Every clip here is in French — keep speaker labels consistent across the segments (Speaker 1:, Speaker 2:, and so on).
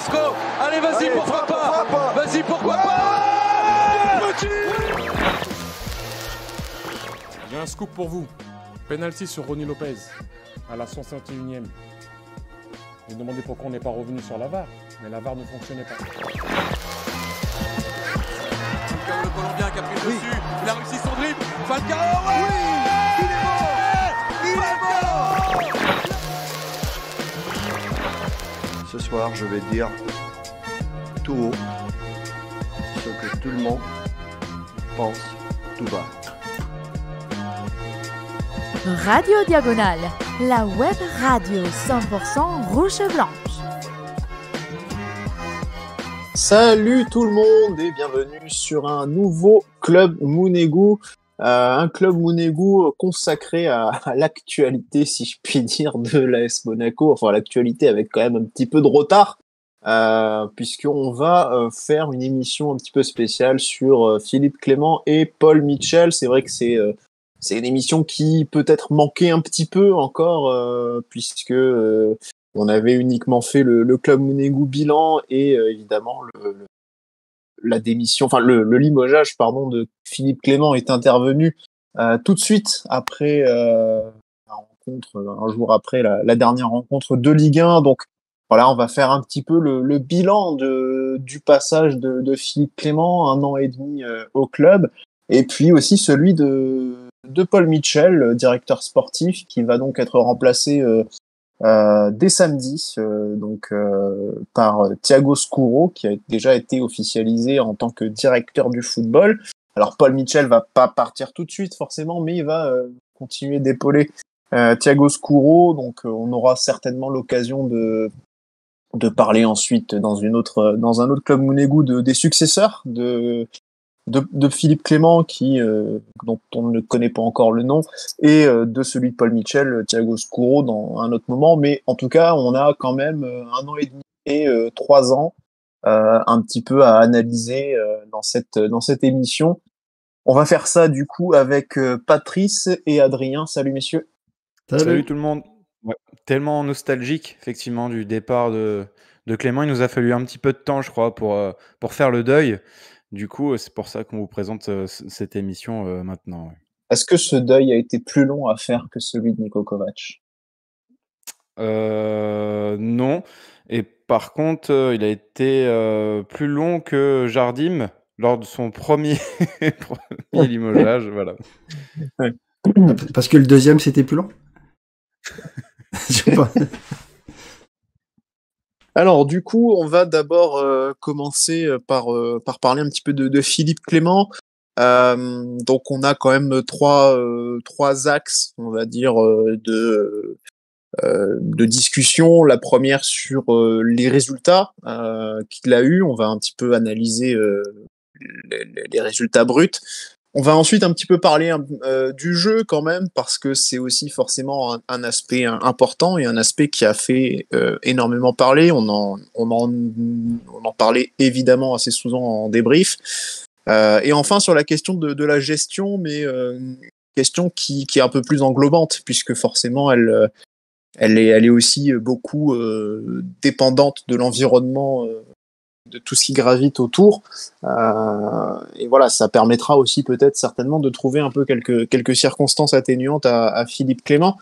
Speaker 1: Carrasco. Allez, vas-y, pourquoi pas. Vas-y, pourquoi pas.
Speaker 2: J'ai un scoop pour vous. Penalty sur Ronny Lopez à la 151e. Vous demandez pourquoi on n'est pas revenu sur la VAR, mais la VAR ne fonctionnait pas.
Speaker 1: Falcao, le Colombien qui a pris dessus, il a réussi son dribble. Falcao, ouais, il est mort.
Speaker 3: Ce soir, je vais dire tout haut ce que tout le monde pense tout bas.
Speaker 4: Radio Diagonale, la web radio 100% rouge et blanche.
Speaker 5: Salut tout le monde et bienvenue sur un nouveau Club Mounegou. Un Club Mounegou consacré à l'actualité, si je puis dire, de l'AS Monaco. Enfin, l'actualité avec quand même un petit peu de retard, puisqu'on va faire une émission un petit peu spéciale sur Philippe Clement et Paul Mitchell. C'est vrai que c'est une émission qui peut-être manquait un petit peu encore, puisque on avait uniquement fait le Club Mounegou bilan et évidemment la démission, enfin le limogeage pardon de Philippe Clement est intervenu tout de suite après la rencontre, un jour après la dernière rencontre de Ligue 1. Donc voilà, on va faire un petit peu le bilan du passage de Philippe Clement, 1 an et demi au club, et puis aussi celui de Paul Mitchell, directeur sportif, qui va donc être remplacé dès samedi par Thiago Scuro, qui a déjà été officialisé en tant que directeur du football. Alors Paul Mitchell va pas partir tout de suite forcément, mais il va continuer d'épauler Thiago Scuro. Donc on aura certainement l'occasion de parler ensuite dans un autre Club Mounegou des successeurs de Philippe Clement, dont on ne connaît pas encore le nom, et de celui de Paul Mitchell, Thiago Scuro, dans un autre moment. Mais en tout cas, on a quand même 1 an et demi et 3 ans un petit peu à analyser dans cette émission. On va faire ça du coup avec Patrice et Adrien. Salut messieurs.
Speaker 6: Salut tout le monde. Ouais, tellement nostalgique effectivement du départ de Clément. Il nous a fallu un petit peu de temps, je crois, pour faire le deuil. Du coup, c'est pour ça qu'on vous présente cette émission maintenant. Ouais.
Speaker 5: Est-ce que ce deuil a été plus long à faire que celui de Niko Kovac ?
Speaker 6: Non. Et par contre, il a été plus long que Jardim lors de son premier limogeage. Voilà.
Speaker 5: Ouais.
Speaker 7: Parce que le deuxième, c'était plus long. Je sais pas.
Speaker 5: Alors du coup, on va d'abord commencer par parler un petit peu de Philippe Clement. Donc on a quand même trois axes, on va dire, de discussion. La première sur les résultats qu'il a eu. On va un petit peu analyser les résultats bruts. On va ensuite un petit peu parler du jeu quand même, parce que c'est aussi forcément un aspect important et un aspect qui a fait énormément parler. On en parlait évidemment assez souvent en débrief. Et enfin sur la question de la gestion, mais question qui est un peu plus englobante, puisque forcément elle est aussi beaucoup dépendante de l'environnement, de tout ce qui gravite autour, et voilà, ça permettra aussi peut-être certainement de trouver un peu quelques circonstances atténuantes à Philippe Clement.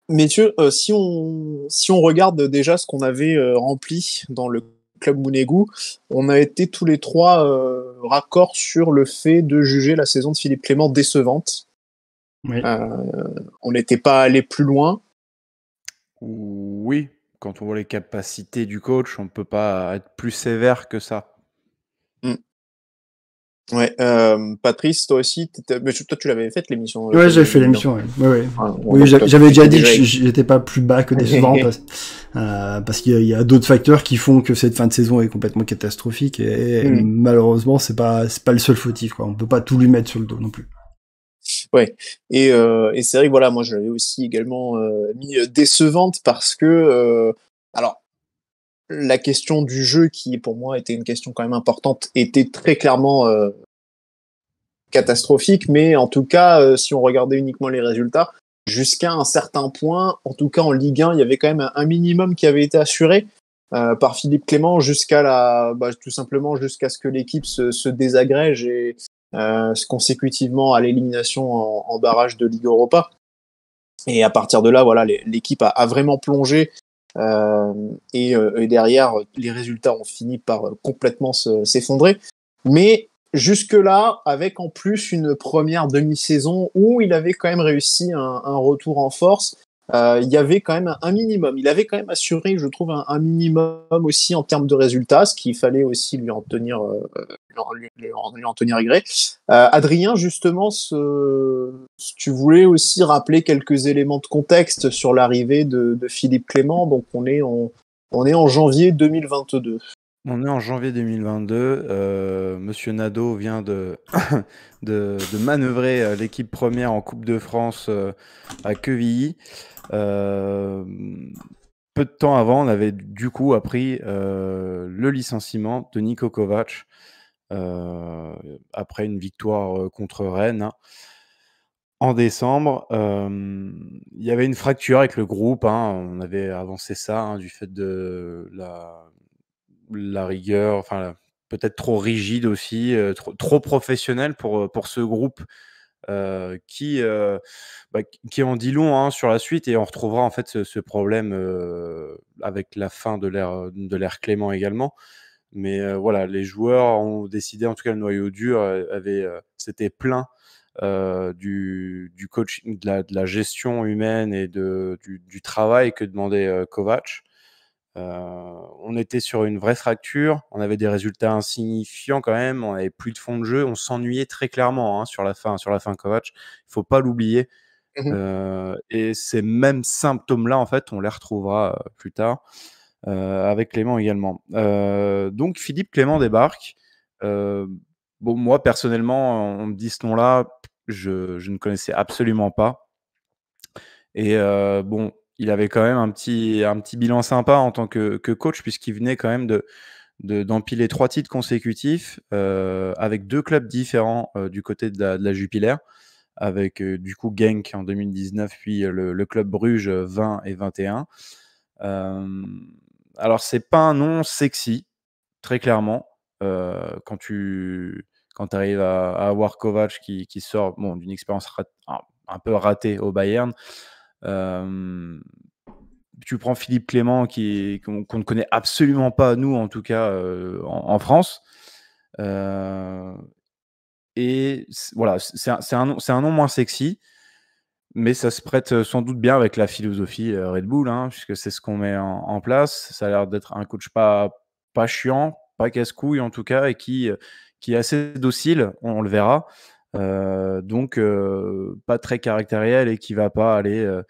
Speaker 5: Messieurs, si on regarde déjà ce qu'on avait rempli dans le Club Mounegou, on a été tous les trois raccords sur le fait de juger la saison de Philippe Clement décevante.
Speaker 7: Oui.
Speaker 5: On n'était pas allé plus loin.
Speaker 6: Oui. Quand on voit les capacités du coach, on ne peut pas être plus sévère que ça.
Speaker 5: Ouais, Patrice, toi aussi, mais toi tu l'avais fait l'émission.
Speaker 7: Ouais, j'avais fait l'émission. Ouais.
Speaker 5: Ah,
Speaker 7: oui, j'avais déjà dit que j'étais pas plus bas que décevant parce qu'il y a d'autres facteurs qui font que cette fin de saison est complètement catastrophique et malheureusement c'est pas le seul fautif, quoi. On peut pas tout lui mettre sur le dos non plus.
Speaker 5: Ouais, et c'est vrai que voilà, moi je l'avais aussi également mis décevante parce que alors la question du jeu, qui pour moi était une question quand même importante, était très clairement catastrophique, mais en tout cas si on regardait uniquement les résultats, jusqu'à un certain point, en tout cas en Ligue 1, il y avait quand même un minimum qui avait été assuré. par Philippe Clément tout simplement jusqu'à ce que l'équipe se désagrège et consécutivement à l'élimination en barrage de Ligue Europa. Et à partir de là, voilà, l'équipe a vraiment plongé et derrière, les résultats ont fini par complètement s'effondrer. Mais jusque-là, avec en plus une première demi-saison où il avait quand même réussi un retour en force, il y avait quand même un minimum. Il avait quand même assuré, je trouve, un minimum aussi en termes de résultats, ce qu'il fallait aussi lui en tenir gré. Adrien, justement, tu voulais aussi rappeler quelques éléments de contexte sur l'arrivée de Philippe Clément. Donc on est en janvier 2022.
Speaker 6: On est en janvier 2022. Monsieur Nadeau vient de manœuvrer l'équipe première en Coupe de France à Quevilly. Peu de temps avant, on avait du coup appris le licenciement de Niko Kovac après une victoire contre Rennes. En décembre, il y avait une fracture avec le groupe. On avait avancé ça du fait de la rigueur, enfin peut-être trop rigide aussi, trop professionnel pour ce groupe qui en dit long sur la suite, et on retrouvera en fait ce problème avec la fin de l'ère Clément également. Mais voilà, les joueurs ont décidé, en tout cas le noyau dur s'était plaint du coaching, de la gestion humaine et du travail que demandait Kovac. On était sur une vraie fracture, on avait des résultats insignifiants quand même, on n'avait plus de fond de jeu, on s'ennuyait très clairement sur la fin Kovac, il ne faut pas l'oublier. Et ces mêmes symptômes-là, en fait, on les retrouvera plus tard avec Clément également. Donc Philippe Clément débarque. Moi personnellement, on me dit ce nom-là, je ne connaissais absolument pas. Et il avait quand même un petit bilan sympa en tant que coach, puisqu'il venait quand même d'empiler 3 titres consécutifs avec 2 clubs différents du côté de la Jupiler, avec du coup Genk en 2019, puis le club Bruges 20 et 21. Alors c'est pas un nom sexy, très clairement, quand tu arrives à avoir Kovac qui sort d'une expérience un peu ratée au Bayern. Tu prends Philippe Clément qu'on ne connaît absolument pas, nous en tout cas en France, et voilà, c'est un nom moins sexy, mais ça se prête sans doute bien avec la philosophie Red Bull, puisque c'est ce qu'on met en place. Ça a l'air d'être un coach pas chiant, pas casse-couille en tout cas, et qui est assez docile, on le verra. Donc pas très caractériel, et qui va pas aller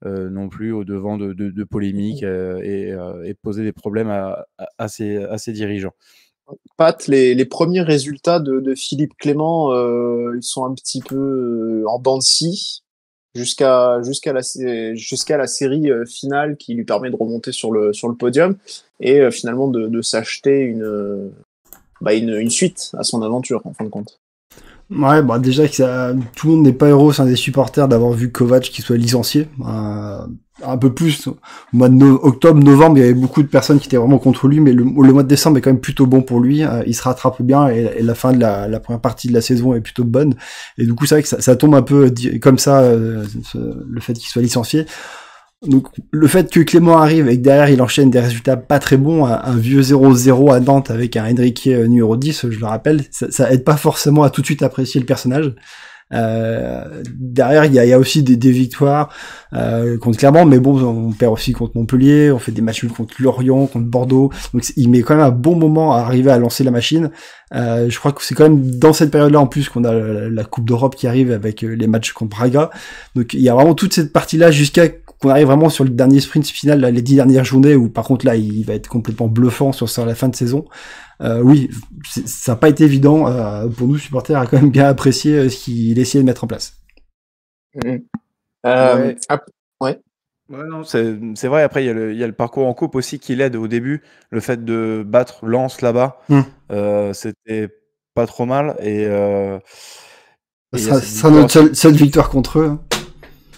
Speaker 6: non plus au devant de polémiques et poser des problèmes à ses dirigeants.
Speaker 5: Pat, les premiers résultats de Philippe Clément, ils sont un petit peu en dents de scie jusqu'à la série finale qui lui permet de remonter sur le podium et finalement de s'acheter une suite à son aventure en fin de compte.
Speaker 7: Ouais, déjà que tout le monde n'est pas heureux, c'est un des supporters d'avoir vu Kovac qui soit licencié. Un peu plus, au mois de octobre, novembre, il y avait beaucoup de personnes qui étaient vraiment contre lui, mais le mois de décembre est quand même plutôt bon pour lui. Il se rattrape bien, et la fin de la première partie de la saison est plutôt bonne. Et du coup, c'est vrai que ça tombe un peu comme ça, le fait qu'il soit licencié. Donc le fait que Clément arrive et que derrière il enchaîne des résultats pas très bons, un vieux 0-0 à Nantes avec un Henrique numéro 10, je le rappelle, ça aide pas forcément à tout de suite apprécier le personnage. Derrière il y a aussi des victoires contre Clermont, mais on perd aussi contre Montpellier, on fait des matchs nuls contre Lorient, contre Bordeaux, donc il met quand même un bon moment à arriver à lancer la machine. Je crois que c'est quand même dans cette période-là en plus qu'on a la Coupe d'Europe qui arrive avec les matchs contre Braga, donc il y a vraiment toute cette partie-là jusqu'à qu'on arrive vraiment sur le dernier sprint final, là, les 10 dernières journées, où par contre là il va être complètement bluffant sur la fin de saison. Oui, ça n'a pas été évident pour nous supporters à quand même bien apprécier ce qu'il essayait de mettre en place.
Speaker 5: Ouais,
Speaker 6: non, c'est vrai. Après, il y a le parcours en coupe aussi qui l'aide au début. Le fait de battre Lens là-bas, c'était pas trop mal. Et
Speaker 7: ça sera notre seule victoire contre eux.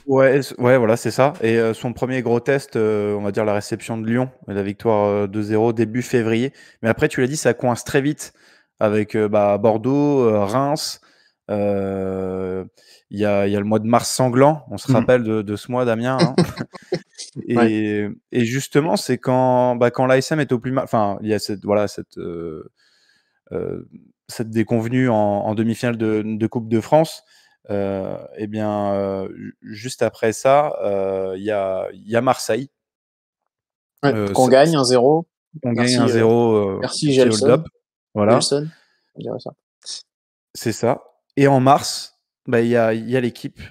Speaker 6: Ouais, voilà, c'est ça. Et son premier gros test, on va dire la réception de Lyon, la victoire 2-0 début février. Mais après, tu l'as dit, ça coince très vite avec Bordeaux, Reims. Il y a le mois de mars sanglant. On se rappelle de ce mois, Damien. Hein. Et justement, c'est quand l'ASM est au plus mal. Enfin, il y a cette déconvenue en demi-finale de Coupe de France. Juste après ça, il y a Marseille.
Speaker 5: Qu'on gagne 1-0.
Speaker 6: On gagne 1-0.
Speaker 5: Merci Gelson.
Speaker 6: Voilà.
Speaker 5: Gelson, on dirait ça.
Speaker 6: C'est ça. Et en mars, il y a l'équipe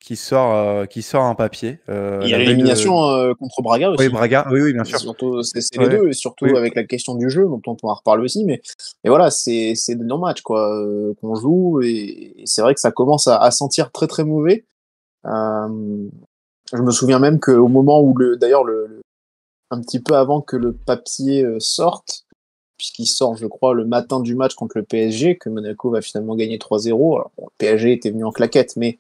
Speaker 6: qui sort un papier.
Speaker 5: Il y a l'élimination contre Braga aussi.
Speaker 6: Oui, Braga, oui, bien sûr.
Speaker 5: Surtout, c'est les deux, et surtout avec la question du jeu, dont on pourra reparler aussi. Mais voilà, c'est des non-matchs qu'on joue, et c'est vrai que ça commence à sentir très très mauvais. Je me souviens même qu'au moment où un petit peu avant que le papier sorte, puisqu'il sort, je crois, le matin du match contre le PSG, que Monaco va finalement gagner 3-0. Alors, le PSG était venu en claquette, mais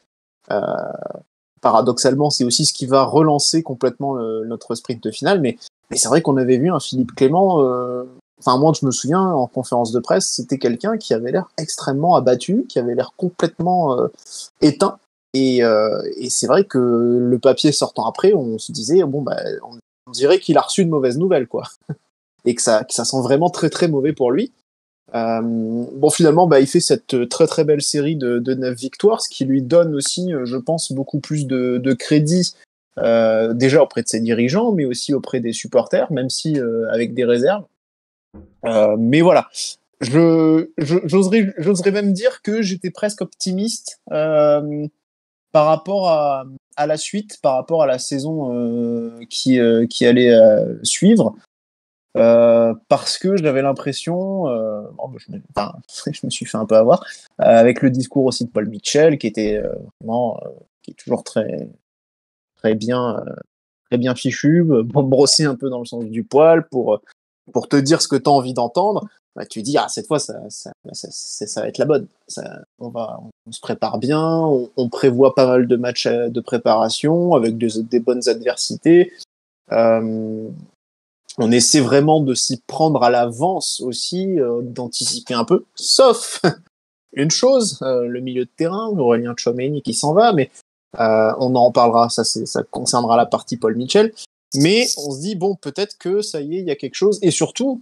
Speaker 5: paradoxalement, c'est aussi ce qui va relancer complètement notre sprint final. Mais c'est vrai qu'on avait vu un Philippe Clément. Moi, je me souviens en conférence de presse, c'était quelqu'un qui avait l'air extrêmement abattu, qui avait l'air complètement éteint. Et c'est vrai que le papier sortant après, on se disait on dirait qu'il a reçu une mauvaise nouvelle, quoi. Et que ça sent vraiment très très mauvais pour lui. Finalement, il fait cette très très belle série de 9 victoires, ce qui lui donne aussi, je pense, beaucoup plus de crédit, déjà auprès de ses dirigeants, mais aussi auprès des supporters, même si avec des réserves. Mais voilà, j'oserais même dire que j'étais presque optimiste par rapport à la suite, par rapport à la saison qui allait suivre. Parce que j'avais l'impression, je me suis fait un peu avoir, avec le discours aussi de Paul Mitchell, qui était vraiment, qui est toujours très, très bien fichu, brossé un peu dans le sens du poil pour te dire ce que tu as envie d'entendre. Tu dis, cette fois, ça va être la bonne. On se prépare bien, on prévoit pas mal de matchs de préparation avec des bonnes adversités. On essaie vraiment de s'y prendre à l'avance aussi, d'anticiper un peu, sauf une chose, le milieu de terrain, Aurélien Tchouaméni qui s'en va, mais on en parlera, ça concernera la partie Paul Mitchell, mais on se dit, peut-être que ça y est, il y a quelque chose, et surtout,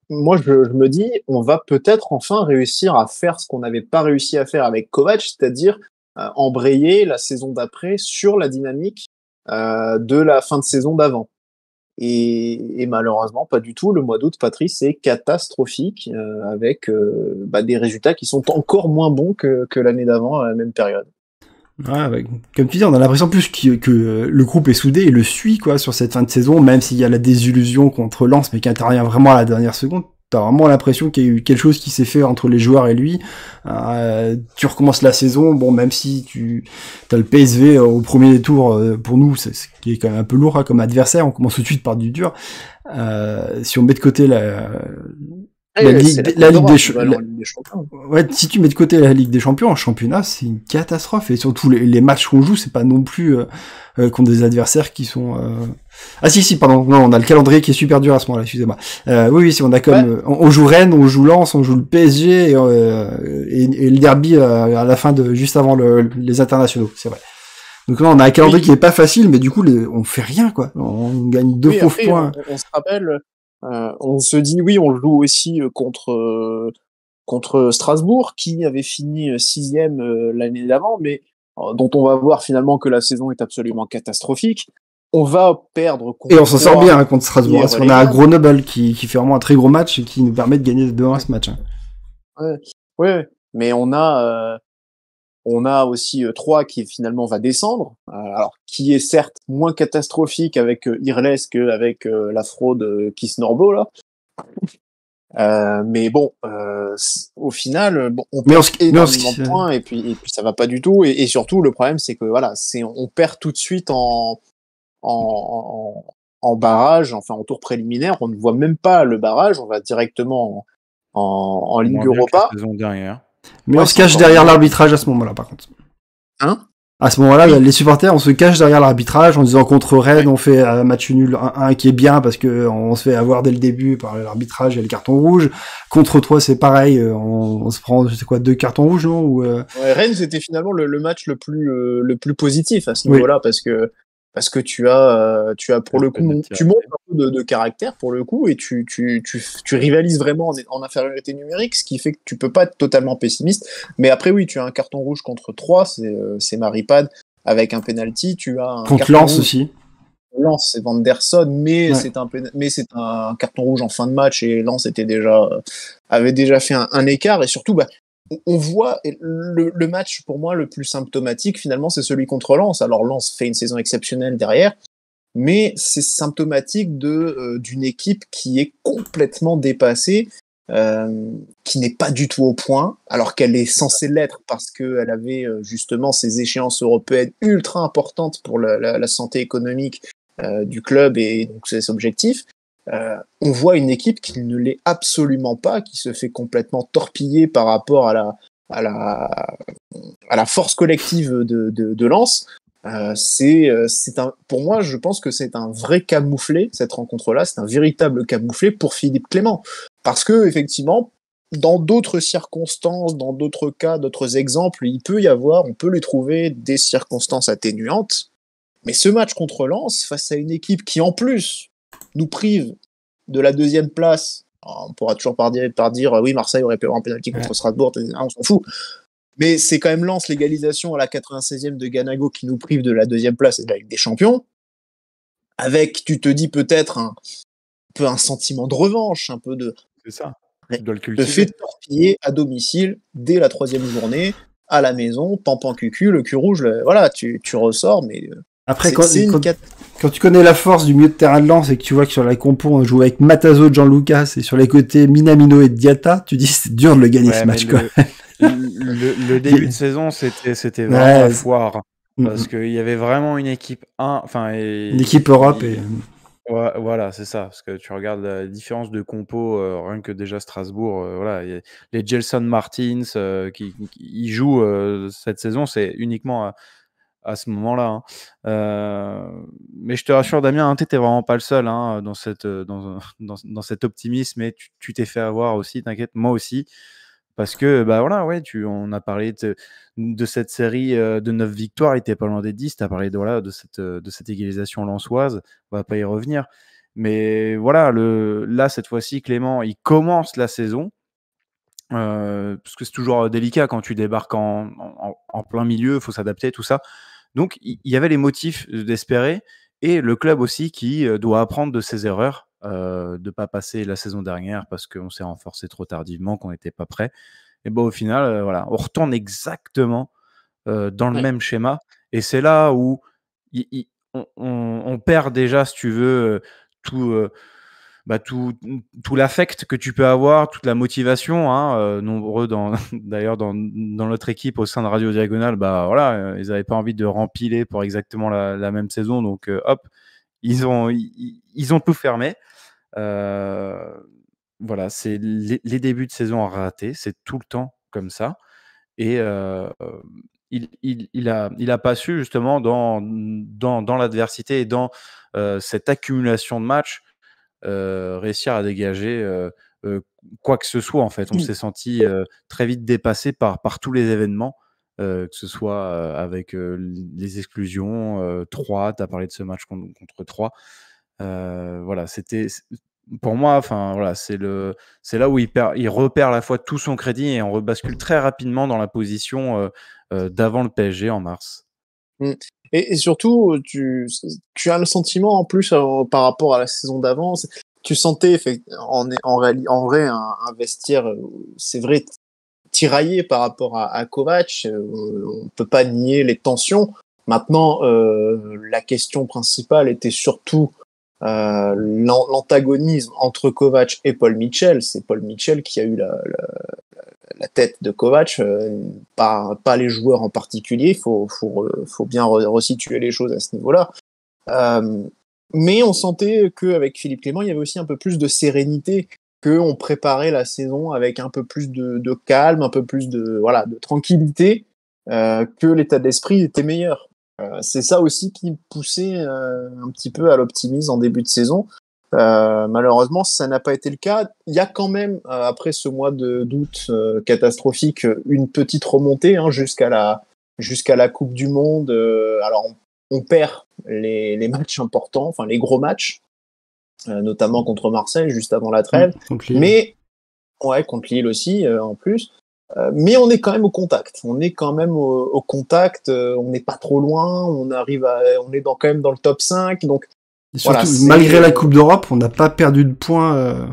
Speaker 5: moi je me dis, on va peut-être enfin réussir à faire ce qu'on n'avait pas réussi à faire avec Kovac, c'est-à-dire embrayer la saison d'après sur la dynamique de la fin de saison d'avant. Et malheureusement, pas du tout. Le mois d'août, Patrice, c'est catastrophique, avec des résultats qui sont encore moins bons que l'année d'avant à la même période.
Speaker 7: Ouais, comme tu dis, on a l'impression plus que le groupe est soudé et le suit sur cette fin de saison, même s'il y a la désillusion contre Lens, mais qui intervient vraiment à la dernière seconde. T'as vraiment l'impression qu'il y a eu quelque chose qui s'est fait entre les joueurs et lui. Tu recommences la saison, même si t'as le PSV au premier tour, pour nous, c'est ce qui est quand même un peu lourd comme adversaire. On commence tout de suite par du dur. Si on met de côté la Ligue des Champions. Ouais, si tu mets de côté la Ligue des Champions, en championnat, c'est une catastrophe. Et surtout, les matchs qu'on joue, c'est pas non plus contre des adversaires qui sont... Ah si, pardon. Non, on a le calendrier qui est super dur à ce moment-là, excusez-moi. Oui, si on a comme... On joue Rennes, on joue Lens, on joue le PSG et le derby à la fin juste avant les internationaux, c'est vrai. Donc là, on a un calendrier qui est pas facile, mais du coup, on fait rien, quoi. On gagne deux faux points.
Speaker 5: On se rappelle... on se dit, oui, on joue aussi contre Strasbourg, qui avait fini 6e l'année d'avant, mais dont on va voir finalement que la saison est absolument catastrophique. On va perdre contre...
Speaker 7: Et on s'en sort bien contre Strasbourg, parce qu'on a un Grenoble qui fait vraiment un très gros match et qui nous permet de gagner 2-1 ce match.
Speaker 5: Ouais, mais on a aussi 3 qui finalement va descendre, alors qui est certes moins catastrophique avec Irles qu'avec la fraude Kiss Norbo là. Mais au final, on perd énormément de points et puis ça va pas du tout. Et surtout, le problème, c'est que on perd tout de suite en barrage, enfin en tour préliminaire. On ne voit même pas le barrage, on va directement en Ligue Europa.
Speaker 6: La saison dernière.
Speaker 7: Mais on se cache derrière l'arbitrage à ce moment-là, par contre.
Speaker 5: Hein ?
Speaker 7: À ce moment-là, les supporters, on se cache derrière l'arbitrage en disant contre Rennes, on fait un match nul 1-1 qui est bien parce que on se fait avoir dès le début par l'arbitrage et le carton rouge. Contre toi, c'est pareil, on se prend, je sais quoi, 2 cartons rouges, non? Ou
Speaker 5: Rennes, c'était finalement le match le plus positif à ce niveau-là parce que tu as pour le coup, tu montes un peu de caractère pour le coup et tu rivalises vraiment en infériorité numérique, ce qui fait que tu peux pas être totalement pessimiste. Mais après, oui, tu as un carton rouge contre 3, c'est Maripane avec un penalty. Tu as un
Speaker 7: contre Lens aussi.
Speaker 5: Lens, c'est Vanderson, mais c'est un carton rouge en fin de match et Lens avait déjà fait un écart et surtout, on voit le match pour moi le plus symptomatique finalement, c'est celui contre Lens. Alors Lens fait une saison exceptionnelle derrière, mais c'est symptomatique d'une équipe qui est complètement dépassée, qui n'est pas du tout au point, alors qu'elle est censée l'être parce qu'elle avait justement ces échéances européennes ultra importantes pour la santé économique du club et donc ses objectifs. On voit une équipe qui ne l'est absolument pas, qui se fait complètement torpiller par rapport à la force collective de Lens. Pour moi, je pense que c'est un vrai camouflet, cette rencontre-là, c'est un véritable camouflet pour Philippe Clément. Parce que, effectivement, dans d'autres circonstances, dans d'autres cas, d'autres exemples, on peut lui trouver des circonstances atténuantes. Mais ce match contre Lens, face à une équipe qui, en plus, nous prive de la 2e place. Alors, on pourra toujours par dire oui, Marseille aurait pu avoir un penalty contre Strasbourg, on s'en fout. Mais c'est quand même Lens, l'égalisation à la 96e de Ganago qui nous prive de la 2e place et de la Ligue des Champions. Avec, tu te dis peut-être un peu un sentiment de revanche, un peu de.
Speaker 6: C'est ça.
Speaker 5: Le fait de torpiller à domicile dès la 3e journée, à la maison, pampan cucu, le cul rouge, voilà, tu ressors, mais.
Speaker 7: Après, quand tu connais la force du milieu de terrain de Lens et que tu vois que sur la compo, on joue avec Matazo, Jean-Lucas et sur les côtés Minamino et Diatta, tu dis c'est dur de le gagner ce match.
Speaker 6: Le début de saison, c'était vraiment la foire. Parce qu'il y avait vraiment une équipe
Speaker 7: une équipe Europe et...
Speaker 6: Ouais, voilà, c'est ça. Parce que tu regardes la différence de compo, rien que déjà Strasbourg, voilà, y a les Gelson Martins qui jouent cette saison, c'est uniquement à ce moment-là. Mais je te rassure, Damien, hein, t'es vraiment pas le seul dans cet optimisme, et tu t'es fait avoir aussi, t'inquiète, moi aussi. Parce que, voilà, ouais, on a parlé de cette série de 9 victoires, il était pas loin des 10, tu as parlé de cette égalisation lensoise, on va pas y revenir. Mais voilà, là, cette fois-ci, Clément, il commence la saison, parce que c'est toujours délicat quand tu débarques en plein milieu, il faut s'adapter, tout ça. Donc, il y avait les motifs d'espérer, et le club aussi qui doit apprendre de ses erreurs, de ne pas passer la saison dernière parce qu'on s'est renforcé trop tardivement, qu'on n'était pas prêt. Et au final, voilà, on retourne exactement dans le même schéma. Et c'est là où on perd déjà, si tu veux, tout l'affect que tu peux avoir, toute la motivation. Nombreux d'ailleurs dans notre équipe au sein de Radio Diagonale, voilà, ils n'avaient pas envie de rempiler pour exactement la même saison. Donc, hop, ils ont tout fermé. Voilà, c'est les débuts de saison ratés, c'est tout le temps comme ça. Et il a pas su justement dans l'adversité et dans cette accumulation de matchs réussir à dégager quoi que ce soit, en fait. On s'est senti très vite dépassé par tous les événements, que ce soit avec les exclusions, 3, tu as parlé de ce match contre 3. Voilà, c'était pour moi, voilà, c'est là où il repère à la fois tout son crédit, et on rebascule très rapidement dans la position d'avant le PSG en mars.
Speaker 5: Et surtout, tu as le sentiment en plus par rapport à la saison d'avant, tu sentais en vrai un vestiaire, c'est vrai, tiraillé par rapport à Kovac. On peut pas nier les tensions. Maintenant, la question principale était surtout l'antagonisme entre Kovac et Paul Mitchell. C'est Paul Mitchell qui a eu la tête de Kovac, pas les joueurs en particulier. Faut bien resituer les choses à ce niveau-là. Mais on sentait qu'avec Philippe Clément, il y avait aussi un peu plus de sérénité, qu'on préparait la saison avec un peu plus de calme, un peu plus de tranquillité. que l'état d'esprit était meilleur. C'est ça aussi qui poussait un petit peu à l'optimisme en début de saison. Malheureusement, ça n'a pas été le cas. Il y a quand même, après ce mois d'août catastrophique, une petite remontée jusqu'à la Coupe du Monde. Alors, on perd les matchs importants, enfin les gros matchs, notamment contre Marseille, juste avant la trêve. Mais, ouais, contre Lille aussi, en plus. Mais on est quand même au contact. On est quand même au contact. On n'est pas trop loin. On est quand même dans le top 5. Donc,
Speaker 7: et surtout, malgré la Coupe d'Europe, on n'a pas perdu de points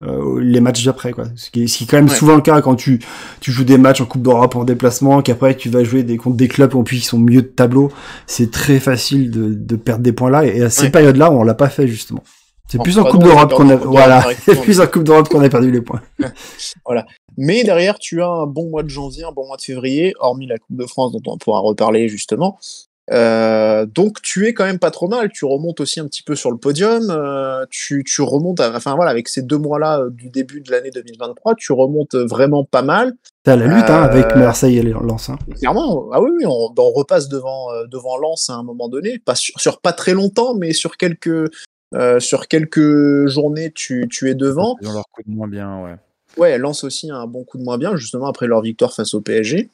Speaker 7: les matchs d'après, quoi. Ce qui est quand même souvent le cas quand tu joues des matchs en Coupe d'Europe en déplacement, qu'après tu vas jouer contre des clubs en plus qui sont mieux de tableau. C'est très facile de perdre des points là. Et à ces périodes-là, on l'a pas fait justement. C'est plus en Coupe d'Europe qu'on a, c'est plus en Coupe d'Europe qu'on a perdu les points.
Speaker 5: Voilà. Mais derrière, tu as un bon mois de janvier, un bon mois de février, hormis la Coupe de France dont on pourra reparler justement. Donc tu es quand même pas trop mal. Tu remontes aussi un petit peu sur le podium. Tu remontes, avec ces 2 mois-là du début de l'année 2023, tu remontes vraiment pas mal.
Speaker 7: T'as la lutte avec Marseille et Lens.
Speaker 5: Clairement, ah oui, on repasse devant Lens à un moment donné, pas sur pas très longtemps, mais sur quelques journées, tu es devant.
Speaker 6: Ils ont leur coup de moins bien, ouais.
Speaker 5: Ouais, Lens aussi a un bon coup de moins bien, justement après leur victoire face au PSG.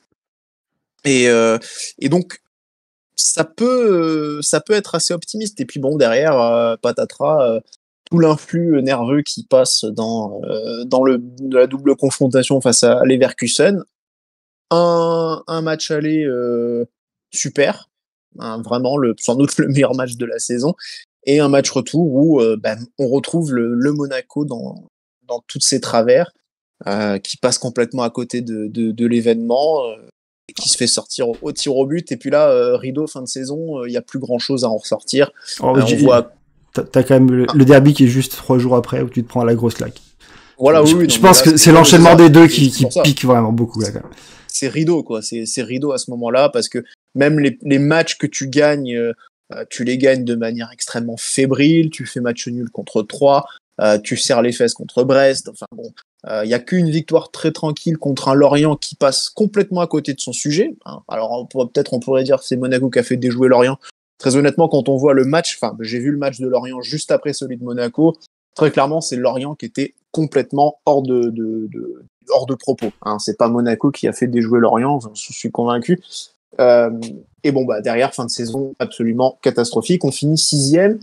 Speaker 5: Et donc ça peut être assez optimiste. Et puis bon, derrière, patatras, tout l'influx nerveux qui passe dans la double confrontation face à Leverkusen. Un match aller super, vraiment sans doute le meilleur match de la saison, et un match retour où on retrouve le Monaco dans tous ses travers, qui passe complètement à côté de l'événement, et qui se fait sortir au tir au but. Et puis là, rideau fin de saison, il n'y a plus grand chose à en ressortir. On voit.
Speaker 7: T'as quand même le derby qui est juste 3 jours après où tu te prends la grosse claque.
Speaker 5: Voilà,
Speaker 7: je pense que c'est l'enchaînement des deux qui pique vraiment beaucoup là quand même.
Speaker 5: C'est rideau, quoi. C'est rideau à ce moment-là, parce que même les matchs que tu gagnes, tu les gagnes de manière extrêmement fébrile. Tu fais match nul contre 3, tu serres les fesses contre Brest. Enfin bon, il y a qu'une victoire très tranquille contre un Lorient qui passe complètement à côté de son sujet. Alors on pourrait dire que c'est Monaco qui a fait déjouer Lorient. Très honnêtement, quand on voit le match, j'ai vu le match de Lorient juste après celui de Monaco. Très clairement, c'est Lorient qui était complètement hors de propos. C'est pas Monaco qui a fait déjouer Lorient, je suis convaincu. Et bon, derrière, fin de saison absolument catastrophique. On finit 6e.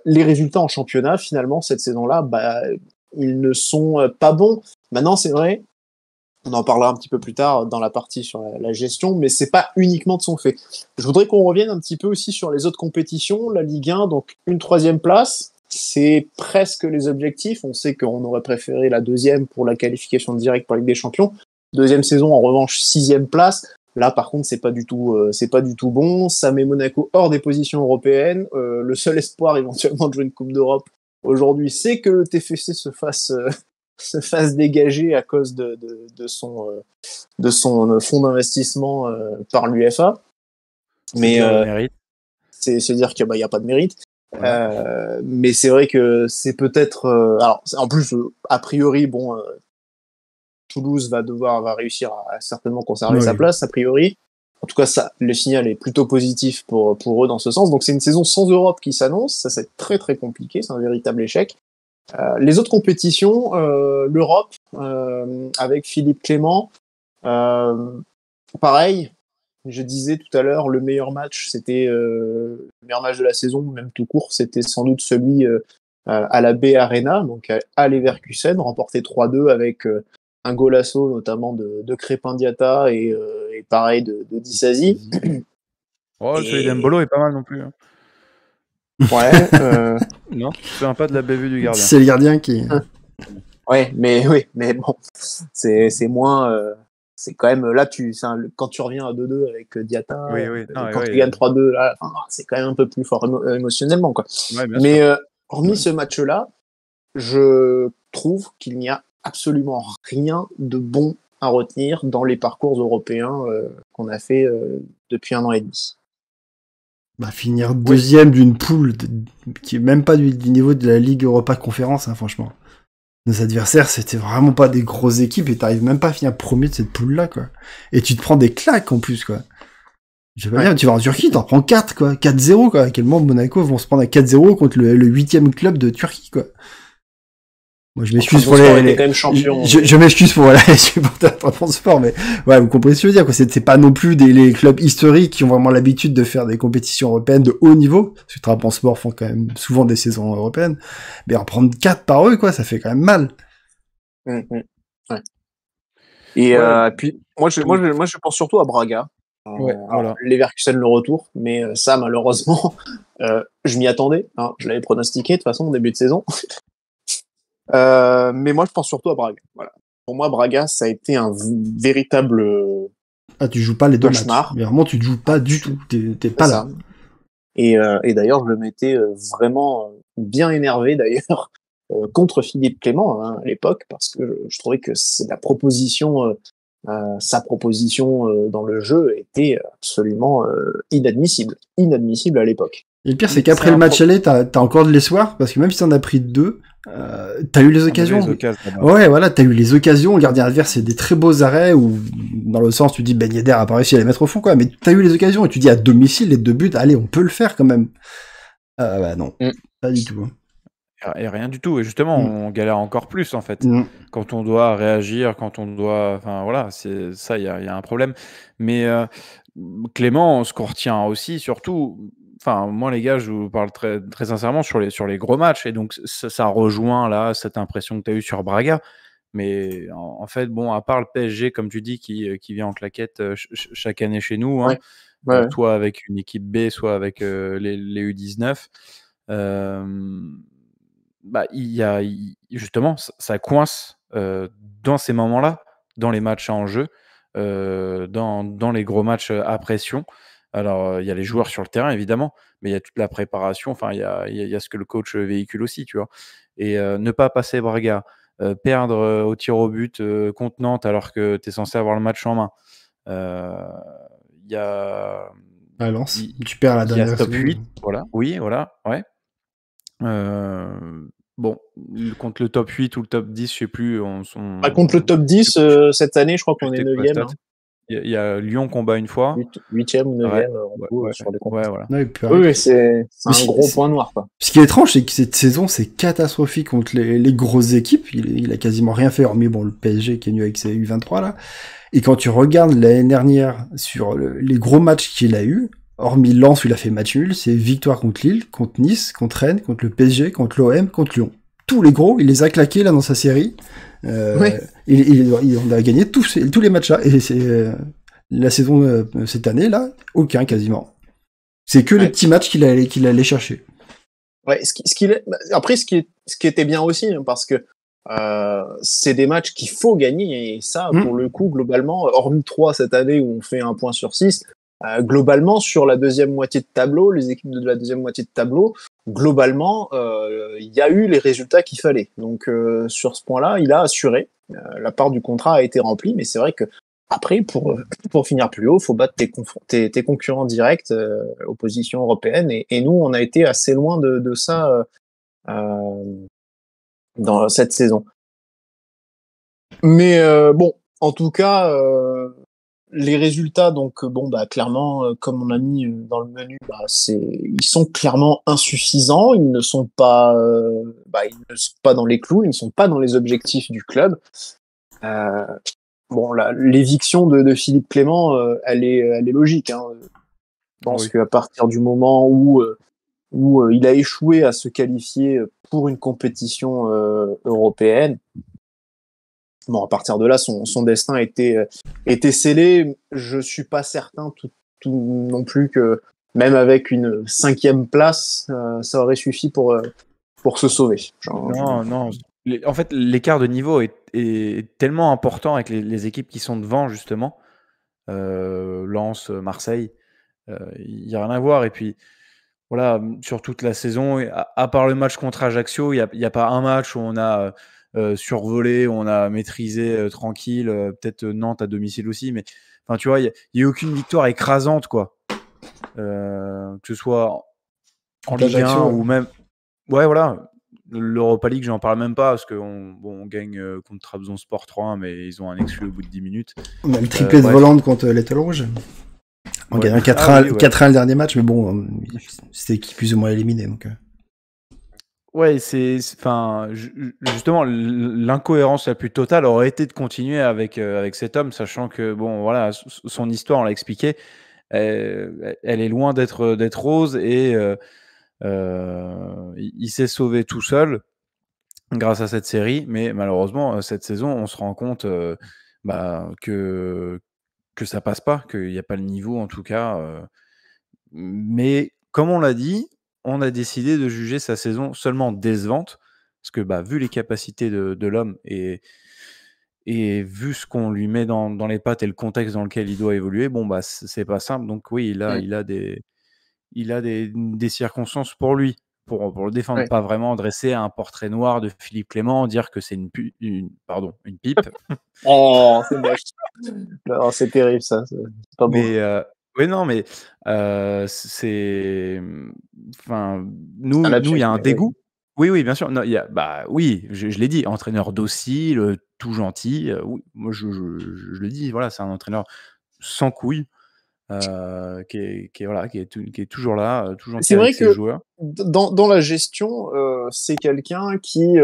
Speaker 5: Les résultats en championnat, finalement, cette saison-là, ils ne sont pas bons. Maintenant, c'est vrai, on en parlera un petit peu plus tard dans la partie sur la gestion, mais c'est pas uniquement de son fait. Je voudrais qu'on revienne un petit peu aussi sur les autres compétitions. La Ligue 1, donc une 3e place, c'est presque les objectifs. On sait qu'on aurait préféré la 2e pour la qualification directe pour la Ligue des Champions. 2e saison, en revanche, 6e place. Là, par contre, c'est pas du tout bon. Ça met Monaco hors des positions européennes. Le seul espoir éventuellement de jouer une Coupe d'Europe aujourd'hui, c'est que le TFC se fasse dégager à cause de son fonds d'investissement par l'UEFA. Mais c'est dire qu'il y a pas de mérite. Mais c'est vrai que c'est peut-être. Alors, en plus, a priori, Toulouse va réussir à certainement conserver sa place, a priori. En tout cas, le signal est plutôt positif pour eux dans ce sens. Donc, c'est une saison sans Europe qui s'annonce. Ça, c'est très, très compliqué. C'est un véritable échec. Les autres compétitions, l'Europe, avec Philippe Clément, pareil, je disais tout à l'heure, le meilleur match de la saison, même tout court, c'était sans doute celui à la B Arena, donc à Leverkusen, remporté 3-2 avec un golasso notamment de Crépin Diatta et pareil de Disasi.
Speaker 6: Celui d'Embolo est pas mal non plus.
Speaker 5: Ouais.
Speaker 6: Non, je me pas de la bévue du gardien.
Speaker 7: C'est le gardien qui.
Speaker 5: Ouais, mais bon, c'est moins. C'est quand même là, quand tu reviens à 2-2 avec Diatta, quand tu gagnes 3-2, là, c'est quand même un peu plus fort émotionnellement, quoi. Ouais, mais hormis ce match-là, je trouve qu'il n'y a absolument rien de bon à retenir dans les parcours européens qu'on a fait depuis 1 an et demi.
Speaker 7: Finir 2e d'une poule qui est même pas du niveau de la Ligue Europa Conférence, franchement. Nos adversaires, c'était vraiment pas des grosses équipes et t'arrives même pas à finir premier de cette poule-là, quoi. Et tu te prends des claques en plus, quoi. Je sais pas dire, tu vas en Turquie, t'en prends 4, quoi. 4-0, quoi. À quel moment Monaco vont se prendre à 4-0 contre le 8e club de Turquie, quoi. Moi, je m'excuse pour
Speaker 5: quand même champion.
Speaker 7: Je m'excuse pour les supporters de sport, mais ouais, vous comprenez ce que je veux dire, quoi. C'est pas non plus les clubs historiques qui ont vraiment l'habitude de faire des compétitions européennes de haut niveau. Parce que Trabzonspor font quand même souvent des saisons européennes. Mais en prendre 4 par eux, quoi, ça fait quand même mal.
Speaker 5: Ouais. Et puis, moi, je pense surtout à Braga.
Speaker 6: Voilà.
Speaker 5: Leverkusen le retour, mais ça, malheureusement, je m'y attendais. Hein, je l'avais pronostiqué de toute façon au début de saison. Mais moi, je pense surtout à Braga. Voilà. Pour moi, Braga, ça a été un véritable
Speaker 7: tu joues pas les deux
Speaker 5: cauchemar.
Speaker 7: matchs. Mais vraiment, tu joues pas du tout. T'es pas là.
Speaker 5: Et d'ailleurs, je m'étais vraiment bien énervé d'ailleurs contre Philippe Clément à l'époque, parce que je trouvais que sa proposition dans le jeu était absolument inadmissible à l'époque.
Speaker 7: Et le pire, c'est qu'après le match aller, t'as encore de l'espoir, parce que même si t'en as pris 2, t'as eu les occasions. Ouais, voilà, t'as eu les occasions. Le gardien adverse fait des très beaux arrêts, ou dans le sens, tu dis Ben Yedder a pas réussi à les mettre au fond, quoi. Mais t'as eu les occasions, et tu dis à domicile, les 2 buts, allez, on peut le faire quand même. Bah non, pas du tout.
Speaker 6: Et rien du tout. Et justement, on galère encore plus, en fait. Quand on doit réagir, quand on doit... Enfin, voilà, c'est ça, il y a un problème. Mais Clément, ce qu'on retient aussi, surtout... Enfin, moi, les gars, je vous parle très, très sincèrement sur les gros matchs. Et donc, ça rejoint, là, cette impression que tu as eue sur Braga. Mais en fait, bon, à part le PSG, comme tu dis, qui vient en claquette chaque année chez nous, hein, soit avec une équipe B, soit avec les U19, bah, justement, ça coince dans ces moments-là, dans les matchs en jeu, dans les gros matchs à pression. Alors, il y a les joueurs sur le terrain, évidemment, mais il y a toute la préparation. Enfin, il y a ce que le coach véhicule aussi, tu vois. Et ne pas passer Braga, perdre au tir au but contre Nantes alors que tu es censé avoir le match en main. Il y a...
Speaker 7: Lens, tu perds la dernière
Speaker 6: top 8, voilà. Oui, voilà, ouais. Bon, contre le top 8 ou le top 10, je sais plus.
Speaker 5: Contre le top 10, cette année, je crois qu'on est 9e.
Speaker 6: Il y a Lyon qu'on bat une fois.
Speaker 5: 8e ou 9e sur les comptes.
Speaker 6: Voilà.
Speaker 5: Oui, c'est un gros point noir, quoi.
Speaker 7: Ce qui est étrange, c'est que cette saison, c'est catastrophique contre les grosses équipes. Il a quasiment rien fait, hormis le PSG qui est venu avec ses U23 là. Et quand tu regardes l'année dernière sur les gros matchs qu'il a eu, hormis Lens où il a fait match nul, c'est victoire contre Lille, contre Nice, contre Rennes, contre le PSG, contre l'OM, contre Lyon. Tous les gros, il les a claqués là dans sa série. Il en a gagné tous les matchs là. Et c'est la saison cette année là, aucun quasiment. C'est que les petits matchs qu'il allait chercher.
Speaker 5: Ouais, après ce qui était bien aussi, hein, parce que c'est des matchs qu'il faut gagner, et ça, pour le coup, globalement, hormis 3 cette année où on fait 1 point sur 6, globalement, sur la deuxième moitié de tableau, les équipes de la deuxième moitié de tableau, globalement, il y a eu les résultats qu'il fallait. Donc, sur ce point-là, il a assuré. La part du contrat a été remplie, mais c'est vrai que après, pour finir plus haut, il faut battre tes concurrents directs aux positions européennes. Et nous, on a été assez loin de ça dans cette saison. Mais bon, en tout cas, les résultats, donc clairement, comme on a mis dans le menu, ils sont clairement insuffisants. Ils ne sont pas dans les clous, ils ne sont pas dans les objectifs du club. L'éviction de Philippe Clément, elle est logique. Hein. Je pense qu'à partir du moment où il a échoué à se qualifier pour une compétition européenne, à partir de là, son destin était scellé. Je suis pas certain tout non plus que même avec une 5e place, ça aurait suffi pour se sauver.
Speaker 6: Non. En fait, l'écart de niveau est tellement important avec les équipes qui sont devant, justement. Lens, Marseille, il n'y a rien à voir. Et puis, voilà, sur toute la saison, à part le match contre Ajaccio, il n'y a pas un match où on a survolé, où on a maîtrisé tranquille, peut-être Nantes à domicile aussi, mais enfin, tu vois, il n'y a aucune victoire écrasante, quoi. Que ce soit en Ligue 1 ou même... Ouais, voilà. l'Europa League, j'en parle même pas parce qu'on gagne contre Trabzonspor 3-1, mais ils ont un exclu au bout de 10 minutes.
Speaker 7: On a le triplé de Volande contre l'Étoile Rouge. On gagne 4-1 le dernier match, mais bon, c'était qui plus ou moins éliminé. Donc.
Speaker 6: Ouais, justement, l'incohérence la plus totale aurait été de continuer avec cet homme, sachant que, bon, voilà, son histoire, on l'a expliqué, elle est loin d'être rose et il s'est sauvé tout seul grâce à cette série, mais malheureusement, cette saison, on se rend compte que ça passe pas, qu'il n'y a pas le niveau en tout cas. Mais comme on l'a dit, on a décidé de juger sa saison seulement décevante, parce que vu les capacités de l'homme et vu ce qu'on lui met dans les pattes et le contexte dans lequel il doit évoluer, c'est pas simple. Donc oui, il a des circonstances pour lui, pour le défendre, pas vraiment dresser un portrait noir de Philippe Clément, dire que c'est une pipe.
Speaker 5: Oh, c'est moche. Non, c'est terrible ça, c'est pas beau.
Speaker 6: Mais oui, non, mais c'est, enfin, nous, il y a un dégoût. Oui, bien sûr. Non, oui, je l'ai dit, entraîneur docile, tout gentil. Oui, moi, je le dis, voilà, c'est un entraîneur sans couilles, qui est toujours là, tout gentil avec ses joueurs.
Speaker 5: Dans la gestion, c'est quelqu'un qui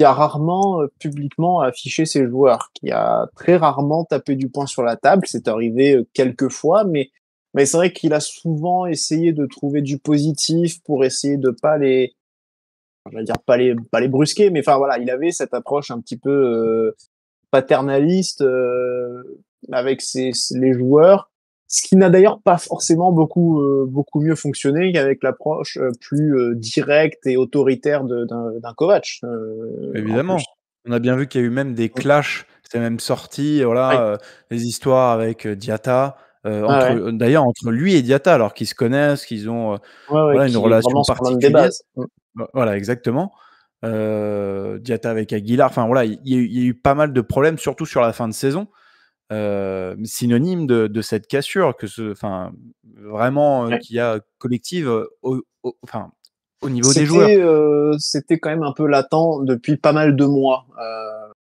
Speaker 5: a rarement publiquement affiché ses joueurs, qui a très rarement tapé du poing sur la table. C'est arrivé quelques fois, mais c'est vrai qu'il a souvent essayé de trouver du positif pour essayer de pas les brusquer, mais enfin voilà, il avait cette approche un petit peu paternaliste avec les joueurs, ce qui n'a d'ailleurs pas forcément beaucoup mieux fonctionné qu'avec l'approche plus directe et autoritaire d'un Kovac.
Speaker 6: Évidemment, on a bien vu qu'il y a eu même des clashs, c'était même sorti, voilà, les histoires avec Diatta, d'ailleurs entre lui et Diatta, alors qu'ils se connaissent, qu'ils ont une relation particulière. Voilà, exactement. Diatta avec Aguilar, enfin voilà, il y a eu pas mal de problèmes, surtout sur la fin de saison. Synonyme de cette cassure vraiment qu'il y a collective au niveau des joueurs.
Speaker 5: C'était quand même un peu latent depuis pas mal de mois,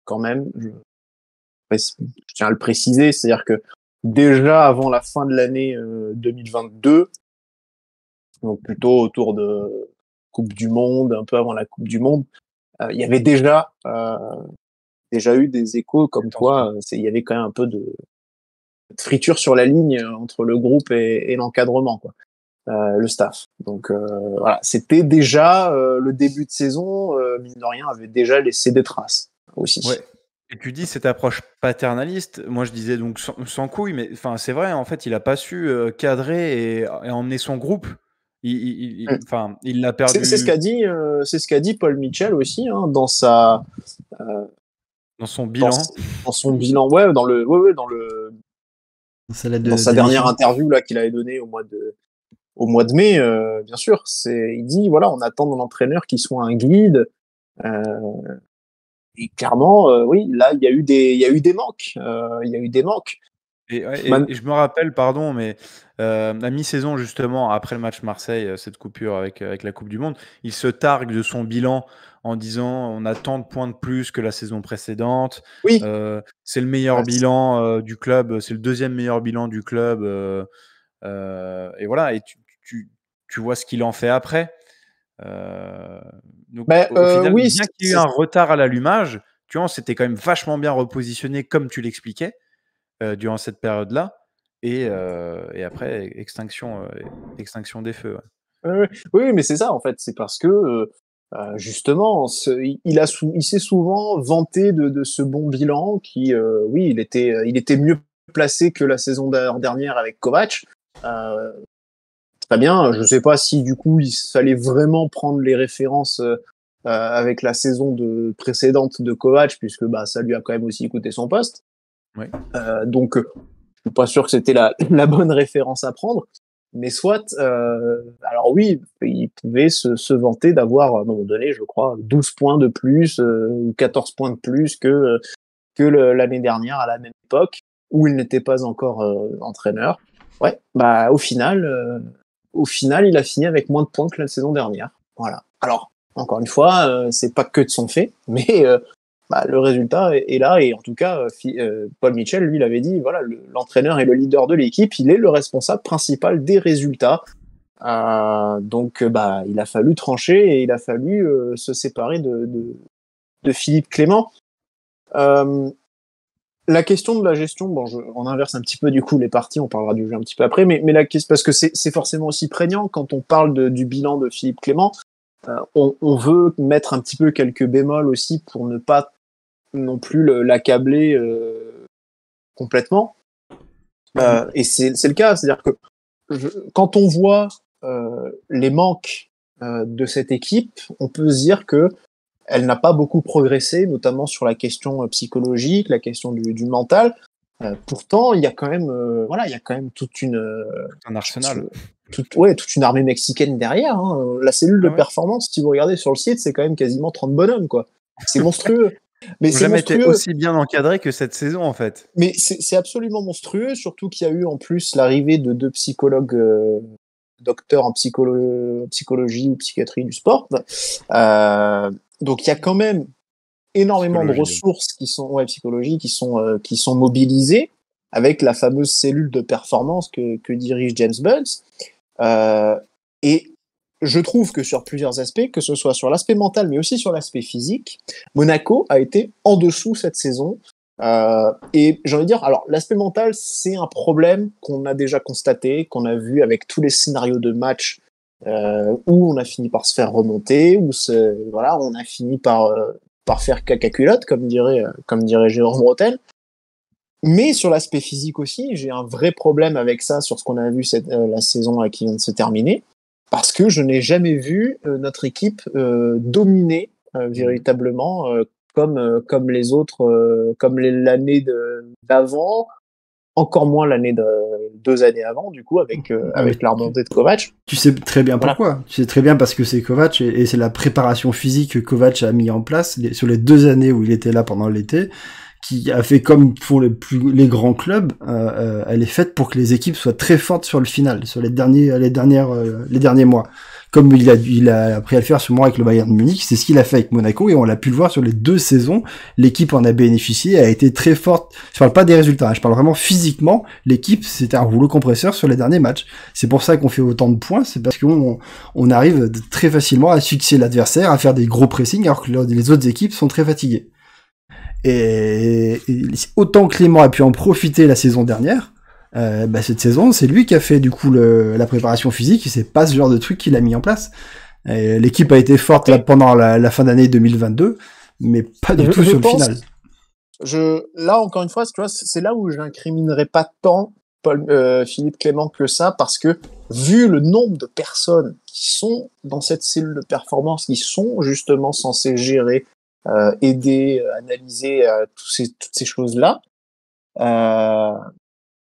Speaker 5: quand même. Je tiens à le préciser, c'est-à-dire que déjà avant la fin de l'année 2022, donc plutôt autour de Coupe du Monde, un peu avant la Coupe du Monde, il y avait déjà eu des échos comme quoi il y avait quand même un peu de friture sur la ligne entre le groupe et l'encadrement, quoi. Le staff. Donc voilà, c'était déjà le début de saison, mine de rien, avait déjà laissé des traces aussi.
Speaker 6: Ouais. Et tu dis cette approche paternaliste, moi je disais donc sans couilles, mais c'est vrai, en fait, il n'a pas su cadrer et emmener son groupe. Il l'a perdu.
Speaker 5: C'est ce qu'a dit Paul Mitchell aussi, hein, dans son bilan. Dans son bilan, dans sa dernière interview là qu'il avait donnée au mois de mai, bien sûr. Il dit voilà, on attend de l'entraîneur qui soit un guide. Et clairement, oui, là, il y a eu des manques.
Speaker 6: Et je me rappelle, pardon, mais à mi-saison, justement, après le match Marseille, cette coupure avec la Coupe du Monde, il se targue de son bilan en disant on a tant de points de plus que la saison précédente.
Speaker 5: Oui.
Speaker 6: C'est le meilleur bilan du club, c'est le deuxième meilleur bilan du club. Et voilà, et tu vois ce qu'il en fait après. Donc, au final,
Speaker 5: oui,
Speaker 6: bien qu'il y ait eu un retard à l'allumage, tu vois, on s'était quand même vachement bien repositionné, comme tu l'expliquais, durant cette période-là. Et après, extinction des feux.
Speaker 5: Ouais. Oui, mais c'est ça, en fait. C'est parce que, justement, il s'est souvent vanté de ce bon bilan qui, oui, il était mieux placé que la saison dernière avec Kovac. Très bien. Je ne sais pas si du coup il fallait vraiment prendre les références avec la saison précédente de Kovac, puisque ça lui a quand même aussi coûté son poste.
Speaker 6: Oui.
Speaker 5: Donc je suis pas sûr que c'était la bonne référence à prendre, mais soit. Alors oui, il pouvait se vanter d'avoir à un moment donné, je crois, 12 points de plus ou 14 points de plus que l'année dernière à la même époque où il n'était pas encore entraîneur. Ouais, au final, il a fini avec moins de points que la saison dernière. Voilà. Alors, Encore une fois, c'est pas que de son fait, mais le résultat est là. Et en tout cas, Paul Mitchell, lui, l'avait dit, voilà, l'entraîneur est le leader de l'équipe, il est le responsable principal des résultats. Donc, il a fallu trancher et il a fallu se séparer de Philippe Clément. La question de la gestion, on inverse un petit peu du coup les parties, on parlera du jeu un petit peu après, mais la question, parce que c'est forcément aussi prégnant quand on parle du bilan de Philippe Clément, on veut mettre un petit peu quelques bémols aussi pour ne pas non plus l'accabler complètement. Et c'est le cas, c'est-à-dire que quand on voit les manques de cette équipe, on peut se dire que elle n'a pas beaucoup progressé, notamment sur la question psychologique, la question du mental. Pourtant, il y a quand même, il y a quand même
Speaker 6: un arsenal.
Speaker 5: Toute une armée mexicaine derrière. Hein. La cellule de performance, si vous regardez sur le site, c'est quand même quasiment 30 bonhommes, quoi. C'est monstrueux.
Speaker 6: Mais c'est jamais été aussi bien encadré que cette saison, en fait.
Speaker 5: Mais c'est absolument monstrueux, surtout qu'il y a eu en plus l'arrivée de 2 psychologues, docteurs en psychologie ou psychiatrie du sport. Donc il y a quand même énormément de ressources qui sont psychologie qui sont mobilisées avec la fameuse cellule de performance que dirige James Bunce. Et je trouve que sur plusieurs aspects, que ce soit sur l'aspect mental mais aussi sur l'aspect physique, Monaco a été en dessous cette saison. Et j'ai envie de dire, alors l'aspect mental, c'est un problème qu'on a déjà constaté, qu'on a vu avec tous les scénarios de match où on a fini par se faire remonter, où on a fini par faire caca culotte, comme dirait Jérôme Bretel. Mais sur l'aspect physique aussi, j'ai un vrai problème avec ça sur ce qu'on a vu la saison qui vient de se terminer, parce que je n'ai jamais vu notre équipe dominer véritablement comme les autres, comme l'année d'avant, encore moins l'année de 2 années avant, du coup, avec la remontée de Kovac.
Speaker 7: Tu sais très bien pourquoi. Tu sais très bien parce que c'est Kovac et c'est la préparation physique que Kovac a mis en place sur les 2 années où il était là pendant l'été, qui a fait comme pour les grands clubs. Elle est faite pour que les équipes soient très fortes sur le final, sur les derniers mois. Comme il a appris à le faire sûrement avec le Bayern de Munich, c'est ce qu'il a fait avec Monaco et on l'a pu le voir sur les 2 saisons. L'équipe en a bénéficié, a été très forte. Je parle pas des résultats, je parle vraiment physiquement. L'équipe, c'était un rouleau compresseur sur les derniers matchs. C'est pour ça qu'on fait autant de points, c'est parce qu'on arrive très facilement à fixer l'adversaire, à faire des gros pressings, alors que les autres équipes sont très fatiguées. Et autant Clément a pu en profiter la saison dernière, cette saison, c'est lui qui a fait du coup la préparation physique, et c'est pas ce genre de truc qu'il a mis en place. Et l'équipe a été forte là, pendant la fin d'année 2022, mais pas du tout sur le final.
Speaker 5: Là, encore une fois, tu vois, c'est là où je n'incriminerai pas tant Philippe Clément que ça, parce que vu le nombre de personnes qui sont dans cette cellule de performance, qui sont justement censées gérer, aider, analyser toutes ces choses-là,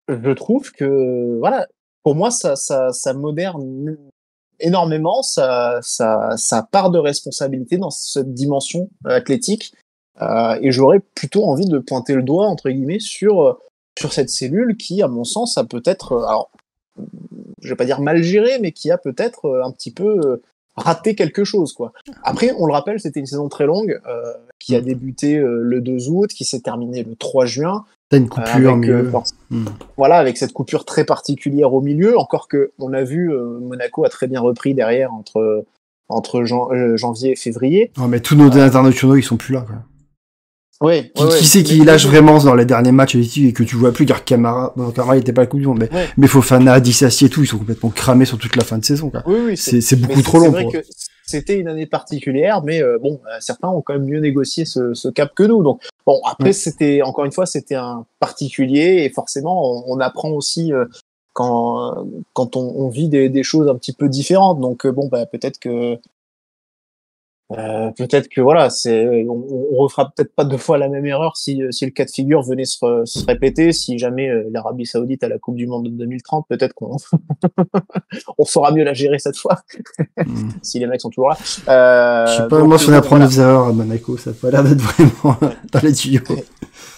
Speaker 5: je trouve que pour moi ça moderne énormément sa part de responsabilité dans cette dimension athlétique, et j'aurais plutôt envie de pointer le doigt entre guillemets sur cette cellule qui, à mon sens, a peut-être, alors je vais pas dire mal géré, mais qui a peut-être un petit peu raté quelque chose, quoi. Après, on le rappelle, c'était une saison très longue qui a débuté le 2 août, qui s'est terminée le 3 juin.
Speaker 7: T'as une coupure
Speaker 5: avec cette coupure très particulière au milieu, encore que on a vu Monaco a très bien repris derrière entre janvier et février.
Speaker 7: Non, mais tous nos internationaux, ils sont plus là, quoi.
Speaker 5: Oui.
Speaker 7: Qui c'est qui lâche vraiment dans les derniers matchs et que tu vois plus, car Camara il était pas à la Coupe du Monde, mais Fofana, Dissassi et tout, ils sont complètement cramés sur toute la fin de saison, quoi.
Speaker 5: Oui,
Speaker 7: c'est beaucoup trop long.
Speaker 5: C'est vrai que c'était une année particulière, mais certains ont quand même mieux négocié ce cap que nous. Donc après, c'était encore une fois, c'était un particulier, et forcément on apprend aussi quand on vit des choses un petit peu différentes. Donc peut-être que voilà, on refera peut-être pas 2 fois la même erreur si le cas de figure venait se répéter. Si jamais l'Arabie Saoudite a la Coupe du Monde de 2030, peut-être qu'on on saura mieux la gérer cette fois. Si les mecs sont toujours là.
Speaker 7: Je sais pas, moi si on apprend nos erreurs à Monaco, ça a pas l'air d'être vraiment dans les tuyaux.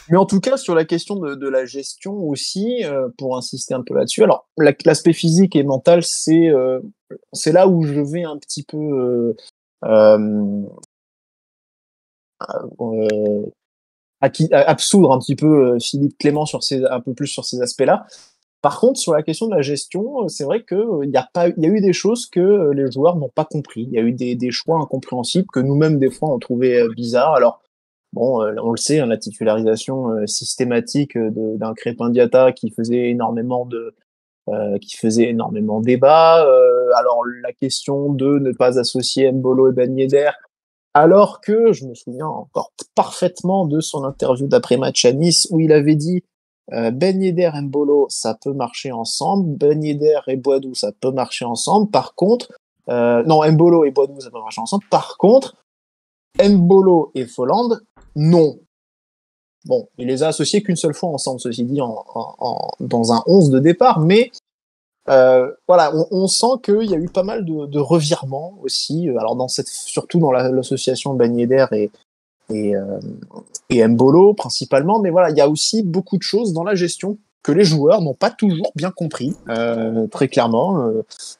Speaker 5: Mais en tout cas, sur la question de la gestion aussi, pour insister un peu là-dessus. Alors, l'aspect physique et mental, c'est là où je vais un petit peu absoudre un petit peu Philippe Clément un peu plus sur ces aspects-là. Par contre, sur la question de la gestion, c'est vrai que il y a eu des choses que les joueurs n'ont pas compris. Il y a eu des choix incompréhensibles que nous-mêmes des fois on trouvait bizarres. Alors bon, on le sait, hein, la titularisation systématique d'un Crépin Diatta qui faisait énormément débat. Alors la question de ne pas associer Mbolo et Ben Yedder, alors que je me souviens encore parfaitement de son interview d'après-match à Nice où il avait dit Ben Yedder et Mbolo, ça peut marcher ensemble. Ben Yedder et Boadou, ça peut marcher ensemble. Par contre, non, Mbolo et Boadou, ça peut marcher ensemble. Par contre, Mbolo et Folland, non. Bon, il les a associés qu'une seule fois ensemble, ceci dit, dans un 11 de départ, mais voilà, on sent qu'il y a eu pas mal de revirements aussi. Alors surtout dans l'association Ben Yedder et Mbolo principalement, mais voilà, il y a aussi beaucoup de choses dans la gestion que les joueurs n'ont pas toujours bien compris, très clairement,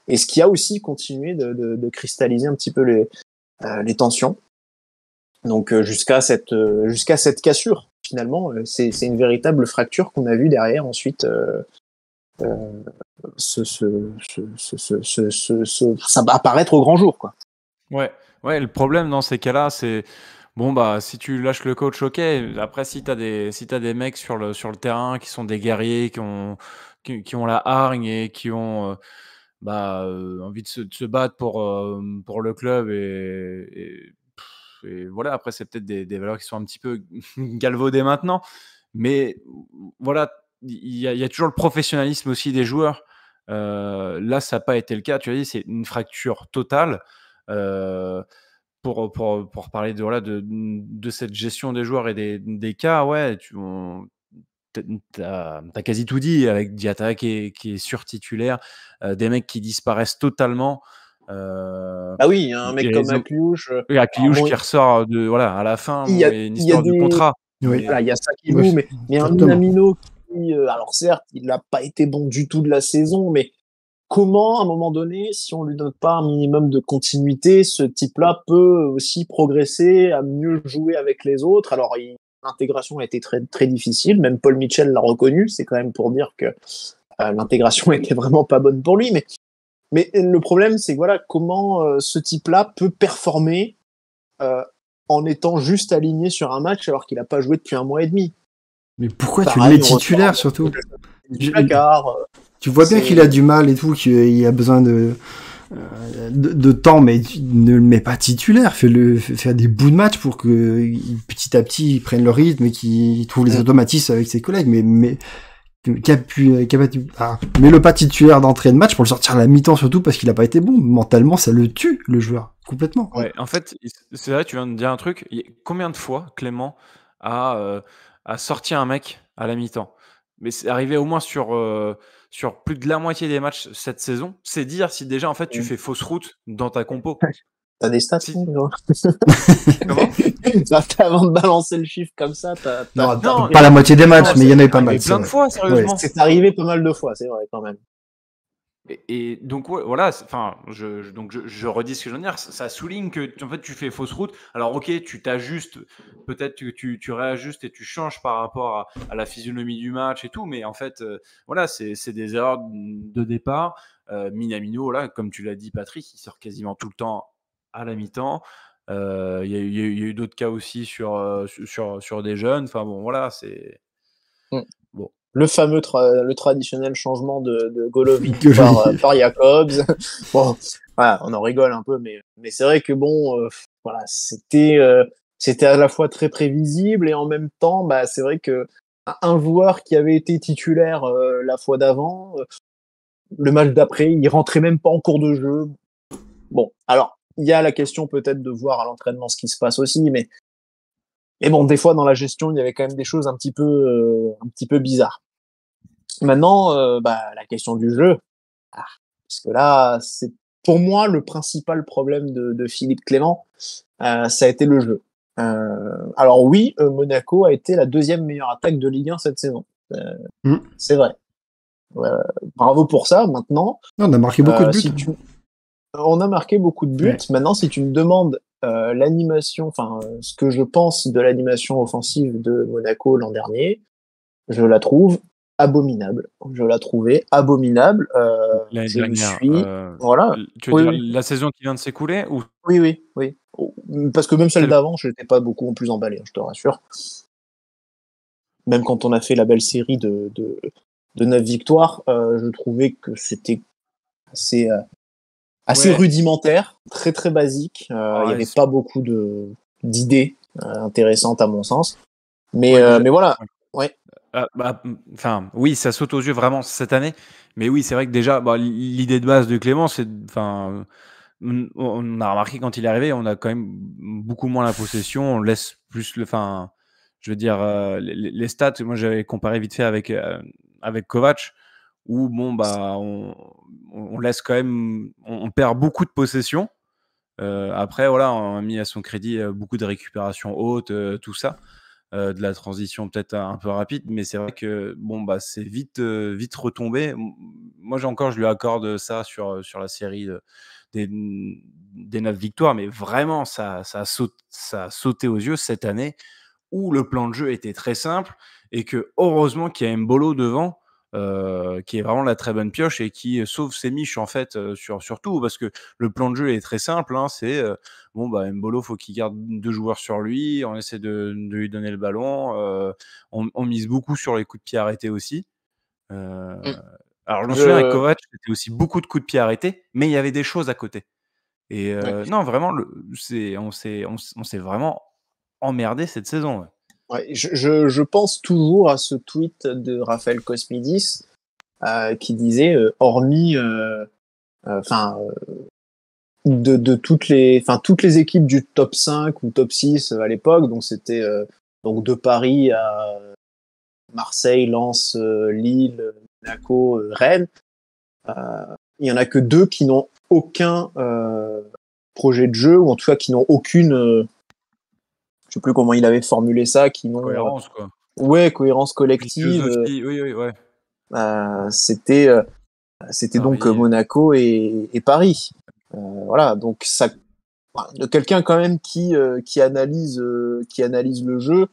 Speaker 5: et ce qui a aussi continué de cristalliser un petit peu les tensions. Donc jusqu'à cette cassure, finalement, c'est une véritable fracture qu'on a vue derrière ensuite. Ça va apparaître au grand jour, quoi.
Speaker 6: Ouais, le problème dans ces cas-là, c'est bon, bah, si tu lâches le coach, ok. Après, si t'as des mecs sur le terrain qui sont des guerriers, qui ont la hargne et qui ont envie de se battre pour le club et voilà. Après, c'est peut-être des valeurs qui sont un petit peu galvaudées maintenant, mais voilà, il y a toujours le professionnalisme aussi des joueurs. Là, ça n'a pas été le cas. Tu as dit, c'est une fracture totale. Pour parler de cette gestion des joueurs et des cas, ouais, t'as quasi tout dit avec Diatta qui est surtitulaire, des mecs qui disparaissent totalement.
Speaker 5: Ah oui, il y a un mec comme Akliouche.
Speaker 6: Akliouche qui ressort à la fin,
Speaker 5: il y a
Speaker 6: une histoire du contrat.
Speaker 5: Oui. Voilà, il y a ça qui est mais il y a un Minamino qui, alors certes, il n'a pas été bon du tout de la saison, mais comment, à un moment donné, si on lui donne pas un minimum de continuité, ce type-là peut aussi progresser, à mieux jouer avec les autres. Alors, l'intégration a été très, très difficile. Même Paul Mitchell l'a reconnu. C'est quand même pour dire que l'intégration était vraiment pas bonne pour lui. Mais le problème, c'est que voilà, comment ce type-là peut performer en étant juste aligné sur un match alors qu'il n'a pas joué depuis 1 mois et demi.
Speaker 7: Mais pourquoi tu le mets titulaire surtout? Tu vois bien
Speaker 5: C'est-
Speaker 7: qu'il a du mal et tout, qu'il a besoin de temps, mais tu ne le mets pas titulaire. Fais-le faire des bouts de match pour que petit à petit il prenne le rythme et qu'il trouve les automatismes avec ses collègues. Mais mets-le pas titulaire d'entrée de match pour le sortir à la mi-temps surtout parce qu'il a pas été bon. Mentalement, ça le tue le joueur complètement.
Speaker 6: Ouais, en fait, c'est vrai, tu viens de dire un truc. Combien de fois Clément a sorti un mec à la mi-temps? Mais c'est arrivé au moins sur plus de la moitié des matchs cette saison. C'est dire si déjà en fait tu fais fausse route dans ta compo.
Speaker 5: T'as des stats,
Speaker 6: Si.
Speaker 5: non
Speaker 6: Comment?
Speaker 5: Avant de balancer le chiffre comme ça,
Speaker 7: Non,
Speaker 6: Non,
Speaker 7: pas la moitié des matchs,
Speaker 6: non,
Speaker 7: mais il y en a eu
Speaker 6: c'est
Speaker 7: pas mal.
Speaker 6: arrivé plein de fois, sérieusement.
Speaker 5: c'est arrivé pas mal de fois, c'est vrai quand même.
Speaker 6: Et donc ouais, voilà, enfin, je redis ce que je viens de dire. Ça souligne que en fait tu fais fausse route. Alors ok, tu t'ajustes, peut-être que tu réajustes et tu changes par rapport à la physionomie du match et tout, mais en fait, voilà, c'est des erreurs de départ. Minamino, là, comme tu l'as dit, Patrick, il sort quasiment tout le temps à la mi-temps. Il y a eu d'autres cas aussi sur des jeunes. Enfin bon, voilà, c'est bon.
Speaker 5: Le fameux le traditionnel changement de Golovin
Speaker 7: Golovin.
Speaker 5: par Jacobs. Bon, voilà, on en rigole un peu, mais c'est vrai que bon, voilà, c'était à la fois très prévisible et en même temps, bah, c'est vrai que un joueur qui avait été titulaire la fois d'avant, le match d'après, il rentrait même pas en cours de jeu. Bon, alors il y a la question peut-être de voir à l'entraînement ce qui se passe aussi, mais bon, des fois dans la gestion, il y avait quand même des choses un petit peu bizarres. Maintenant, la question du jeu, parce que là, c'est pour moi le principal problème de Philippe Clément, ça a été le jeu. Alors oui, Monaco a été la 2e meilleure attaque de Ligue 1 cette saison. C'est vrai. Bravo pour ça. Maintenant,
Speaker 7: Non, on a marqué beaucoup de buts.
Speaker 5: On a marqué beaucoup de buts.
Speaker 7: Ouais.
Speaker 5: Maintenant, si tu me demandes l'animation, ce que je pense de l'animation offensive de Monaco l'an dernier, je la trouve abominable. Je la trouvais abominable.
Speaker 2: L'année
Speaker 5: Je me
Speaker 2: dernière,
Speaker 5: suis, voilà.
Speaker 2: tu veux
Speaker 5: Oui,
Speaker 2: dire
Speaker 5: oui,
Speaker 2: la saison qui vient de s'écouler ou
Speaker 5: oui, oui, oui. Parce que même celle
Speaker 2: celle
Speaker 5: d'avant, je n'étais pas beaucoup plus emballé, je te rassure. Même quand on a fait la belle série de 9 victoires, je trouvais que c'était assez, assez
Speaker 2: ouais,
Speaker 5: rudimentaire, très très basique. Il y
Speaker 2: ouais,
Speaker 5: avait pas beaucoup d'idées intéressantes à mon sens. Mais,
Speaker 2: ouais, déjà
Speaker 5: mais voilà.
Speaker 2: ouais.
Speaker 5: Ouais.
Speaker 2: Enfin, oui, ça saute aux yeux vraiment cette année, mais oui, c'est vrai que déjà, l'idée de base de Clément, c'est enfin, on a remarqué quand il est arrivé, on a quand même beaucoup moins la possession, on laisse plus je veux dire, les stats, moi j'avais comparé vite fait avec Kovac, où bon, on laisse quand même, on perd beaucoup de possession. Après, voilà, on a mis à son crédit beaucoup de récupération haute, tout ça, de la transition peut-être un peu rapide, mais c'est vrai que bon, c'est vite retombé. Moi, je lui accorde ça sur la série des, des 9 victoires, mais vraiment, ça a sauté aux yeux cette année où le plan de jeu était très simple et que heureusement qu'il y a Mbolo devant, qui est vraiment la très bonne pioche et qui sauve ses miches en fait sur tout, parce que le plan de jeu est très simple, hein, c'est Mbolo, faut qu'il garde 2 joueurs sur lui, on essaie de lui donner le ballon, on mise beaucoup sur les coups de pied arrêtés aussi. Heu,
Speaker 5: Mm.
Speaker 2: alors je me souviens avec
Speaker 5: Je...
Speaker 2: Kovac, c'était aussi beaucoup de coups de pied arrêtés, mais il y avait des choses à côté et
Speaker 5: ouais.
Speaker 2: non vraiment on s'est vraiment emmerdé cette saison, ouais.
Speaker 5: Ouais, je pense toujours à ce tweet de Raphaël Cosmidis qui disait, hormis, toutes les équipes du top 5 ou top 6 à l'époque, donc c'était donc de Paris à Marseille, Lens, Lille, Monaco, Rennes. Il y en a que 2 qui n'ont aucun projet de jeu, ou en tout cas qui n'ont aucune, je sais plus comment il avait formulé ça, qui n'ont
Speaker 2: Cohérence, quoi.
Speaker 5: cohérence
Speaker 2: Une
Speaker 5: collective.
Speaker 2: philosophie, oui, oui, ouais.
Speaker 5: C'était donc
Speaker 2: Paris,
Speaker 5: Monaco et Paris. Voilà, donc ça, de quelqu'un quand même qui analyse le jeu.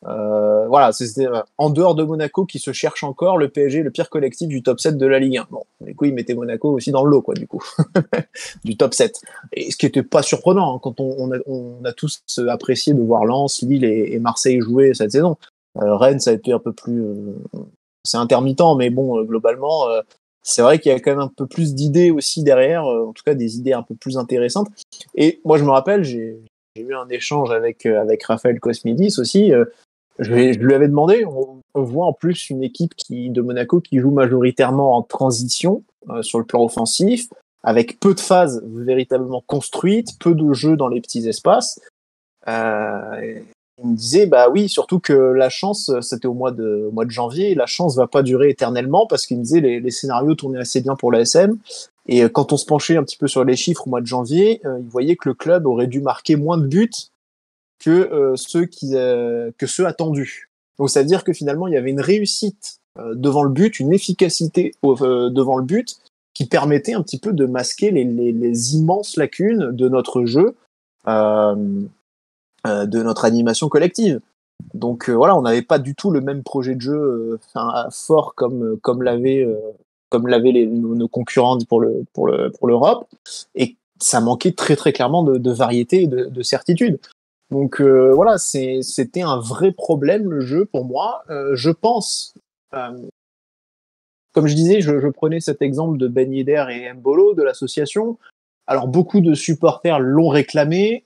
Speaker 5: Voilà, c'était en dehors de Monaco qui se cherche encore le PSG, le pire collectif du top 7 de la Ligue 1. Bon, du coup, il mettait Monaco aussi dans le lot, quoi, du coup, du top 7. Et ce qui était pas surprenant, hein, quand on a tous apprécié de voir Lens, Lille et Marseille jouer cette saison. Rennes, ça a été un peu plus, c'est intermittent, mais bon, globalement, c'est vrai qu'il y a quand même un peu plus d'idées aussi derrière, en tout cas des idées un peu plus intéressantes. Et moi, je me rappelle, j'ai eu un échange avec Raphaël Cosmidis aussi. Je lui avais demandé, on voit en plus une équipe de Monaco qui joue majoritairement en transition sur le plan offensif, avec peu de phases véritablement construites, peu de jeux dans les petits espaces. Il me disait, bah oui, surtout que la chance, c'était au mois de janvier, la chance va pas durer éternellement, parce qu'il me disait les scénarios tournaient assez bien pour l'ASM, et quand on se penchait un petit peu sur les chiffres au mois de janvier, il voyait que le club aurait dû marquer moins de buts que ceux attendus. Donc ça veut dire que finalement il y avait une réussite devant le but, une efficacité devant le but qui permettait un petit peu de masquer les immenses lacunes de notre jeu, de notre animation collective. Donc voilà, on n'avait pas du tout le même projet de jeu fort comme l'avaient nos concurrents pour l'Europe, et ça manquait très très clairement de variété et de certitude. Donc voilà, c'était un vrai problème le jeu pour moi. Je pense, comme je disais, je prenais cet exemple de Ben Yedder et Mbolo de l'association. Alors beaucoup de supporters l'ont réclamé.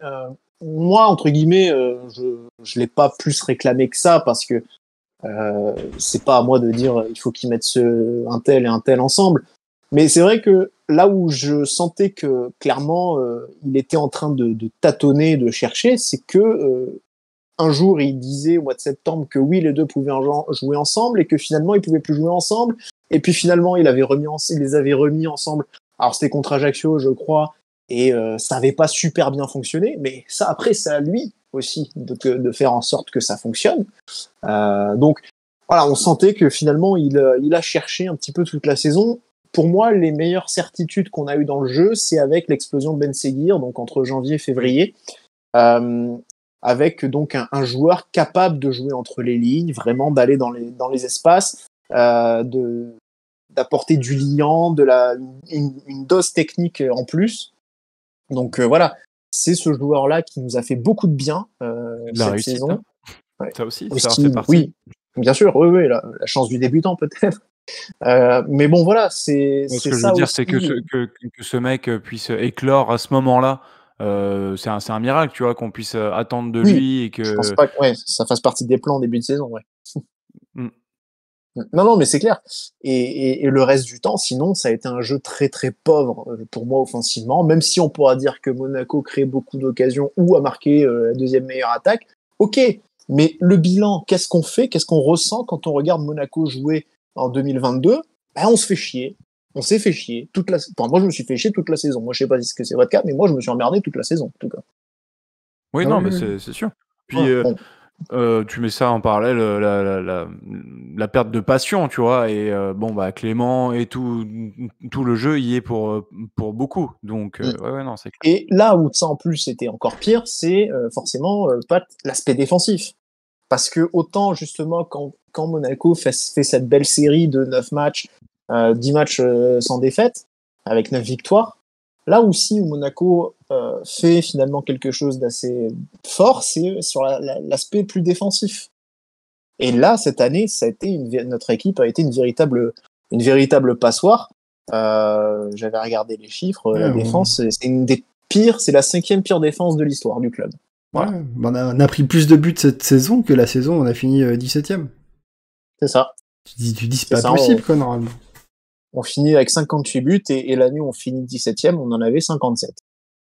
Speaker 5: Moi, entre guillemets, je l'ai pas plus réclamé que ça, parce que c'est pas à moi de dire il faut qu'ils mettent un tel et un tel ensemble. Mais c'est vrai que là où je sentais que clairement il était en train de tâtonner, de chercher, c'est que un jour il disait au mois de septembre que oui, les deux pouvaient jouer ensemble, et que finalement ils pouvaient plus jouer ensemble. Et puis finalement il les avait remis ensemble. Alors c'était contre Ajaccio, je crois, et ça avait pas super bien fonctionné. Mais ça, après, c'est à lui aussi de faire en sorte que ça fonctionne. Donc voilà, on sentait que finalement il a cherché un petit peu toute la saison. pour moi, les meilleures certitudes qu'on a eues dans le jeu, c'est avec l'explosion de Ben Seguir, donc entre janvier et février, avec donc un joueur capable de jouer entre les lignes, vraiment d'aller dans les espaces, d'apporter du liant, une dose technique en plus. Donc voilà, c'est ce joueur-là qui nous a fait beaucoup de bien cette
Speaker 2: réussite,
Speaker 5: saison.
Speaker 2: hein.
Speaker 5: Ouais.
Speaker 2: Ça aussi,
Speaker 5: Aussi,
Speaker 2: ça en fait partie.
Speaker 5: oui, bien sûr, oui, la chance du débutant peut-être. Mais bon, voilà, c'est
Speaker 2: Ce que je
Speaker 5: ça
Speaker 2: veux dire,
Speaker 5: aussi.
Speaker 2: c'est que ce mec puisse éclore à ce moment-là, c'est un miracle, tu vois, qu'on puisse attendre de
Speaker 5: Oui,
Speaker 2: lui et
Speaker 5: je pense
Speaker 2: que.
Speaker 5: pas que ça fasse partie des plans en début de saison. Ouais.
Speaker 2: Mm.
Speaker 5: Non, mais c'est clair. Et le reste du temps, sinon, ça a été un jeu très très pauvre pour moi offensivement, même si on pourra dire que Monaco crée beaucoup d'occasions ou a marqué la deuxième meilleure attaque. Ok, mais le bilan, qu'est-ce qu'on fait, qu'est-ce qu'on ressent quand on regarde Monaco jouer en 2022 ? On se fait chier. On s'est fait chier moi, je me suis fait chier toute la saison. Moi, je sais pas si c'est votre cas, mais moi, je me suis emmerdé toute la saison, en tout cas.
Speaker 2: Oui,
Speaker 7: Ah
Speaker 2: non,
Speaker 7: oui,
Speaker 2: mais
Speaker 7: oui.
Speaker 2: c'est sûr. Puis
Speaker 5: Ouais, bon.
Speaker 2: tu mets ça en parallèle, la perte de passion, tu vois, et bon, bah, Clément et tout le jeu y est pour beaucoup. Donc, ouais, non, c'est clair.
Speaker 5: Et là où ça en plus c'était encore pire, c'est forcément pas l'aspect défensif. Parce que autant justement quand Monaco fait cette belle série de 9 matchs, 10 matchs sans défaite, avec 9 victoires, là aussi où Monaco fait finalement quelque chose d'assez fort, c'est sur l'aspect plus défensif. Et là, cette année, notre équipe a été une véritable passoire. J'avais regardé les chiffres, la défense, c'est une des pires, c'est la 5e pire défense de l'histoire du club. Voilà.
Speaker 7: Ouais, on a pris plus de buts cette saison que la saison on a fini 17ème.
Speaker 5: C'est ça.
Speaker 7: Tu dis c'est
Speaker 5: C'est
Speaker 7: pas
Speaker 5: ça,
Speaker 7: possible quoi normalement.
Speaker 5: On finit avec 58 buts et l'année où on finit 17ème, on en avait 57.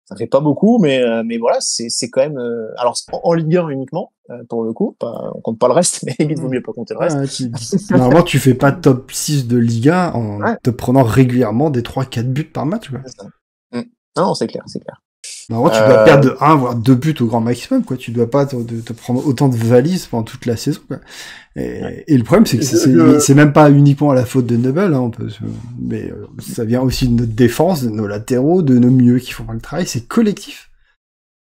Speaker 5: Ça fait pas beaucoup, mais voilà, c'est quand même. Alors en Ligue 1 uniquement, pour le coup, on compte pas le reste, mais il vaut mieux pas compter le reste.
Speaker 7: Normalement, tu fais pas top 6 de Ligue 1 en te prenant régulièrement des 3-4 buts par match. Quoi.
Speaker 5: C'est ça. Non, c'est clair.
Speaker 7: Normalement, tu dois perdre de 1 voire 2 buts au grand maximum, quoi. Tu dois pas te prendre autant de valises pendant toute la saison, quoi. Et le problème, c'est que c'est même pas uniquement la faute de Nebel, hein, mais ça vient aussi de notre défense, de nos latéraux, de nos milieux qui font pas le travail. C'est collectif.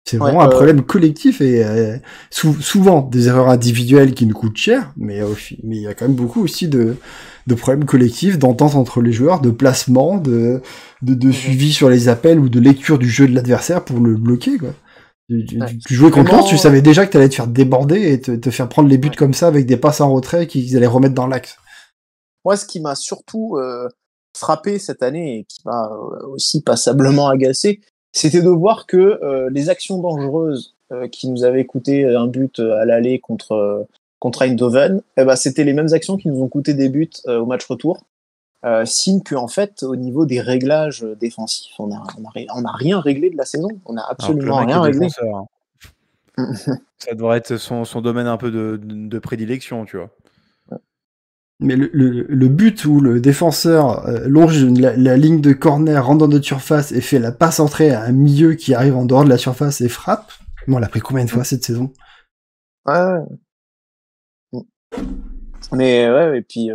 Speaker 7: C'est vraiment un problème collectif et souvent des erreurs individuelles qui nous coûtent cher, mais il y a quand même beaucoup aussi de problèmes collectifs, d'entente entre les joueurs, de placement, de suivi sur les appels ou de lecture du jeu de l'adversaire pour le bloquer, quoi. Tu jouais contre Lens, tu savais déjà que t'allais te faire déborder et te faire prendre les buts comme ça avec des passes en retrait qu'ils allaient remettre dans l'axe.
Speaker 5: Moi, ce qui m'a surtout frappé cette année et qui m'a aussi passablement agacé, c'était de voir que les actions dangereuses qui nous avaient coûté un but à l'aller contre Eindhoven, c'était les mêmes actions qui nous ont coûté des buts au match retour. Signe qu'en fait, au niveau des réglages défensifs, on a rien réglé de la saison. On n'a absolument rien réglé.
Speaker 2: Ça devrait être son domaine un peu de prédilection, tu vois.
Speaker 7: Mais le but où le défenseur longe la ligne de corner, rentre dans notre surface et fait la passe entrée à un milieu qui arrive en dehors de la surface et frappe, on l'a pris combien de fois cette saison ?
Speaker 5: Ouais. Mais ouais, et puis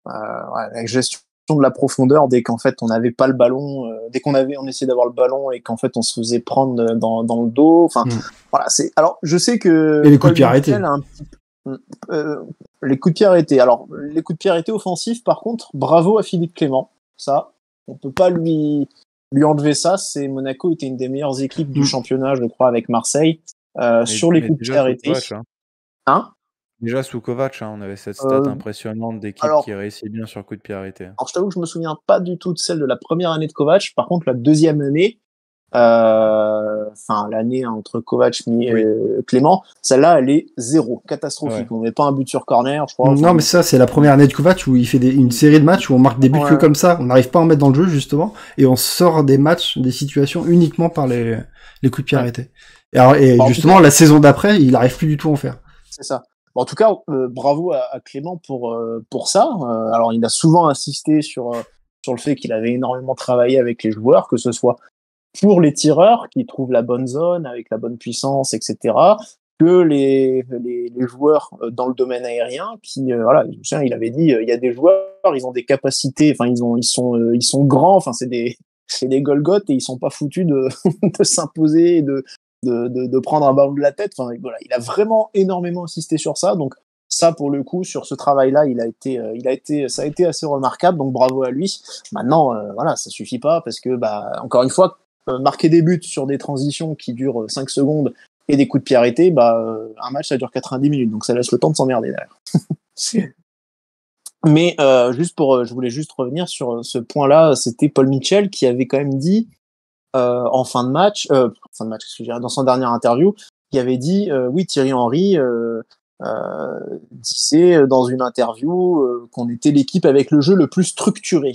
Speaker 5: la gestion de la profondeur dès qu'en fait on n'avait pas le ballon, dès on essayait d'avoir le ballon et qu'en fait on se faisait prendre dans le dos. Enfin, voilà, c'est. Alors, je sais que.
Speaker 7: Et les coups de pied arrêtés.
Speaker 5: Les coups de pied arrêtés. Alors, les coups de pied arrêtés offensifs, par contre, bravo à Philippe Clément. Ça, on peut pas lui enlever ça. C'est Monaco était une des meilleures équipes du championnat, je crois, avec Marseille sur les coups de pied arrêtés.
Speaker 6: Déjà sous Kovac, on avait cette stat impressionnante d'équipe qui réussit bien sur coup de pied arrêté.
Speaker 5: Alors, je t'avoue que je me souviens pas du tout de celle de la première année de Kovac. Par contre, la deuxième année, l'année entre Kovac et Clément, celle-là, elle est zéro, catastrophique. On met pas un but sur corner, je crois.
Speaker 7: Non, mais ça, c'est la première année de Kovac où il fait une série de matchs où on marque des buts que comme ça. On n'arrive pas à en mettre dans le jeu, justement, et on sort des matchs, des situations uniquement par les coups de pied arrêtés. Et justement, la saison d'après, il n'arrive plus du tout à en faire.
Speaker 5: C'est ça. En tout cas, bravo à Clément pour ça. Alors, il a souvent insisté sur le fait qu'il avait énormément travaillé avec les joueurs, que ce soit pour les tireurs qui trouvent la bonne zone avec la bonne puissance, etc. que les joueurs dans le domaine aérien qui voilà, il avait dit il y a des joueurs, ils ont des capacités, enfin ils sont grands, enfin c'est des Golgoth et ils sont pas foutus de de s'imposer et de prendre un ballon de la tête. Enfin voilà, il a vraiment énormément insisté sur ça. Donc ça, pour le coup, sur ce travail-là, ça a été assez remarquable. Donc bravo à lui. Maintenant, voilà, ça suffit pas parce que encore une fois, marquer des buts sur des transitions qui durent 5 secondes et des coups de pied arrêtés, un match ça dure 90 minutes, donc ça laisse le temps de s'emmerder derrière. Mais je voulais juste revenir sur ce point-là. C'était Paul Mitchell qui avait quand même dit en fin de match, dans son dernière interview, qui avait dit oui, Thierry Henry disait dans une interview qu'on était l'équipe avec le jeu le plus structuré.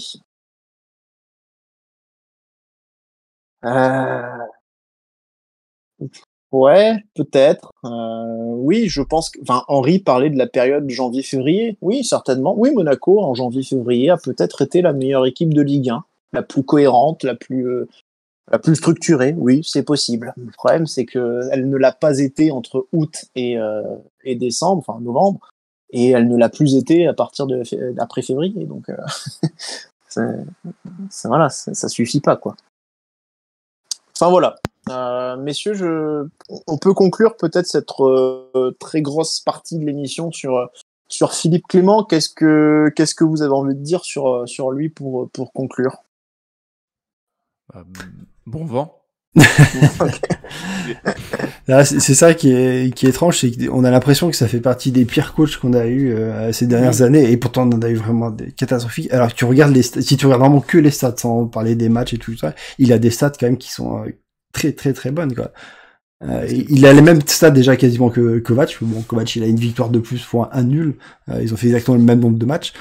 Speaker 5: Ouais, peut-être. Oui, je pense que. Enfin, Henry parlait de la période janvier-février. Oui, certainement. Oui, Monaco, en janvier-février, a peut-être été la meilleure équipe de Ligue 1. La plus cohérente, la plus structurée. Oui, c'est possible. Le problème, c'est qu'elle ne l'a pas été entre août et décembre, enfin novembre. Et elle ne l'a plus été à partir d'après février. Donc, voilà, ça suffit pas, quoi. Enfin, voilà. Messieurs, on peut conclure peut-être cette très grosse partie de l'émission sur Philippe Clément. Qu'est-ce que vous avez envie de dire sur lui pour conclure?
Speaker 2: Bon vent.
Speaker 7: C'est ça qui est étrange, c'est qu'on a l'impression que ça fait partie des pires coachs qu'on a eu ces dernières années, et pourtant on en a eu vraiment des catastrophiques. Alors que tu regardes si tu regardes vraiment que les stats sans parler des matchs et tout ça, il a des stats quand même qui sont très très très bonnes, quoi. Il a les mêmes stats déjà quasiment que Kovac. Bon, Kovac il a une victoire de plus pour un nul. Ils ont fait exactement le même nombre de matchs.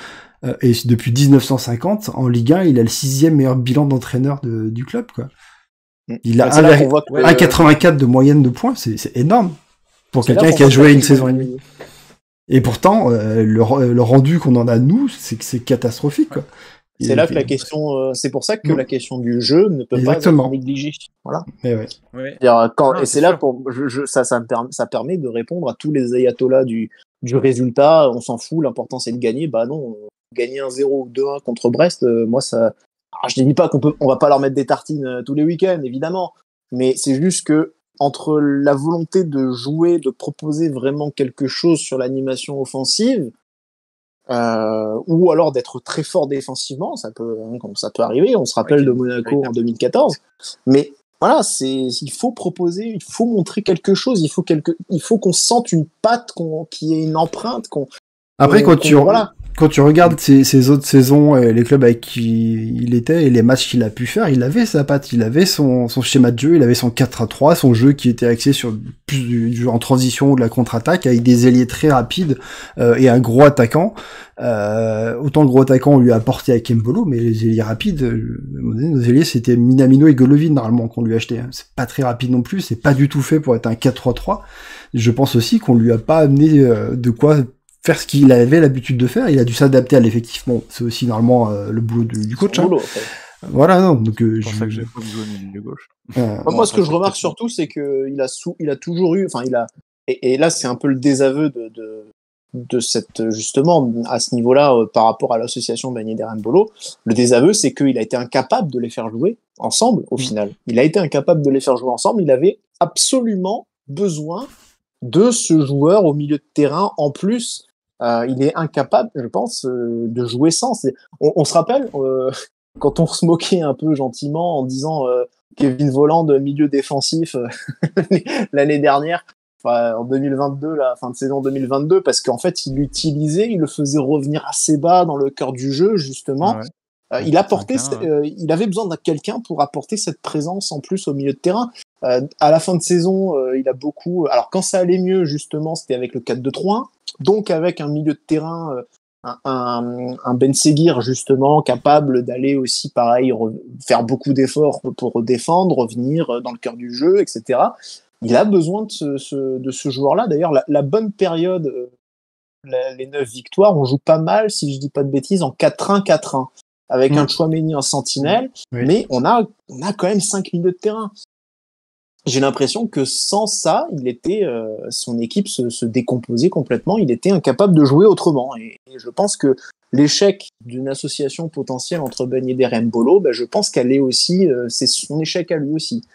Speaker 7: Et depuis 1950 en Ligue 1, il a le 6e meilleur bilan d'entraîneur du club, quoi. Il a 1,84 de moyenne de points, c'est énorme pour quelqu'un qui a joué une saison et demie. Et pourtant, le rendu qu'on en a nous, c'est catastrophique, quoi.
Speaker 5: C'est là que la question, c'est pour ça que la question du jeu ne peut pas être négligée. Voilà.
Speaker 7: Et ouais.
Speaker 5: Et c'est là ça permet de répondre à tous les ayatollahs du résultat. On s'en fout, l'important c'est de gagner. Bah non, gagner 1-0 ou 2-1 contre Brest, moi ça. Alors, je ne dis pas on va pas leur mettre des tartines tous les week-ends, évidemment, mais c'est juste que entre la volonté de jouer, de proposer vraiment quelque chose sur l'animation offensive, ou alors d'être très fort défensivement, ça peut arriver. On se rappelle de Monaco en 2014, mais voilà, il faut proposer, il faut montrer quelque chose, il faut qu'on sente une patte, qu'il y ait une empreinte,
Speaker 7: Après, quand tu regardes ces autres saisons, les clubs avec qui il était et les matchs qu'il a pu faire, il avait sa patte, il avait son schéma de jeu, il avait son 4-3, son jeu qui était axé sur plus du jeu en transition ou de la contre-attaque, avec des ailiers très rapides et un gros attaquant. Autant le gros attaquant on lui a apporté avec Mbolo, mais les ailiers rapides, nos ailiers c'était Minamino et Golovin normalement qu'on lui a acheté. C'est pas très rapide non plus, c'est pas du tout fait pour être un 4-3-3. Je pense aussi qu'on lui a pas amené de quoi faire ce qu'il avait l'habitude de faire. Il a dû s'adapter à l'effectif. Bon, c'est aussi normalement le boulot du coach.
Speaker 5: Boulot,
Speaker 7: Voilà, non. Donc,
Speaker 2: c'est pour ça que j'ai pas besoin de milieu gauche.
Speaker 5: Moi, ce que je remarque surtout, c'est qu'il a toujours eu, enfin, et là, c'est un peu le désaveu de cette, justement, à ce niveau-là, par rapport à l'association Ben Yedder Mbolo. Le désaveu, c'est qu'il a été incapable de les faire jouer ensemble, au final. Il a été incapable de les faire jouer ensemble. Il avait absolument besoin de ce joueur au milieu de terrain en plus. Il est incapable, je pense, de jouer sans. On se rappelle quand on se moquait un peu gentiment en disant Kevin Volland milieu défensif l'année dernière, en 2022, la fin de saison 2022, parce qu'en fait il l'utilisait, il le faisait revenir assez bas dans le cœur du jeu justement. Il avait besoin de quelqu'un pour apporter cette présence en plus au milieu de terrain. À la fin de saison, il a beaucoup. Alors quand ça allait mieux, justement, c'était avec le 4-2-3-1, donc avec un milieu de terrain, un Ben Seguir justement capable d'aller aussi, pareil, faire beaucoup d'efforts pour défendre, revenir dans le cœur du jeu, etc. Il a besoin de ce joueur-là. D'ailleurs, la bonne période, les 9 victoires, on joue pas mal, si je dis pas de bêtises, en 4-1-4-1. Avec un Tchouaméni en sentinelle, mais on a quand même 5 milieux de terrain. j'ai l'impression que sans ça, son équipe se décomposait complètement. Il était incapable de jouer autrement. Et je pense que l'échec d'une association potentielle entre Ben Yedder et Mbolo, je pense qu'elle est aussi, c'est son échec à lui aussi.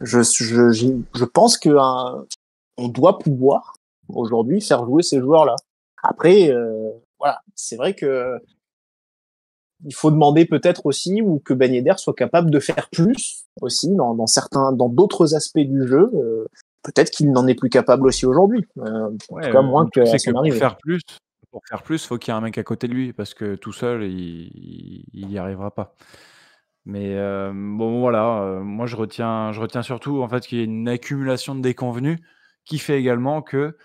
Speaker 5: Je pense que on doit pouvoir aujourd'hui faire jouer ces joueurs-là. Après, voilà, c'est vrai que il faut demander peut-être aussi ou que Ben Yedder soit capable de faire plus aussi dans d'autres aspects du jeu. Peut-être qu'il n'en est plus capable aussi aujourd'hui. En tout cas, moins que à son arrivée.
Speaker 2: Pour faire plus, faut qu'il y ait un mec à côté de lui parce que tout seul, il y arrivera pas. Mais bon, voilà. Moi, je retiens surtout en fait qu'il y a une accumulation de déconvenus qui fait également que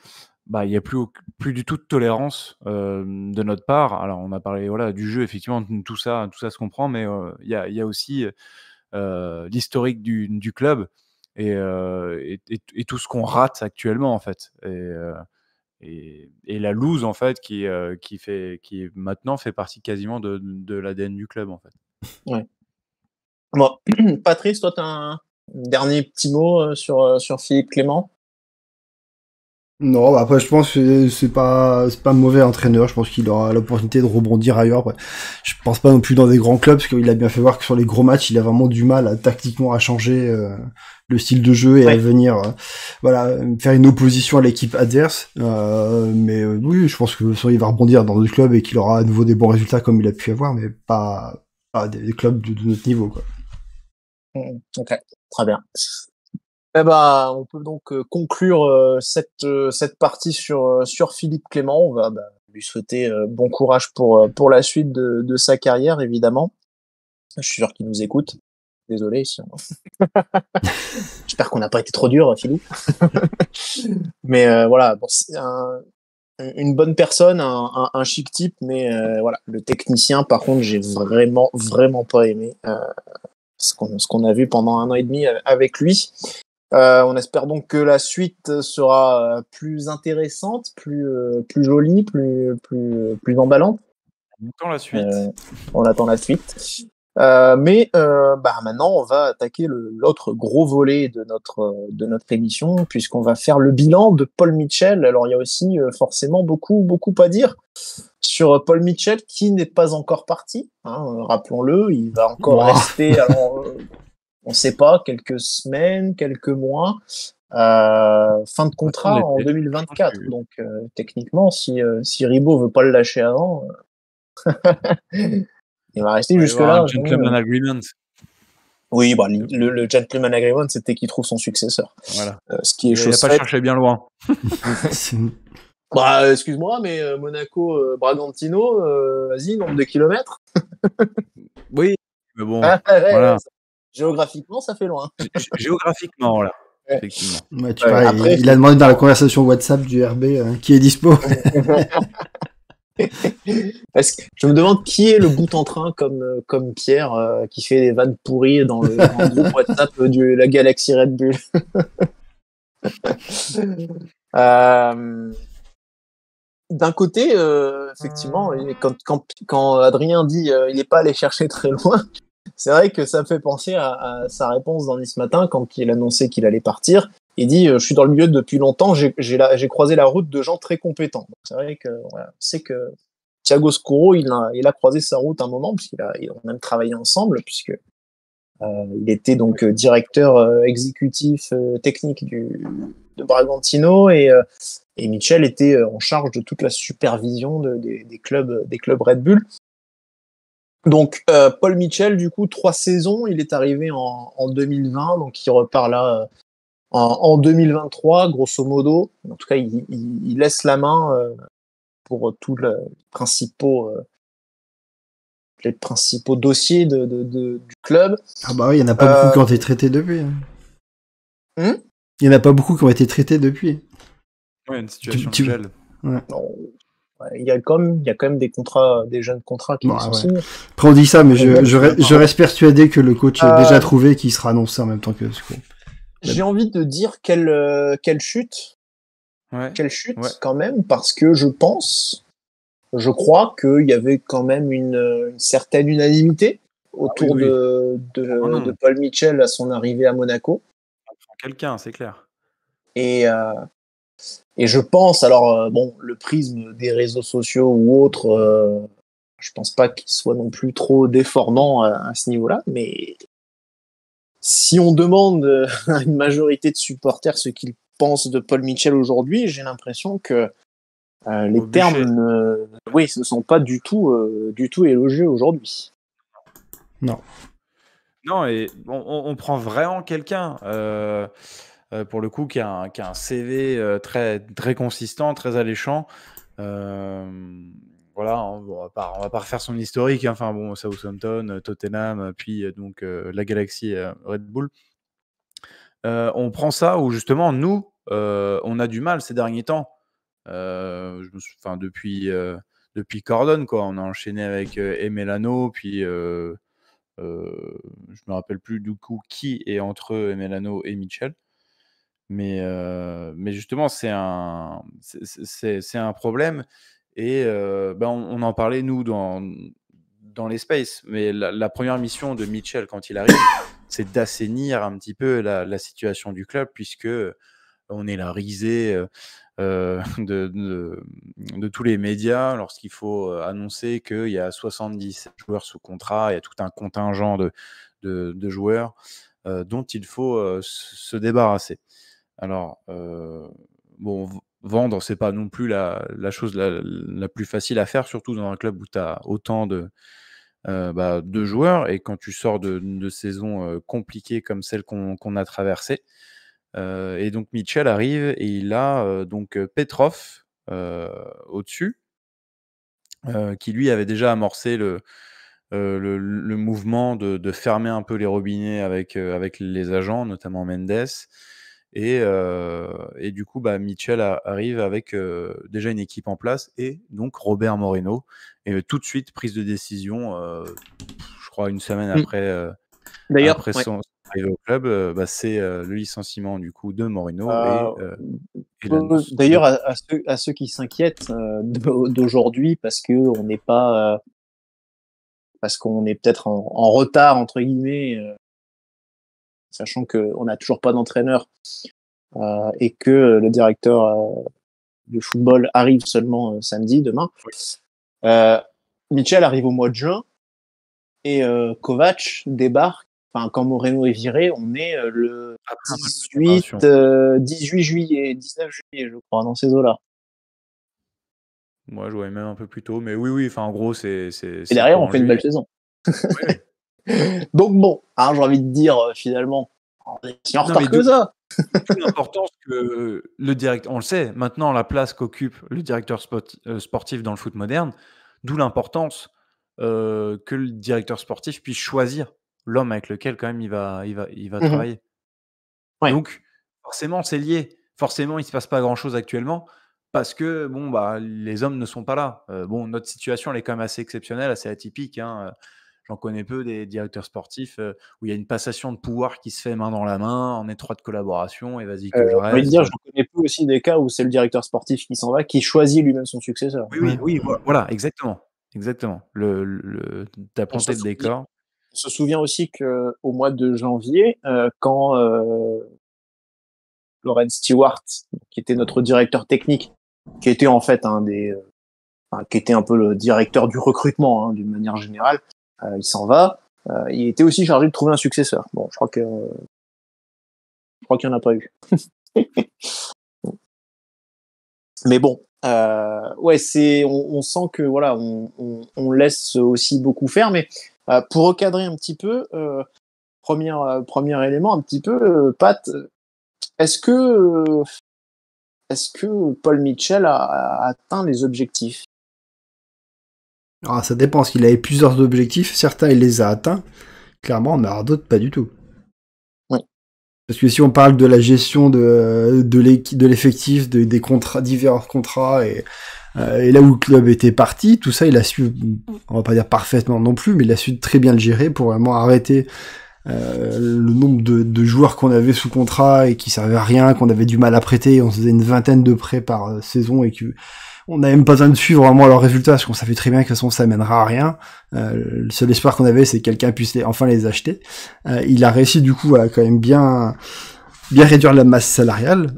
Speaker 2: il y a plus du tout de tolérance de notre part. Alors, on a parlé du jeu, effectivement, tout ça se comprend, mais il y a aussi l'historique du club et tout ce qu'on rate actuellement en fait. Et la loose en fait qui maintenant fait partie quasiment de l'ADN du club en fait.
Speaker 5: Ouais. Bon, Patrice, toi, tu as un dernier petit mot sur Philippe Clément?
Speaker 7: Non, après je pense que c'est pas un mauvais entraîneur. Je pense qu'il aura l'opportunité de rebondir ailleurs. Après, je pense pas non plus dans des grands clubs parce qu'il a bien fait voir que sur les gros matchs, il a vraiment du mal tactiquement à changer le style de jeu et à venir faire une opposition à l'équipe adverse. Mais oui, je pense que il va rebondir dans d'autres clubs et qu'il aura à nouveau des bons résultats comme il a pu avoir, mais pas des clubs de notre niveau, quoi.
Speaker 5: Ok, très bien. On peut donc conclure cette partie sur Philippe Clément. On va lui souhaiter bon courage pour la suite de sa carrière, évidemment. Je suis sûr qu'il nous écoute. Désolé si j'espère qu'on n'a pas été trop dur, Philippe. Mais voilà, bon, c'est une bonne personne, un chic type, mais voilà, le technicien, par contre, j'ai vraiment, vraiment pas aimé ce qu'on a vu pendant 1 an et demi avec lui. On espère donc que la suite sera plus intéressante, plus jolie, plus emballante.
Speaker 2: On attend la suite.
Speaker 5: On attend la suite. Mais maintenant, on va attaquer l'autre gros volet de notre émission, puisqu'on va faire le bilan de Paul Mitchell. Alors, il y a aussi forcément beaucoup à dire sur Paul Mitchell, qui n'est pas encore parti. Rappelons-le, il va encore rester. Alors, on ne sait pas, quelques semaines, quelques mois. Fin de contrat en 2024. Donc, techniquement, si Ribot veut pas le lâcher avant, il va rester jusque-là.
Speaker 2: Un gentleman agreement.
Speaker 5: Oui, le gentleman agreement, c'était qu'il trouve son successeur.
Speaker 2: Voilà.
Speaker 5: Ce qui est
Speaker 2: il n'a pas cherché bien loin.
Speaker 5: Excuse-moi, mais Monaco, Bragantino, vas-y, nombre de kilomètres.
Speaker 2: Oui, mais bon, voilà.
Speaker 5: Géographiquement, ça fait loin.
Speaker 2: Géographiquement, voilà. Effectivement.
Speaker 7: Ouais, après, il a demandé dans la conversation WhatsApp du RB qui est dispo.
Speaker 5: Parce que je me demande qui est le bout en train comme Pierre qui fait des vannes pourries dans le groupe WhatsApp de la Galaxy Red Bull. D'un côté, effectivement, quand Adrien dit il n'est pas allé chercher très loin, c'est vrai que ça me fait penser à sa réponse dans Nice Matin quand il annonçait qu'il allait partir. Il dit je suis dans le milieu depuis longtemps, j'ai croisé la route de gens très compétents. Donc, c'est vrai que c'est que Thiago Scuro il a croisé sa route un moment puisqu'ils ont même travaillé ensemble puisque il était donc directeur exécutif technique de Bragantino et Mitchell était en charge de toute la supervision des clubs Red Bull. Donc Paul Mitchell, du coup, 3 saisons, il est arrivé en 2020, donc il repart là en 2023, grosso modo. En tout cas, il laisse la main pour tous les principaux dossiers du club.
Speaker 7: Ah bah oui, il n'y en a pas beaucoup qui ont été traités depuis. Il n'y en a pas beaucoup qui ont été traités depuis.
Speaker 2: Ouais, une situation de gel.
Speaker 7: Ouais.
Speaker 5: Il y a quand même des contrats, des jeunes contrats qui sont signés.
Speaker 7: Après on dit ça, mais je reste persuadé que le coach est déjà trouvé qui sera annoncé en même temps que ce coup.
Speaker 5: J'ai envie de dire quelle chute.
Speaker 2: Ouais.
Speaker 5: Quelle chute quand même, parce que je crois qu'il y avait quand même une certaine unanimité autour de Paul Mitchell à son arrivée à Monaco.
Speaker 2: quelqu'un, c'est clair.
Speaker 5: Et je pense, alors bon, le prisme des réseaux sociaux ou autres, je pense pas qu'il soit non plus trop déformant à ce niveau-là, mais si on demande à une majorité de supporters ce qu'ils pensent de Paul Mitchell aujourd'hui, j'ai l'impression que les termes ne sont pas du tout élogieux aujourd'hui.
Speaker 7: Non.
Speaker 2: Non, et on prend vraiment quelqu'un, pour le coup, qui a un CV très, très consistant, très alléchant. Voilà, on va pas refaire son historique. Hein. Enfin bon, Southampton, Tottenham, puis donc la Galaxy Red Bull. On prend ça où justement, nous, on a du mal ces derniers temps. Depuis Cordon, quoi. On a enchaîné avec Emelano, puis je me rappelle plus du coup qui est entre Emelano et Mitchell. Mais justement, c'est un problème. Et on en parlait, nous, dans les Spaces. Mais la première mission de Mitchell, quand il arrive, c'est d'assainir un petit peu la situation du club, puisque on est la risée de tous les médias lorsqu'il faut annoncer qu'il y a 70 joueurs sous contrat, il y a tout un contingent de joueurs dont il faut se débarrasser. Alors, vendre, c'est pas non plus la chose la plus facile à faire, surtout dans un club où tu as autant de joueurs, et quand tu sors de saisons compliquées comme celle qu'on a traversée. Et donc Mitchell arrive et il a donc Petrov au-dessus, qui lui avait déjà amorcé le mouvement de fermer un peu les robinets avec les agents, notamment Mendes. Et du coup, Mitchell arrive avec déjà une équipe en place, et donc Robert Moreno. Et tout de suite, prise de décision, je crois une semaine après,
Speaker 5: D'ailleurs,
Speaker 2: après son arrivée au club, c'est le licenciement du coup de Moreno. Et
Speaker 5: d'ailleurs, à ceux qui s'inquiètent d'aujourd'hui parce qu'on n'est pas, parce qu'on est peut-être en retard entre guillemets, sachant qu'on n'a toujours pas d'entraîneur et que le directeur du football arrive seulement samedi, demain. Mitchell arrive au mois de juin et Kovac débarque. Enfin, quand Moreno est viré, on est le 18 juillet, 19 juillet, je crois, dans ces eaux-là.
Speaker 2: Moi, je voyais même un peu plus tôt, mais oui, enfin, en gros, c'est.
Speaker 5: Et derrière, on fait une belle saison. Oui. Donc bon, j'ai envie de dire finalement, on est si en retard que ça.
Speaker 2: L'importance que le directeur, on le sait, maintenant la place qu'occupe le directeur sportif dans le foot moderne, d'où l'importance que le directeur sportif puisse choisir l'homme avec lequel quand même il va travailler.
Speaker 5: Ouais.
Speaker 2: Donc forcément c'est lié. Forcément il se passe pas grand chose actuellement parce que les hommes ne sont pas là. Notre situation elle est quand même assez exceptionnelle, assez atypique. Hein. J'en connais peu des directeurs sportifs où il y a une passation de pouvoir qui se fait main dans la main, en étroite collaboration, et vas-y que je reste.
Speaker 5: J'ai envie de dire, j'en connais peu aussi des cas où c'est le directeur sportif qui s'en va, qui choisit lui-même son successeur.
Speaker 2: Oui, voilà, exactement. T'as planté le décor.
Speaker 5: On se souvient aussi qu'au mois de janvier, quand Lawrence Stewart, qui était notre directeur technique, qui était en fait qui était un peu le directeur du recrutement d'une manière générale, il s'en va. Il était aussi chargé de trouver un successeur. Bon, je crois qu'il n'y en a pas eu. Mais bon, on sent que voilà, on laisse aussi beaucoup faire. Mais pour recadrer un petit peu, premier élément, un petit peu, Pat, est-ce que Paul Mitchell a atteint les objectifs?
Speaker 7: Alors, ça dépend, parce qu'il avait plusieurs objectifs. Certains, il les a atteints, clairement, mais d'autres, pas du tout.
Speaker 5: Oui.
Speaker 7: Parce que si on parle de la gestion de l'effectif, des contrats, divers contrats, et là où le club était parti, tout ça, il a su, on va pas dire parfaitement non plus, mais il a su très bien le gérer pour vraiment arrêter le nombre de joueurs qu'on avait sous contrat et qui servaient à rien, qu'on avait du mal à prêter. On se faisait une vingtaine de prêts par saison et que on n'avait même pas besoin de suivre vraiment leurs résultats, parce qu'on savait très bien que de toute façon ça mènera à rien. Le seul espoir qu'on avait, c'est que quelqu'un puisse enfin les acheter. Il a réussi du coup à quand même bien bien réduire la masse salariale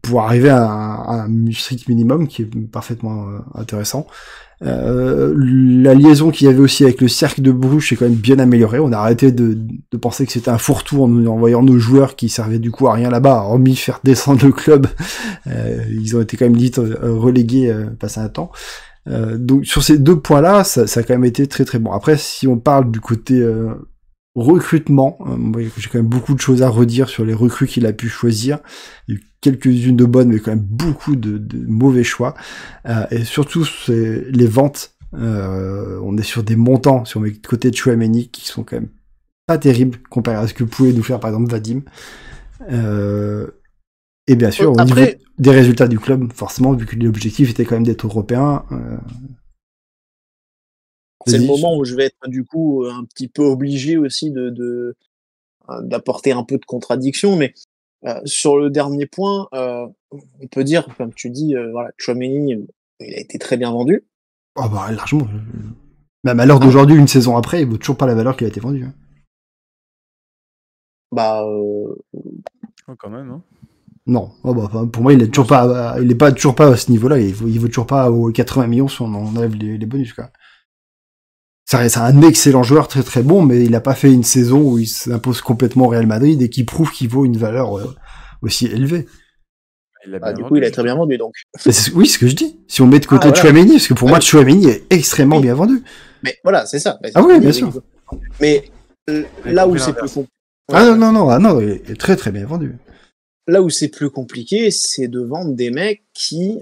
Speaker 7: pour arriver à un strict minimum qui est parfaitement intéressant. La liaison qu'il y avait aussi avec le cercle de Bruges est quand même bien améliorée. On a arrêté de penser que c'était un fourre-tout en envoyant nos joueurs qui servaient du coup à rien là-bas, hormis faire descendre le club. Ils ont été quand même relégués passé un temps. Donc sur ces deux points-là, ça a quand même été très très bon. Après, si on parle du côté recrutement, j'ai quand même beaucoup de choses à redire sur les recrues qu'il a pu choisir. Il y a eu quelques-unes de bonnes, mais quand même beaucoup de mauvais choix. Et surtout, c'est les ventes. On est sur des montants sur mes côtés de Chouameni qui sont quand même pas terribles comparé à ce que pouvait nous faire par exemple Vadim. Et bien sûr, au niveau des résultats du club, forcément, vu que l'objectif était quand même d'être européen.
Speaker 5: C'est le moment où je vais être du coup un petit peu obligé aussi d'apporter un peu de contradiction, mais sur le dernier point, on peut dire, comme tu dis, voilà, Chouameni, il a été très bien vendu.
Speaker 7: Oh bah largement. Même à l'heure d'aujourd'hui, une saison après, il vaut toujours pas la valeur qu'il a été vendu. Hein.
Speaker 5: Bah,
Speaker 2: quand même. Hein.
Speaker 7: Non, oh bah, pour moi, il est toujours pas à ce niveau-là. Il vaut toujours pas aux 80 millions si on enlève les bonus, quoi. C'est un excellent joueur, très très bon, mais il a pas fait une saison où il s'impose complètement au Real Madrid et qui prouve qu'il vaut une valeur aussi élevée.
Speaker 5: Du coup, il est très bien vendu, donc.
Speaker 7: Oui, c'est ce que je dis. Si on met de côté Chouameni, parce que pour moi, Chouameni est extrêmement bien vendu.
Speaker 5: Mais voilà, c'est ça.
Speaker 7: Ah oui, bien sûr.
Speaker 5: Mais là où c'est plus compliqué.
Speaker 7: Non, il est très très bien vendu.
Speaker 5: Là où c'est plus compliqué, c'est de vendre des mecs qui,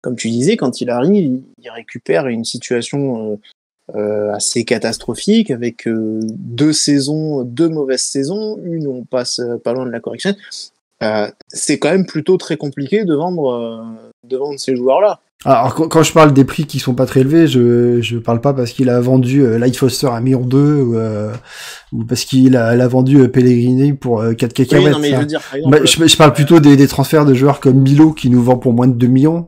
Speaker 5: comme tu disais, quand il arrive, il récupère une situation assez catastrophique avec deux mauvaises saisons, une où on passe pas loin de la correction. C'est quand même plutôt très compliqué de vendre ces joueurs-là.
Speaker 7: Alors quand je parle des prix qui sont pas très élevés, je parle pas parce qu'il a vendu Light Foster à 1,2 million ou parce qu'il a vendu Pellegrini pour 4 cacahuètes.
Speaker 5: Oui, non, mais je veux dire, par exemple,
Speaker 7: je parle plutôt des transferts de joueurs comme Milo qui nous vend pour moins de 2 millions.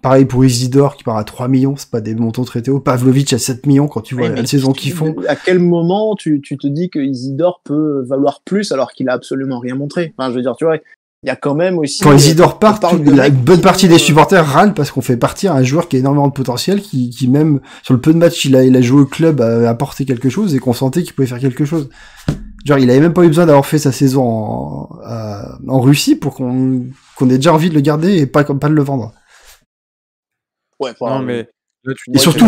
Speaker 7: Pareil pour Isidore qui part à 3 millions, c'est pas des montants très hauts. Pavlovic à 7 millions quand tu vois la saison qu'ils font.
Speaker 5: À quel moment tu te dis que Isidore peut valoir plus alors qu'il a absolument rien montré? Enfin, je veux dire, tu vois, il y a quand même aussi...
Speaker 7: Quand Isidore part, une bonne partie des supporters râlent parce qu'on fait partir un joueur qui a énormément de potentiel, qui même, sur le peu de matchs il a joué au club, a apporté quelque chose et qu'on sentait qu'il pouvait faire quelque chose. Genre, il avait même pas eu besoin d'avoir fait sa saison en Russie pour qu'on ait déjà envie de le garder et pas de le vendre.
Speaker 5: Ouais,
Speaker 2: non, mais...
Speaker 7: Là, et surtout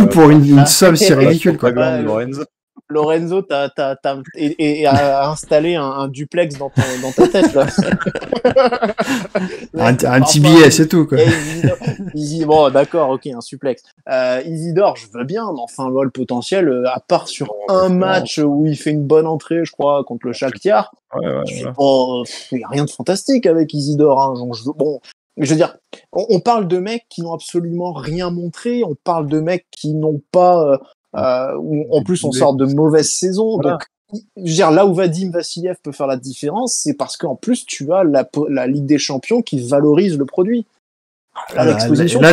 Speaker 7: pour une somme si ridicule, quoi.
Speaker 5: Lorenzo a installé un duplex dans ta tête, là.
Speaker 7: un petit billet, c'est tout, quoi.
Speaker 5: Bon, d'accord, ok, un suplex. Isidore, je veux bien, mais enfin, le potentiel, à part sur un match où il fait une bonne entrée, je crois, contre le Shakhtar, il n'y a rien de fantastique avec Isidore, hein. Donc, bon, je veux dire, on parle de mecs qui n'ont absolument rien montré, on parle de mecs qui n'ont pas... en plus on sort de mauvaises saisons, voilà. Donc je veux dire, là où Vadim Vassiliev peut faire la différence, c'est parce qu'en plus tu as la Ligue des Champions qui valorise le produit.
Speaker 7: Là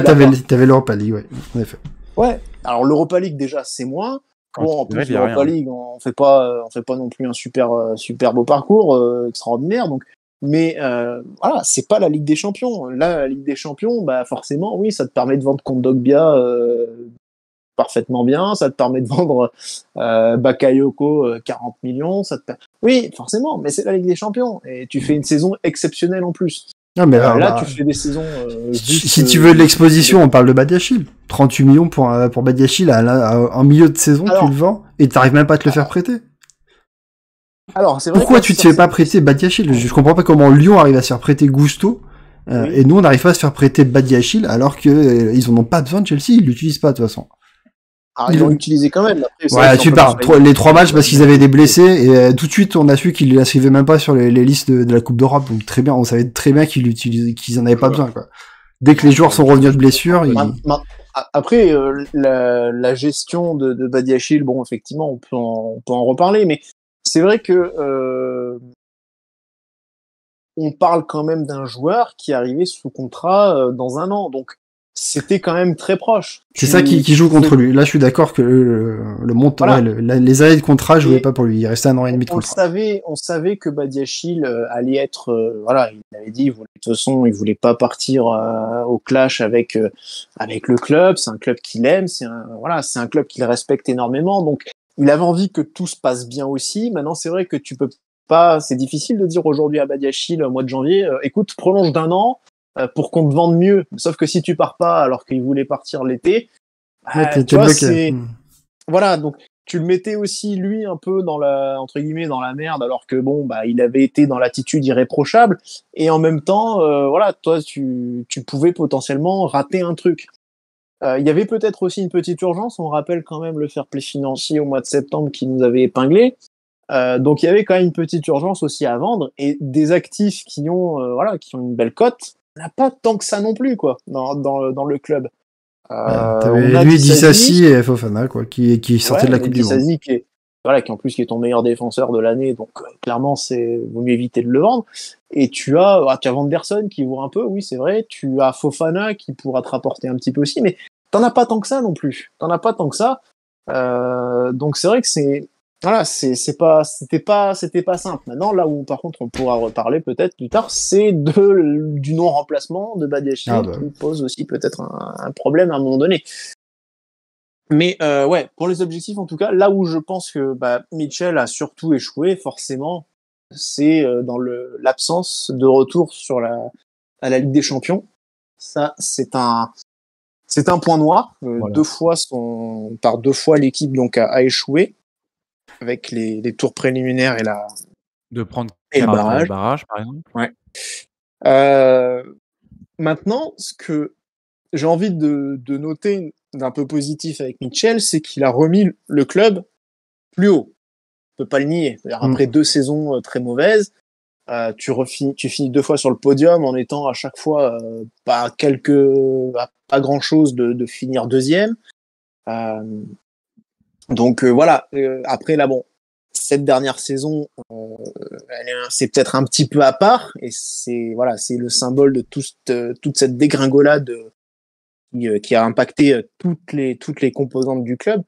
Speaker 7: t'avais l'Europa League, ouais, en effet.
Speaker 5: Ouais, alors l'Europa League déjà c'est moins. Bon, en plus l'Europa League on fait pas non plus un super beau parcours extraordinaire, donc. Mais voilà, c'est pas la Ligue des Champions. Là, la Ligue des Champions, bah forcément, oui, ça te permet de vendre Kondogbia parfaitement bien, ça te permet de vendre Bakayoko 40 millions, oui, forcément, mais c'est la Ligue des Champions et tu fais une saison exceptionnelle en plus.
Speaker 7: Non, mais
Speaker 5: là, tu fais des saisons.
Speaker 7: Si tu veux de l'exposition, on parle de Badiachil. 38 millions pour Badiachil en milieu de saison, tu le vends et t'arrives même pas à te le faire prêter.
Speaker 5: Alors, c'est vrai.
Speaker 7: Pourquoi tu te fais pas prêter Badiachil? Je comprends pas comment Lyon arrive à se faire prêter Gusto. Et nous, on n'arrive pas à se faire prêter Badiachil alors que ils en ont pas besoin de Chelsea, ils l'utilisent pas de toute façon.
Speaker 5: Alors, ils l'ont utilisé quand même. Après,
Speaker 7: ouais, tu parles. Les 3 matchs parce qu'ils avaient des blessés et tout de suite on a su qu'ils l'inscrivaient même pas sur les listes de la Coupe d'Europe. Donc très bien, on savait très bien qu'ils en avaient pas besoin, quoi. Dès que les joueurs sont revenus de blessure,
Speaker 5: après la gestion de Badiachil, bon, effectivement, on peut en reparler, mais c'est vrai que on parle quand même d'un joueur qui est arrivé sous contrat dans un an, donc c'était quand même très proche.
Speaker 7: C'est ça qui joue contre lui. Là, je suis d'accord que le montant,
Speaker 5: Voilà.
Speaker 7: les années de contrat jouaient pas pour lui. Il restait 1 an et demi de contrat.
Speaker 5: On savait que Badiachil allait être, voilà, il avait dit, de toute façon, il voulait pas partir au clash avec le club. C'est un club qu'il aime, c'est un club qu'il respecte énormément. Donc, il avait envie que tout se passe bien aussi. Maintenant, c'est vrai que tu peux pas, c'est difficile de dire aujourd'hui à Badiachil au mois de janvier, écoute, prolonge d'1 an. Pour qu'on te vende mieux. Sauf que si tu pars pas alors qu'il voulait partir l'été, tu vois, voilà, donc tu le mettais aussi lui un peu dans entre guillemets dans la merde, alors que bon, il avait été dans l'attitude irréprochable, et en même temps, voilà, toi tu pouvais potentiellement rater un truc. Il y avait peut-être aussi une petite urgence, on rappelle quand même le fair play financier au mois de septembre qui nous avait épinglé. Donc il y avait quand même une petite urgence aussi à vendre, et des actifs qui ont une belle cote, n'a pas tant que ça non plus, quoi, dans le club.
Speaker 7: T'avais lui, Disasi et Fofana, quoi, qui sortaient de la Coupe du Monde.
Speaker 5: Disasi qui est ton meilleur défenseur de l'année, donc clairement, vaut mieux éviter de le vendre. Et tu as Vanderson qui vaut un peu, oui, c'est vrai. Tu as Fofana qui pourra te rapporter un petit peu aussi, mais t'en as pas tant que ça non plus. Donc c'est vrai que c'était pas simple. Maintenant, là où par contre on pourra reparler peut-être plus tard, c'est du non-remplacement de Badiachil qui pose aussi peut-être un problème à un moment donné. Mais pour les objectifs en tout cas, là où je pense que Mitchell a surtout échoué, forcément, c'est dans l'absence de retour à la Ligue des Champions. Ça, c'est un point noir. Voilà. Par deux fois l'équipe donc a échoué, avec les tours préliminaires
Speaker 2: de prendre
Speaker 5: le
Speaker 2: barrage, par exemple.
Speaker 5: Ouais. Maintenant, ce que j'ai envie de noter d'un peu positif avec Mitchell, c'est qu'il a remis le club plus haut. On peut pas le nier. Après 2 saisons très mauvaises, tu finis 2 fois sur le podium en étant à chaque fois pas grand chose de finir deuxième. Donc voilà. Après là, bon, cette dernière saison, c'est peut-être un petit peu à part, et c'est le symbole de toute cette dégringolade qui a impacté toutes les composantes du club.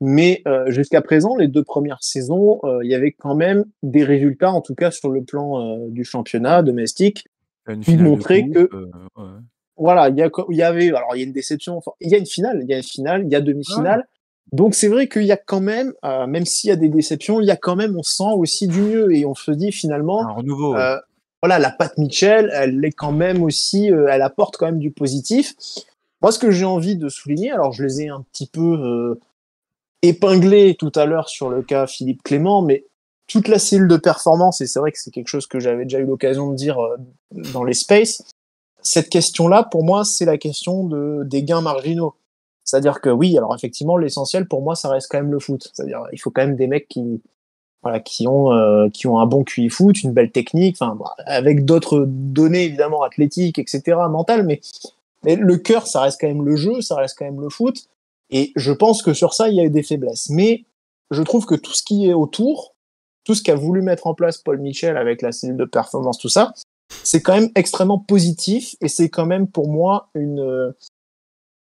Speaker 5: Mais jusqu'à présent, les 2 premières saisons, il y avait quand même des résultats, en tout cas sur le plan du championnat domestique, qui montraient que voilà, il y a une déception. Enfin, il y a une finale, il y a demi-finale. Donc c'est vrai qu'il y a quand même, même s'il y a des déceptions, il y a quand même, on sent aussi du mieux, et on se dit finalement,
Speaker 2: un renouveau.
Speaker 5: La patte Mitchell, elle est quand même aussi, elle apporte quand même du positif. Moi, ce que j'ai envie de souligner, alors je les ai un petit peu épinglés tout à l'heure sur le cas Philippe Clément, mais toute la cellule de performance, et c'est vrai que c'est quelque chose que j'avais déjà eu l'occasion de dire dans les spaces, cette question-là, pour moi, c'est la question des gains marginaux. C'est-à-dire que oui, alors effectivement, l'essentiel pour moi, ça reste quand même le foot. C'est-à-dire, il faut quand même des mecs qui ont un bon QI foot, une belle technique, avec d'autres données évidemment athlétiques, etc., mentales, mais le cœur, ça reste quand même le jeu, ça reste quand même le foot. Et je pense que sur ça, il y a eu des faiblesses. Mais je trouve que tout ce qui est autour, tout ce qu'a voulu mettre en place Paul Mitchell avec la cellule de performance, tout ça, c'est quand même extrêmement positif, et c'est quand même pour moi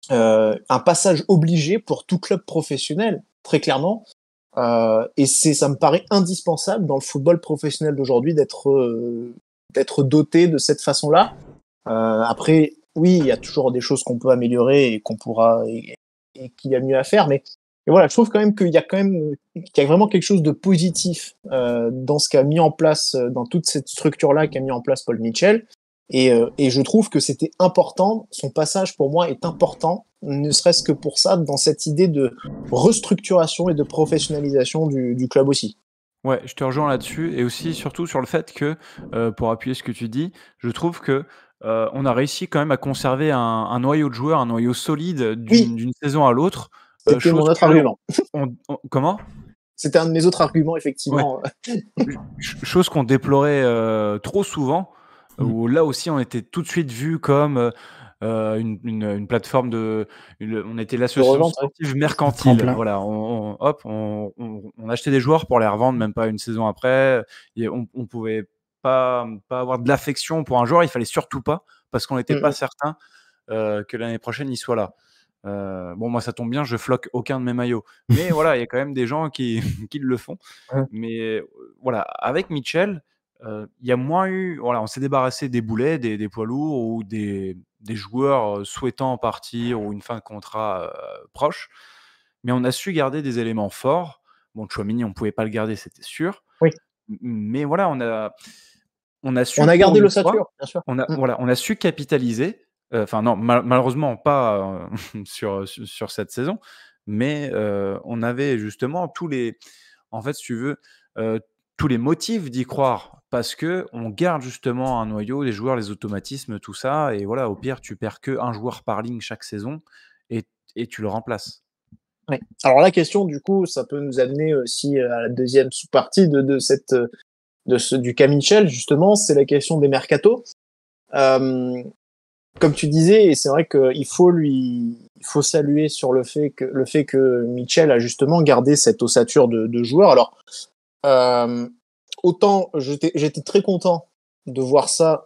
Speaker 5: un passage obligé pour tout club professionnel, très clairement. Et ça me paraît indispensable dans le football professionnel d'aujourd'hui d'être doté de cette façon-là. Après, oui, il y a toujours des choses qu'on peut améliorer et et qu'il y a mieux à faire, mais voilà, je trouve quand même qu'il y a vraiment quelque chose de positif dans ce qu'a mis en place, dans toute cette structure-là qu'a mis en place Paul Mitchell. Et je trouve que c'était important, son passage pour moi est important, ne serait-ce que pour ça, dans cette idée de restructuration et de professionnalisation du club aussi.
Speaker 2: Ouais, je te rejoins là-dessus, et aussi surtout sur le fait que, pour appuyer ce que tu dis, je trouve que on a réussi quand même à conserver un noyau de joueurs, un noyau solide d'une saison à l'autre.
Speaker 5: C'était mon autre argument.
Speaker 2: Comment ?
Speaker 5: C'était un de mes autres arguments, effectivement.
Speaker 2: Ouais. Chose qu'on déplorait trop souvent, où là aussi on était tout de suite vu comme une plateforme on était l'association sportive mercantile. Voilà, on achetait des joueurs pour les revendre même pas une saison après. Et on pouvait pas avoir de l'affection pour un joueur, il fallait surtout pas, parce qu'on n'était pas certain que l'année prochaine, il soit là. Bon, moi, ça tombe bien, je floque aucun de mes maillots. Mais voilà, il y a quand même des gens qui, qui le font.
Speaker 5: Ouais.
Speaker 2: Mais voilà, avec Mitchell, il y a moins eu. Voilà, on s'est débarrassé des boulets, des poids lourds ou des joueurs souhaitant partir ou une fin de contrat proche. Mais on a su garder des éléments forts. Bon, Tchouaméni, on ne pouvait pas le garder, c'était sûr.
Speaker 5: Oui.
Speaker 2: Mais voilà, on a su.
Speaker 5: On a
Speaker 2: pour
Speaker 5: gardé
Speaker 2: une
Speaker 5: l'ossature,
Speaker 2: fois,
Speaker 5: bien sûr.
Speaker 2: voilà, on a su capitaliser. Enfin, non, malheureusement, pas sur cette saison. Mais on avait justement en fait, si tu veux, tous les motifs d'y croire. Parce qu'on garde justement un noyau, les joueurs, les automatismes, tout ça. Et voilà, au pire, tu perds qu'un joueur par ligne chaque saison et tu le remplaces.
Speaker 5: Ouais. Alors la question, du coup, ça peut nous amener aussi à la deuxième sous-partie du cas Mitchell, justement, c'est la question des mercatos. Comme tu disais, et c'est vrai qu'il faut saluer sur le fait que Mitchell a justement gardé cette ossature de joueur. Alors, autant j'étais très content de voir ça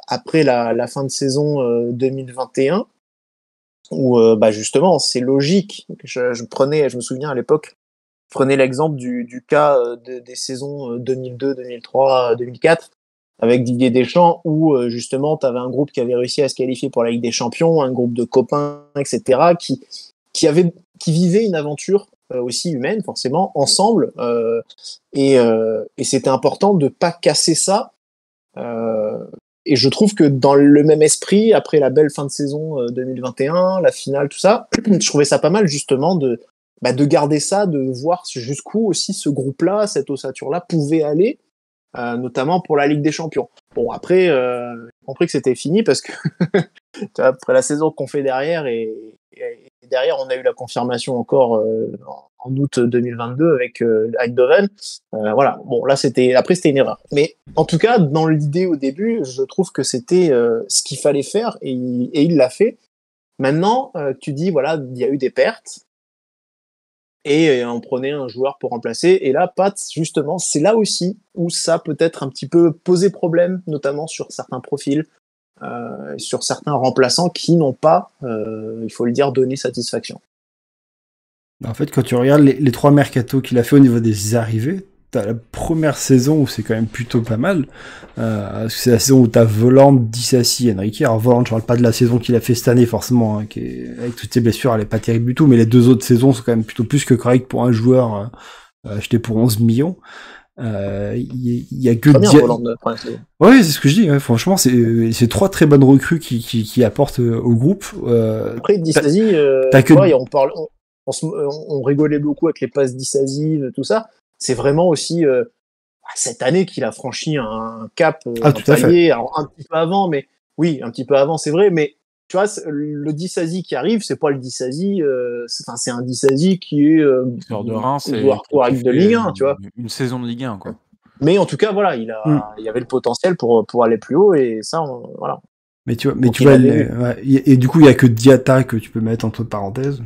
Speaker 5: après la fin de saison 2021. Où justement c'est logique. Je me souviens à l'époque, je prenais l'exemple du cas des saisons 2002, 2003, 2004 avec Didier Deschamps où justement tu avais un groupe qui avait réussi à se qualifier pour la Ligue des Champions, un groupe de copains, etc. qui vivait une aventure aussi humaine forcément ensemble et c'était important de pas casser ça. Et je trouve que dans le même esprit, après la belle fin de saison 2021, la finale, tout ça, je trouvais ça pas mal justement de garder ça, de voir jusqu'où aussi ce groupe-là, cette ossature-là pouvait aller, notamment pour la Ligue des Champions. Bon, après, j'ai compris que c'était fini parce que après la saison qu'on fait derrière et derrière, on a eu la confirmation encore en août 2022 avec Eindhoven. Voilà. Bon, là, c'était une erreur. Mais en tout cas, dans l'idée au début, je trouve que c'était ce qu'il fallait faire et il l'a fait. Maintenant, tu dis, voilà, il y a eu des pertes et on prenait un joueur pour remplacer. Et là, Pat, justement, c'est là aussi où ça peut être un petit peu posé problème, notamment sur certains profils, sur certains remplaçants qui n'ont pas, il faut le dire, donné satisfaction.
Speaker 7: En fait, quand tu regardes les trois mercatos qu'il a fait au niveau des arrivées, t'as la première saison où c'est quand même plutôt pas mal. C'est la saison où t'as Voland, Dissassi, Enrique. Alors Voland, je parle pas de la saison qu'il a fait cette année forcément, hein, avec toutes ses blessures, elle est pas terrible du tout, mais les deux autres saisons sont quand même plutôt plus que correct pour un joueur acheté pour 11 millions. Il y a que ouais, c'est ce que je dis, ouais, franchement c'est trois très bonnes recrues qui apportent au groupe.
Speaker 5: Après Dissassi, on rigolait beaucoup avec les passes décisives, tout ça. C'est vraiment aussi cette année qu'il a franchi un cap, un palier. Alors un petit peu avant, mais oui, un petit peu avant, c'est vrai. Mais tu vois, le Dissassi qui arrive, c'est pas le Dissassi. C'est un Dissassi qui est
Speaker 2: sort de Reims,
Speaker 5: avec de Ligue 1, tu vois.
Speaker 2: Une saison de Ligue 1, quoi.
Speaker 5: Mais en tout cas, voilà, il y avait le potentiel pour aller plus haut et ça, voilà.
Speaker 7: Mais tu vois, et du coup, il y a que Diatta que tu peux mettre entre parenthèses.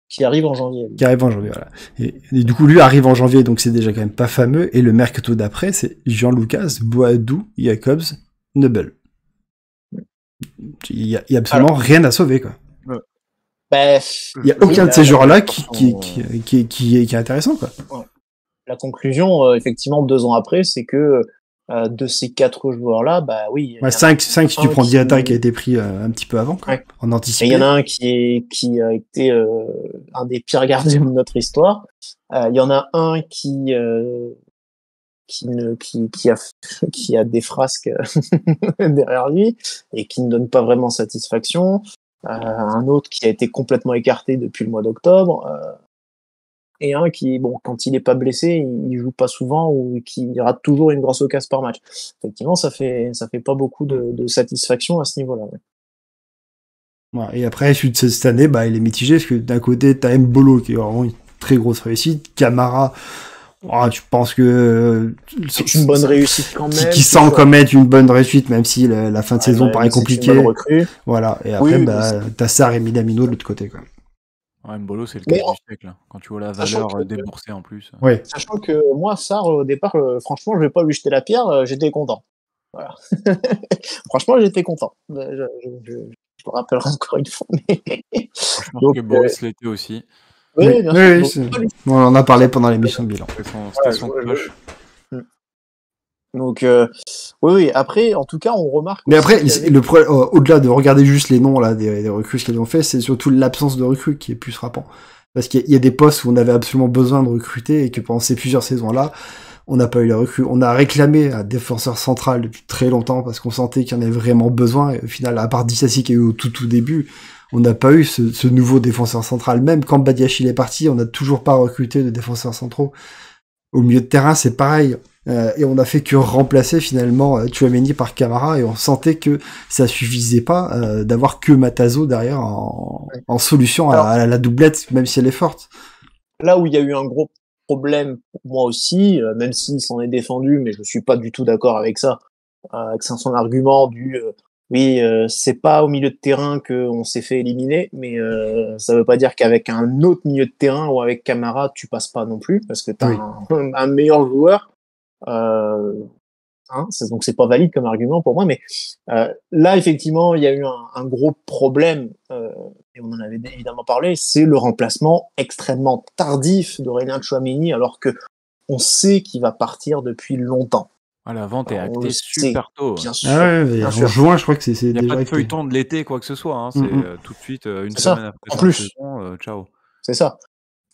Speaker 5: Qui arrive en janvier.
Speaker 7: Voilà. Et du coup, lui arrive en janvier, donc c'est déjà quand même pas fameux. Et le mercato d'après, c'est Jean-Lucas, Boadou, Jacobs, Nebel. Il y a absolument rien à sauver, quoi. Il y a aucun de ces joueurs-là qui est intéressant, quoi.
Speaker 5: Ouais. La conclusion, effectivement, 2 ans après, c'est que de ces 4 joueurs-là, bah oui.
Speaker 7: 5 si tu prends Diatta qui a été pris un petit peu avant, quoi,
Speaker 5: ouais.
Speaker 7: En anticipé.
Speaker 5: Il y en a un qui a été un des pires gardiens de notre histoire. Il y en a un qui a des frasques derrière lui et qui ne donne pas vraiment satisfaction. Un autre qui a été complètement écarté depuis le mois d'octobre. Et un qui, bon, quand il n'est pas blessé, il joue pas souvent ou qui rate toujours une grosse occasion par match. Effectivement, ça fait pas beaucoup de satisfaction à ce niveau-là. Ouais.
Speaker 7: Ouais, et après, suite de cette année, il est mitigé parce que d'un côté, t'as Mbolo qui est vraiment une très grosse réussite, Camara. Tu penses que
Speaker 5: c'est une bonne réussite quand même.
Speaker 7: Qui semble comme être une bonne réussite, même si la fin de saison paraît compliquée. Voilà. Et après, t'as Sarr et Minamino de l'autre côté, quoi.
Speaker 2: Ouais, Mbolo, c'est le cas du siècle. Quand tu vois la valeur déboursée en plus.
Speaker 7: Ouais.
Speaker 5: Sachant que moi, Sarr, au départ, franchement, je vais pas lui jeter la pierre, j'étais content. Voilà. Franchement, j'étais content. Je le rappellerai encore une fois.
Speaker 2: Je pense que Boris l'était aussi.
Speaker 5: Oui, bien sûr.
Speaker 7: On en a parlé pendant l'émission de bilan.
Speaker 2: C'était son cloche.
Speaker 5: Donc, oui, après, en tout cas, on remarque.
Speaker 7: Mais après, au-delà de regarder juste les noms là, des recrues qu'ils ont fait, c'est surtout l'absence de recrues qui est plus frappant. Parce qu'il y a des postes où on avait absolument besoin de recruter et que pendant ces plusieurs saisons-là, on n'a pas eu la recrue. On a réclamé un défenseur central depuis très longtemps parce qu'on sentait qu'il y en avait vraiment besoin. Et au final, à part Dissassi qui est au tout début, on n'a pas eu ce nouveau défenseur central. Même quand Badiachil est parti, on n'a toujours pas recruté de défenseurs centraux. Au milieu de terrain, c'est pareil. Et on a fait que remplacer finalement Tchouaméni par Camara et on sentait que ça suffisait pas d'avoir que Matazo derrière en solution à la doublette, même si elle est forte.
Speaker 5: Là où il y a eu un gros problème pour moi aussi, même s'il s'en est défendu, mais je suis pas du tout d'accord avec ça, avec son argument du oui, c'est pas au milieu de terrain qu'on s'est fait éliminer, mais ça veut pas dire qu'avec un autre milieu de terrain ou avec Camara, tu passes pas non plus, parce que t'as un meilleur joueur. Donc c'est pas valide comme argument pour moi, mais là effectivement il y a eu un gros problème et on en avait évidemment parlé, c'est le remplacement extrêmement tardif d'Aurélien Tchouaméni alors que on sait qu'il va partir depuis longtemps.
Speaker 2: La vente est actée super tôt.
Speaker 5: Bien sûr.
Speaker 7: En juin, je crois que c'est déjà.
Speaker 2: Il n'y a pas de feuilleton de l'été, quoi que ce soit. C'est tout de suite une semaine après.
Speaker 5: En plus,
Speaker 2: ciao.
Speaker 5: C'est ça.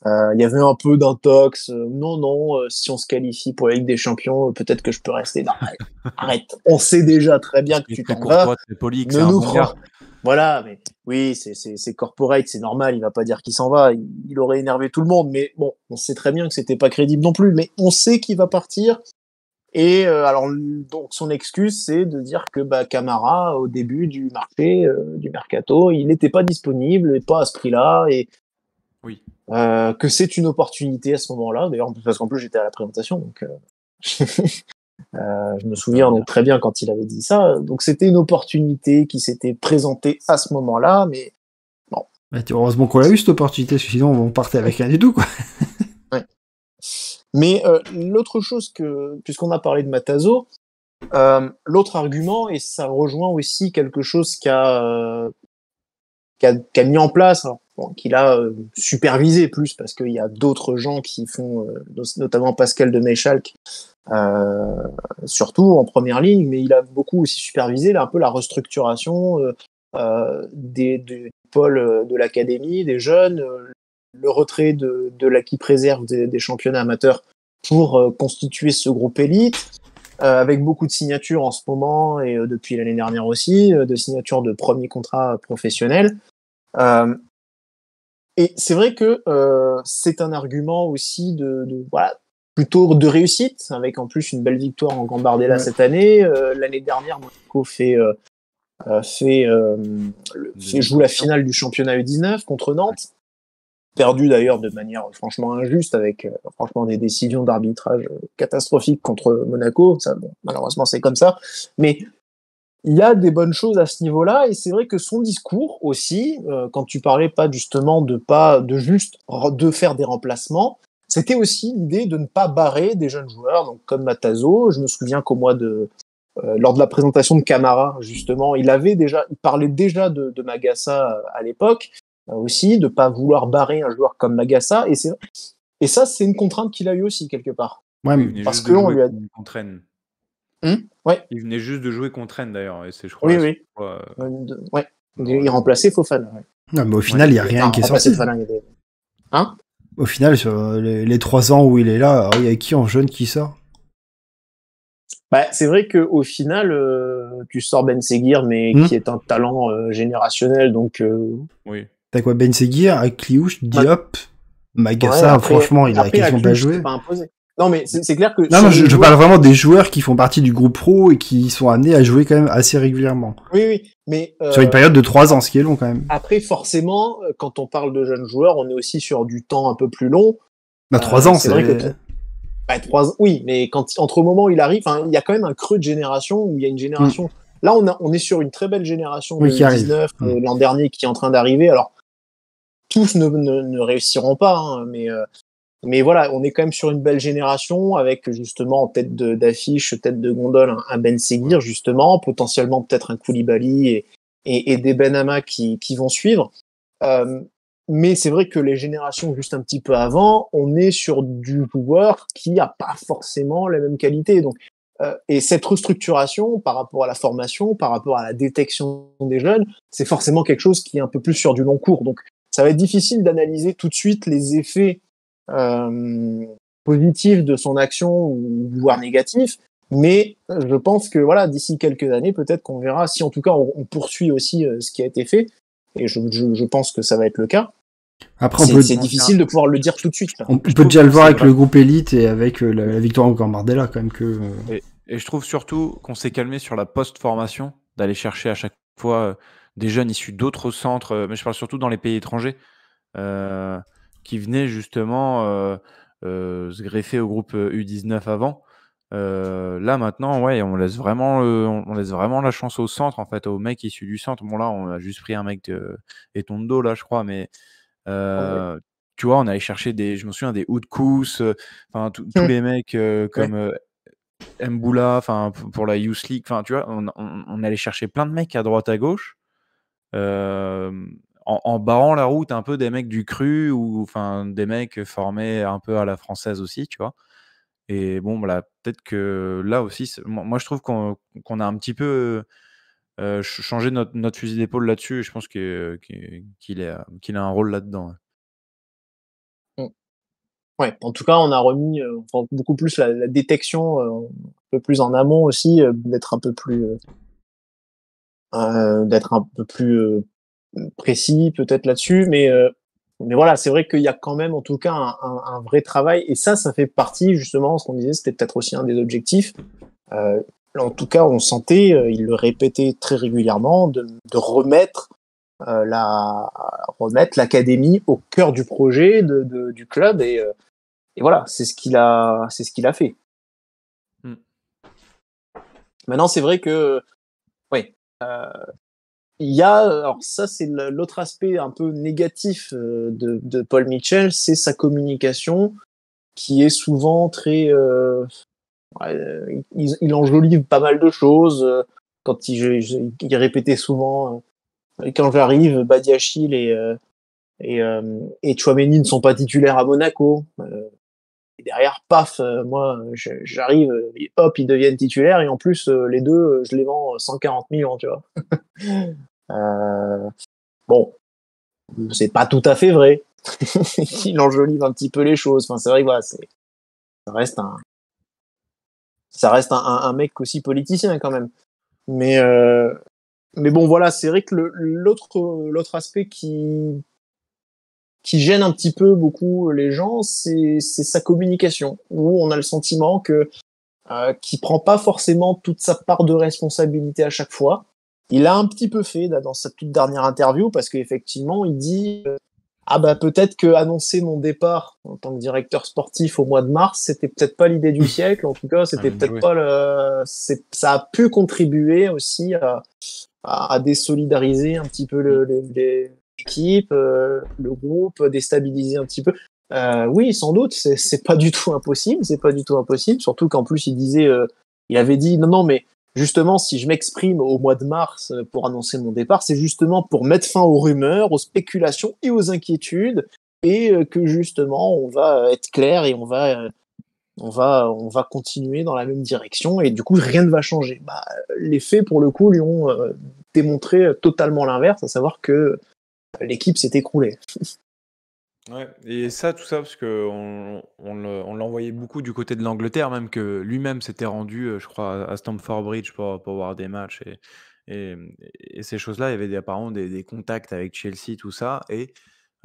Speaker 5: Il y avait un peu d'intox. Non, si on se qualifie pour la Ligue des Champions, peut-être que je peux rester. Non, arrête. On sait déjà très bien que tu t'en vas. Voilà, mais oui, c'est corporate, c'est normal. Il va pas dire qu'il s'en va. Il aurait énervé tout le monde. Mais bon, on sait très bien que c'était pas crédible non plus. Mais on sait qu'il va partir. Et alors, donc son excuse, c'est de dire que Camara, au début du marché, du mercato, il n'était pas disponible et pas à ce prix-là. Et
Speaker 2: oui.
Speaker 5: Que c'est une opportunité à ce moment-là, d'ailleurs, parce qu'en plus j'étais à la présentation, donc je me souviens donc très bien quand il avait dit ça. Donc c'était une opportunité qui s'était présentée à ce moment-là, mais bon.
Speaker 7: Heureusement qu'on a eu cette opportunité, parce que sinon on partait avec rien du tout, quoi.
Speaker 5: Ouais. Mais l'autre chose puisqu'on a parlé de Matazo, l'autre argument, et ça rejoint aussi quelque chose qu'a mis en place, qu'il a supervisé plus, parce qu'il y a d'autres gens qui font, notamment Pascal de Méchalc, surtout en première ligne, mais il a beaucoup aussi supervisé un peu la restructuration du pôle de l'académie, des jeunes, le retrait de l'équipe réserve des championnats amateurs pour constituer ce groupe élite, avec beaucoup de signatures en ce moment, et depuis l'année dernière aussi, de signatures de premiers contrats professionnels. Et c'est vrai que c'est un argument aussi voilà, plutôt de réussite, avec en plus une belle victoire en Gambardella cette année. L'année dernière, Monaco joue la finale du championnat U19 contre Nantes, perdu d'ailleurs de manière franchement injuste, avec franchement des décisions d'arbitrage catastrophiques contre Monaco. Ça, bon, malheureusement, c'est comme ça. Mais il y a des bonnes choses à ce niveau-là, et c'est vrai que son discours aussi, quand tu parlais pas justement de faire des remplacements, c'était aussi l'idée de ne pas barrer des jeunes joueurs, donc comme Matazo. Je me souviens qu'au mois lors de la présentation de Camara, justement, il parlait déjà de Magassa à l'époque, aussi, de pas vouloir barrer un joueur comme Magassa, et ça, c'est une contrainte qu'il a eu aussi quelque part.
Speaker 2: Ouais, parce que on lui a contre Rennes.
Speaker 5: Ouais.
Speaker 2: Il venait juste de jouer contre Rennes d'ailleurs, et c'est je crois.
Speaker 5: Oui. Ouais. Il remplaçait Fofana. Ouais.
Speaker 7: Non, mais au final, il n'y a rien qui est sorti. Au final, sur les 3 ans où il est là, il y a qui en jeune qui sort?
Speaker 5: C'est vrai qu'au final, tu sors Ben Seguir, mais qui est un talent générationnel, donc.
Speaker 7: Oui. T'as quoi, Ben Seguir, Akliouche, Diop, Magassa, franchement, il a quasiment pas joué.
Speaker 5: Pas imposé. Non, mais c'est clair que...
Speaker 7: Non, je parle vraiment des joueurs qui font partie du groupe pro et qui sont amenés à jouer quand même assez régulièrement.
Speaker 5: Oui, mais...
Speaker 7: sur une période de 3 ans, ce qui est long quand même.
Speaker 5: Après, forcément, quand on parle de jeunes joueurs, on est aussi sur du temps un peu plus long.
Speaker 7: 3 ans, c'est...
Speaker 5: vrai que 3 ans, oui, mais entre au moment où il arrive, il y a quand même un creux de génération où il y a une génération... Là, on est sur une très belle génération de 19 l'an dernier qui est en train d'arriver. Alors, tous ne réussiront pas, mais Mais voilà, on est quand même sur une belle génération avec justement en tête d'affiche, tête de gondole, un Ben Seguir justement, potentiellement peut-être un Koulibaly et des Benama qui vont suivre. Euh, mais c'est vrai que les générations juste un petit peu avant, on est sur du joueur qui a pas forcément la même qualité. Donc, et cette restructuration par rapport à la formation, par rapport à la détection des jeunes, c'est forcément quelque chose qui est un peu plus sur du long cours. Donc, ça va être difficile d'analyser tout de suite les effets euh, positifs de son action ou voire négatifs. Mais je pense que voilà, d'ici quelques années, peut-être qu'on verra si en tout cas on poursuit aussi ce qui a été fait. Et je pense que ça va être le cas.
Speaker 7: Après,
Speaker 5: C'est difficile de pouvoir le dire tout de suite.
Speaker 7: On peut déjà le voir avec le groupe élite et avec la victoire au Gambardella quand même que.
Speaker 2: Et je trouve surtout qu'on s'est calmé sur la post-formation, d'aller chercher à chaque fois des jeunes issus d'autres centres, mais je parle surtout dans les pays étrangers, qui venaient justement se greffer au groupe U19 avant. Là maintenant, ouais, on laisse vraiment la chance au centre, en fait, aux mecs issus du centre. Bon là, on a juste pris un mec Etondo là, je crois, mais tu vois, on allait chercher je me souviens des Oudkous, enfin tous les mecs comme Mboula, enfin pour la Youth League, enfin tu vois, on allait chercher plein de mecs à droite à gauche, en barrant la route un peu des mecs du cru ou enfin des mecs formés un peu à la française aussi, tu vois. Et bon, voilà, peut-être que là aussi, moi je trouve qu'on a un petit peu changé notre fusil d'épaule là-dessus, et je pense qu'il a un rôle là-dedans.
Speaker 5: Mm. Ouais, en tout cas, on a remis beaucoup plus la détection un peu plus en amont aussi, d'être un peu plus précis peut-être là-dessus, mais voilà, c'est vrai qu'il y a quand même en tout cas un vrai travail, et ça fait partie justement, ce qu'on disait, c'était peut-être aussi un des objectifs. En tout cas, on sentait, il le répétait très régulièrement, de remettre l'académie au cœur du projet du club, et voilà, c'est ce qu'il a fait.
Speaker 2: Mm.
Speaker 5: Maintenant, c'est vrai que oui, il y a, alors ça c'est l'autre aspect un peu négatif de Paul Mitchell, c'est sa communication qui est souvent très il enjolive pas mal de choses. Quand il répétait souvent quand j'arrive, Badiachil et Tchouaméni ne sont pas titulaires à Monaco. Et derrière, paf, moi j'arrive, hop, ils deviennent titulaires, et en plus les deux, je les vends 140 millions, tu vois. Bon, c'est pas tout à fait vrai. Il enjolive un petit peu les choses. Enfin, c'est vrai que voilà, ça reste un mec aussi politicien quand même. Mais bon, voilà, c'est vrai que l'autre aspect qui gêne un petit peu beaucoup les gens, c'est sa communication, où on a le sentiment qu'il prend pas forcément toute sa part de responsabilité à chaque fois. Il a un petit peu fait là, dans sa toute dernière interview, parce qu'effectivement, il dit ah bah peut-être que annoncer mon départ en tant que directeur sportif au mois de mars, c'était peut-être pas l'idée du siècle. En tout cas, c'était peut-être pas ça a pu contribuer aussi à désolidariser un petit peu l'équipe, le groupe, déstabiliser un petit peu. Oui, sans doute, c'est pas du tout impossible, surtout qu'en plus il avait dit non, mais justement, si je m'exprime au mois de mars pour annoncer mon départ, c'est justement pour mettre fin aux rumeurs, aux spéculations et aux inquiétudes, et que justement on va être clair et on va continuer dans la même direction, et du coup rien ne va changer. Bah, les faits pour le coup lui ont démontré totalement l'inverse, à savoir que l'équipe s'est écroulée.
Speaker 2: Ouais, et tout ça, parce on l'envoyait beaucoup du côté de l'Angleterre, même que lui-même s'était rendu, je crois, à Stamford Bridge pour voir des matchs et, et ces choses-là. Il y avait apparemment des contacts avec Chelsea, tout ça. Et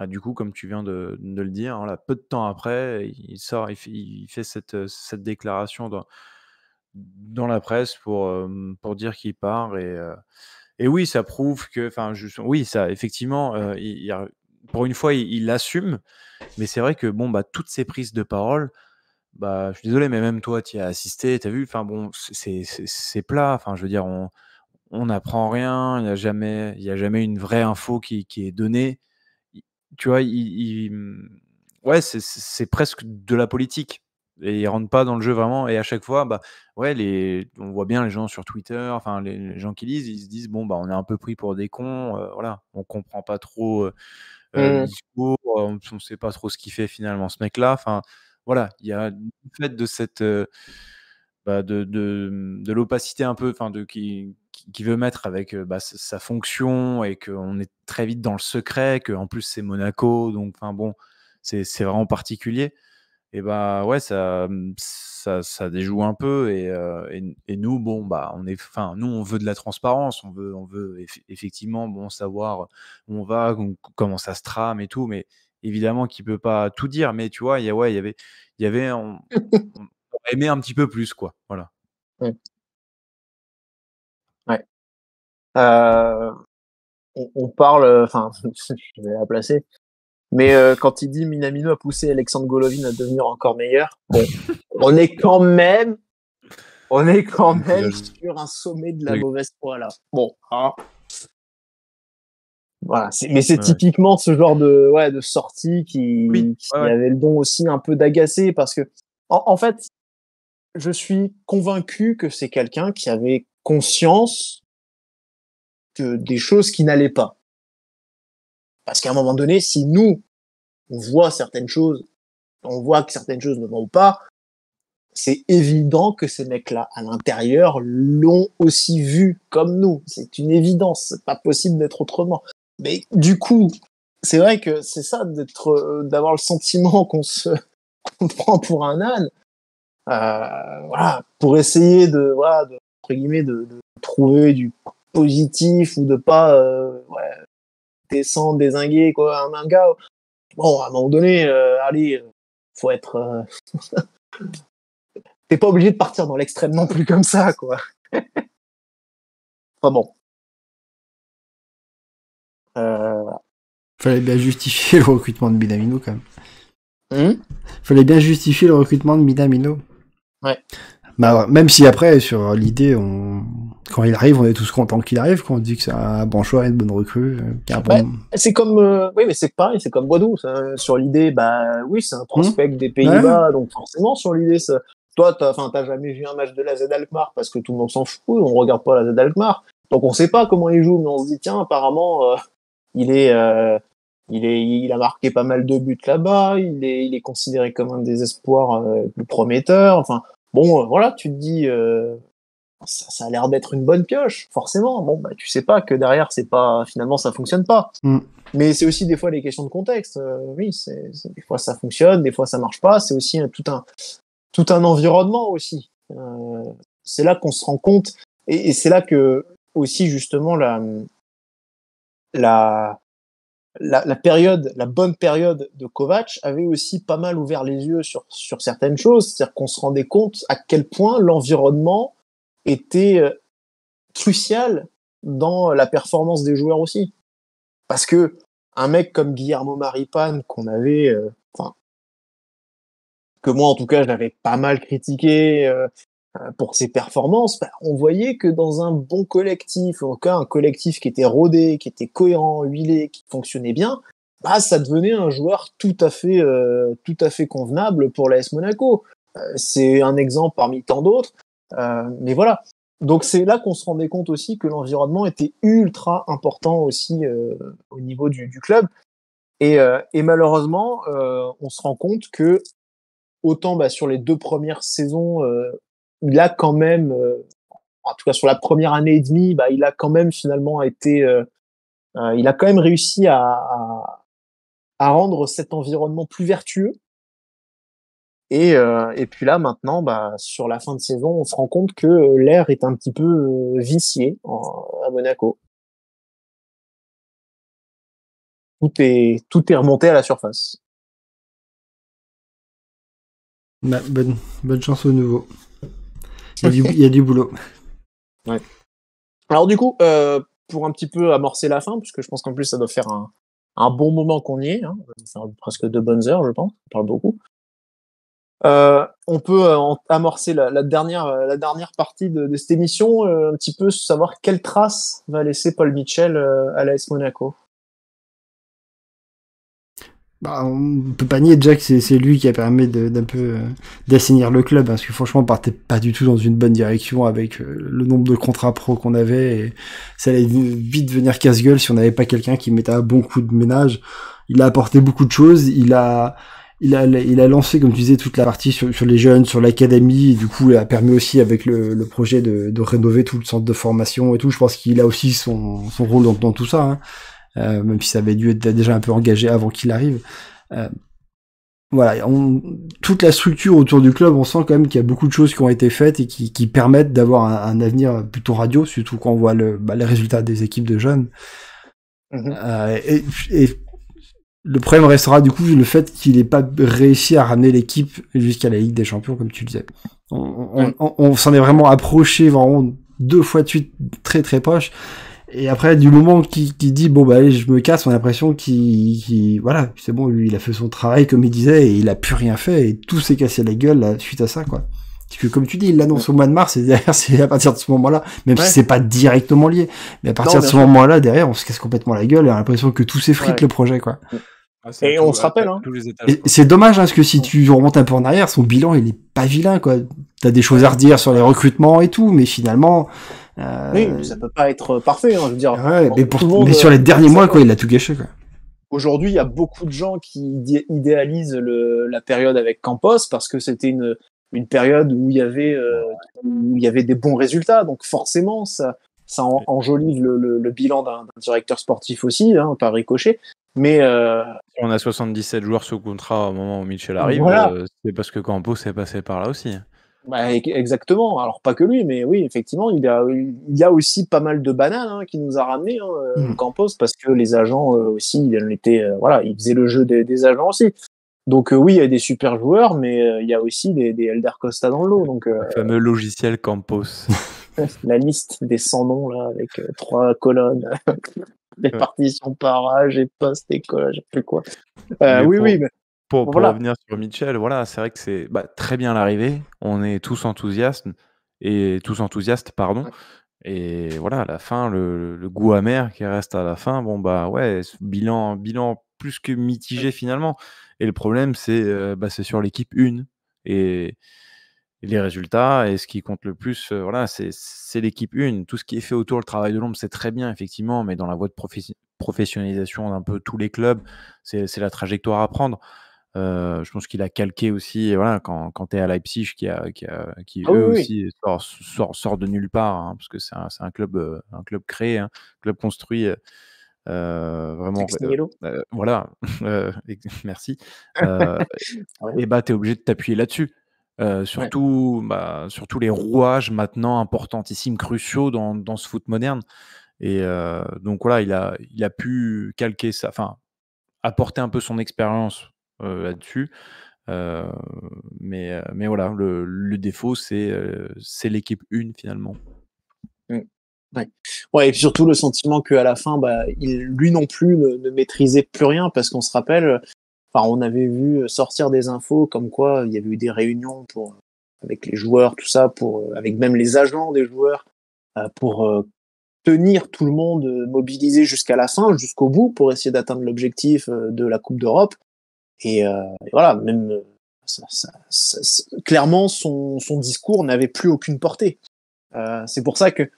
Speaker 2: du coup, comme tu viens de le dire, hein, là, peu de temps après, il sort, il fait cette déclaration dans la presse pour dire qu'il part. Et oui, ça prouve que, enfin, oui, ça, effectivement, pour une fois, il l'assume. Mais c'est vrai que bon, bah, toutes ces prises de parole, bah, je suis désolé, mais même toi, tu y as assisté, tu as vu, enfin bon, c'est plat. Enfin, je veux dire, on n'apprend rien, il y a jamais une vraie info qui est donnée. Tu vois, ouais, c'est presque de la politique et ils rentrent pas dans le jeu vraiment et à chaque fois, bah, ouais, on voit bien les gens sur Twitter, enfin les gens qui lisent, ils se disent: «Bon, bah, on est un peu pris pour des cons, voilà, on comprend pas trop, le
Speaker 5: Mmh.
Speaker 2: discours, on sait pas trop ce qu'il fait finalement ce mec-là». Enfin, voilà, il y a du fait de cette, bah, de l'opacité un peu, enfin qui veut mettre avec, bah, sa fonction et qu'on est très vite dans le secret, qu'en plus c'est Monaco, donc enfin bon, c'est vraiment particulier et bah, ouais, ça déjoue un peu et nous, bon, bah, nous, on veut de la transparence, on veut effectivement, bon, savoir où on va, comment ça se trame et tout, mais évidemment qu'il peut pas tout dire, mais tu vois, il y avait on aurait aimé un petit peu plus, quoi, voilà.
Speaker 5: Mmh. Ouais. Heu, on parle, enfin, je vais la placer, mais quand il dit Minamino a poussé Alexandre Golovin à devenir encore meilleur, bon, on est quand même sur un sommet de la
Speaker 2: Oui.
Speaker 5: mauvaise foi là. Bon, hein, voilà, mais c'est
Speaker 2: Ouais.
Speaker 5: typiquement ce genre de sortie
Speaker 2: Oui, ouais,
Speaker 5: qui
Speaker 2: ouais.
Speaker 5: avait le don aussi un peu d'agacer parce que en fait, je suis convaincu que c'est quelqu'un qui avait conscience que des choses qui n'allaient pas. Parce qu'à un moment donné, si nous, on voit certaines choses, on voit que certaines choses ne vont pas, c'est évident que ces mecs-là, à l'intérieur, l'ont aussi vu comme nous. C'est une évidence. C'est pas possible d'être autrement. Mais du coup, c'est vrai que c'est ça d'avoir le sentiment qu'on prend pour un âne. Voilà, pour essayer entre guillemets, de trouver du positif ou de pas, descendre, dézinguer, quoi, un gars. Bon, à un moment donné, allez, faut être, t'es pas obligé de partir dans l'extrême non plus comme ça, quoi. Enfin bon. Voilà.
Speaker 7: Fallait bien justifier le recrutement de Minamino quand même.
Speaker 5: Mmh.
Speaker 7: Fallait bien justifier le recrutement de Minamino.
Speaker 5: Ouais.
Speaker 7: Bah, même si après, sur l'idée, quand il arrive, on est tous contents qu'il arrive, qu'on dit que c'est un bon choix, une bonne recrue.
Speaker 5: Ouais, c'est comme, oui, mais c'est pareil, c'est comme Boadou. Sur l'idée, bah oui, c'est un prospect des Pays-Bas, donc forcément sur l'idée, toi, t'as jamais vu un match de la Z Alkmaar parce que tout le monde s'en fout, on regarde pas la Z Alkmaar, donc on sait pas comment il joue, mais on se dit tiens, apparemment, il est, il a marqué pas mal de buts là-bas, il est considéré comme un des espoirs plus prometteurs. Enfin, bon, voilà, tu te dis. Ça a l'air d'être une bonne pioche, forcément. Bon, bah, tu sais pas que derrière, finalement, ça fonctionne pas. Mais c'est aussi des fois les questions de contexte. Oui, des fois ça fonctionne, des fois ça marche pas. C'est aussi tout un environnement aussi. C'est là qu'on se rend compte, et c'est là que aussi justement la la bonne période de Kovac avait aussi pas mal ouvert les yeux sur certaines choses. C'est-à-dire qu'on se rendait compte à quel point l'environnement était crucial dans la performance des joueurs aussi. Parce que un mec comme Guillermo Maripane, qu'on avait, que moi en tout cas j'avais pas mal critiqué pour ses performances, bah, on voyait que dans un bon collectif, en tout cas un collectif qui était rodé, qui était cohérent, huilé, qui fonctionnait bien, bah ça devenait un joueur tout à fait convenable pour l'AS Monaco. C'est un exemple parmi tant d'autres, mais voilà. Donc c'est là qu'on se rendait compte aussi que l'environnement était ultra important aussi au niveau du club. Et malheureusement, on se rend compte que autant sur les 2 premières saisons, il a quand même, en tout cas sur la première année et demie, bah, il a quand même finalement été, il a quand même réussi à rendre cet environnement plus vertueux. Et puis là maintenant, bah, sur la fin de saison, on se rend compte que l'air est un petit peu vicié à Monaco. Tout est remonté à la surface.
Speaker 7: Bah, bonne chance au nouveau. Il y a du boulot.
Speaker 5: Ouais. Alors du coup, pour un petit peu amorcer la fin, puisque je pense qu'en plus ça doit faire un bon moment qu'on y est, hein, ça doit faire presque 2 bonnes heures, je pense, on parle beaucoup. On peut amorcer la dernière partie de cette émission, un petit peu savoir quelle trace va laisser Paul Mitchell à l'AS Monaco.
Speaker 7: Bah, on peut pas nier déjà que c'est lui qui a permis d'un peu d'assainir le club, hein, parce que franchement on partait pas du tout dans une bonne direction avec le nombre de contrats pro qu'on avait, et ça allait vite devenir casse-gueule si on n'avait pas quelqu'un qui mettait un bon coup de ménage. Il a apporté beaucoup de choses, il a lancé, comme tu disais, toute la partie sur les jeunes, sur l'académie, et du coup il a permis aussi avec le projet de rénover tout le centre de formation et tout. Je pense qu'il a aussi son rôle dans tout ça, hein. Même si ça avait dû être déjà un peu engagé avant qu'il arrive. Voilà, toute la structure autour du club, on sent quand même qu'il y a beaucoup de choses qui ont été faites et qui permettent d'avoir un avenir plutôt radieux, surtout quand on voit les résultats des équipes de jeunes. Et le problème restera du coup le fait qu'il n'ait pas réussi à ramener l'équipe jusqu'à la Ligue des Champions, comme tu le disais. On s'en est vraiment approché vraiment 2 fois de suite très très proche. Et après, du moment qu'il dit bon bah allez, je me casse, on a l'impression qu'il voilà, c'est bon, lui il a fait son travail comme il disait et il a plus rien fait et tout s'est cassé la gueule là, suite à ça quoi. Parce que comme tu dis, il l'annonce au mois de mars et derrière c'est à partir de ce moment-là, même si c'est pas directement lié, mais à partir de ce moment-là derrière, on se casse complètement la gueule et on a l'impression que tout s'effrite le projet quoi.
Speaker 5: Et on se rappelle, hein.
Speaker 7: C'est dommage, hein, parce que si tu remontes un peu en arrière, son bilan il est pas vilain quoi. T'as des choses à redire sur les recrutements et tout, mais finalement.
Speaker 5: Oui, ça peut pas être parfait, hein, je veux dire.
Speaker 7: Ouais, mais sur les derniers mois, quoi, il a tout gâché, quoi.
Speaker 5: Aujourd'hui, il y a beaucoup de gens qui idéalisent la période avec Campos parce que c'était une période où il y avait des bons résultats. Donc forcément, ça enjolive le bilan d'un directeur sportif aussi, hein, par ricochet. Mais
Speaker 2: on a 77 joueurs sous contrat au moment où Mitchell arrive,
Speaker 5: voilà.
Speaker 2: C'est parce que Campos est passé par là aussi.
Speaker 5: Bah, exactement. Alors pas que lui, mais oui, effectivement, il y a aussi pas mal de bananes, hein, qui nous a ramené, hein, Campos, parce que les agents aussi, ils faisaient le jeu des agents aussi. Donc oui, il y a des super joueurs, mais il y a aussi des Elder Costa dans le lot. Donc
Speaker 2: le fameux logiciel Campos.
Speaker 5: la liste des 100 noms là, avec 3 colonnes, des partitions par âge et poste et collage, je sais plus quoi. Oui. Mais...
Speaker 2: Pour revenir sur Mitchell, voilà, c'est vrai que c'est très bien l'arrivée. On est tous enthousiastes, pardon. Et voilà, à la fin, le goût amer qui reste à la fin, bon bah ouais, bilan plus que mitigé finalement. Et le problème, c'est sur l'équipe 1 et les résultats. Et ce qui compte le plus, voilà, c'est l'équipe 1. Tout ce qui est fait autour, le travail de l'ombre, c'est très bien effectivement, mais dans la voie de professionnalisation d'un peu tous les clubs, c'est la trajectoire à prendre. Je pense qu'il a calqué aussi, voilà, quand tu es à Leipzig qui aussi sort de nulle part, hein, parce que c'est un club créé, hein, club construit, vraiment, voilà, merci. Et tu es obligé de t'appuyer là-dessus. Surtout les rouages maintenant importantissimes, cruciaux dans ce foot moderne. Et donc voilà, il a pu calquer ça, enfin apporter un peu son expérience là-dessus. Mais voilà, le défaut, c'est l'équipe 1 finalement.
Speaker 5: Ouais, et puis surtout le sentiment qu'à la fin, lui non plus ne maîtrisait plus rien, parce qu'on se rappelle, on avait vu sortir des infos comme quoi il y avait eu des réunions avec les joueurs, tout ça, avec même les agents des joueurs, pour tenir tout le monde mobilisé jusqu'à la fin, jusqu'au bout, pour essayer d'atteindre l'objectif de la Coupe d'Europe. Et voilà, même clairement, son discours n'avait plus aucune portée. C'est pour ça que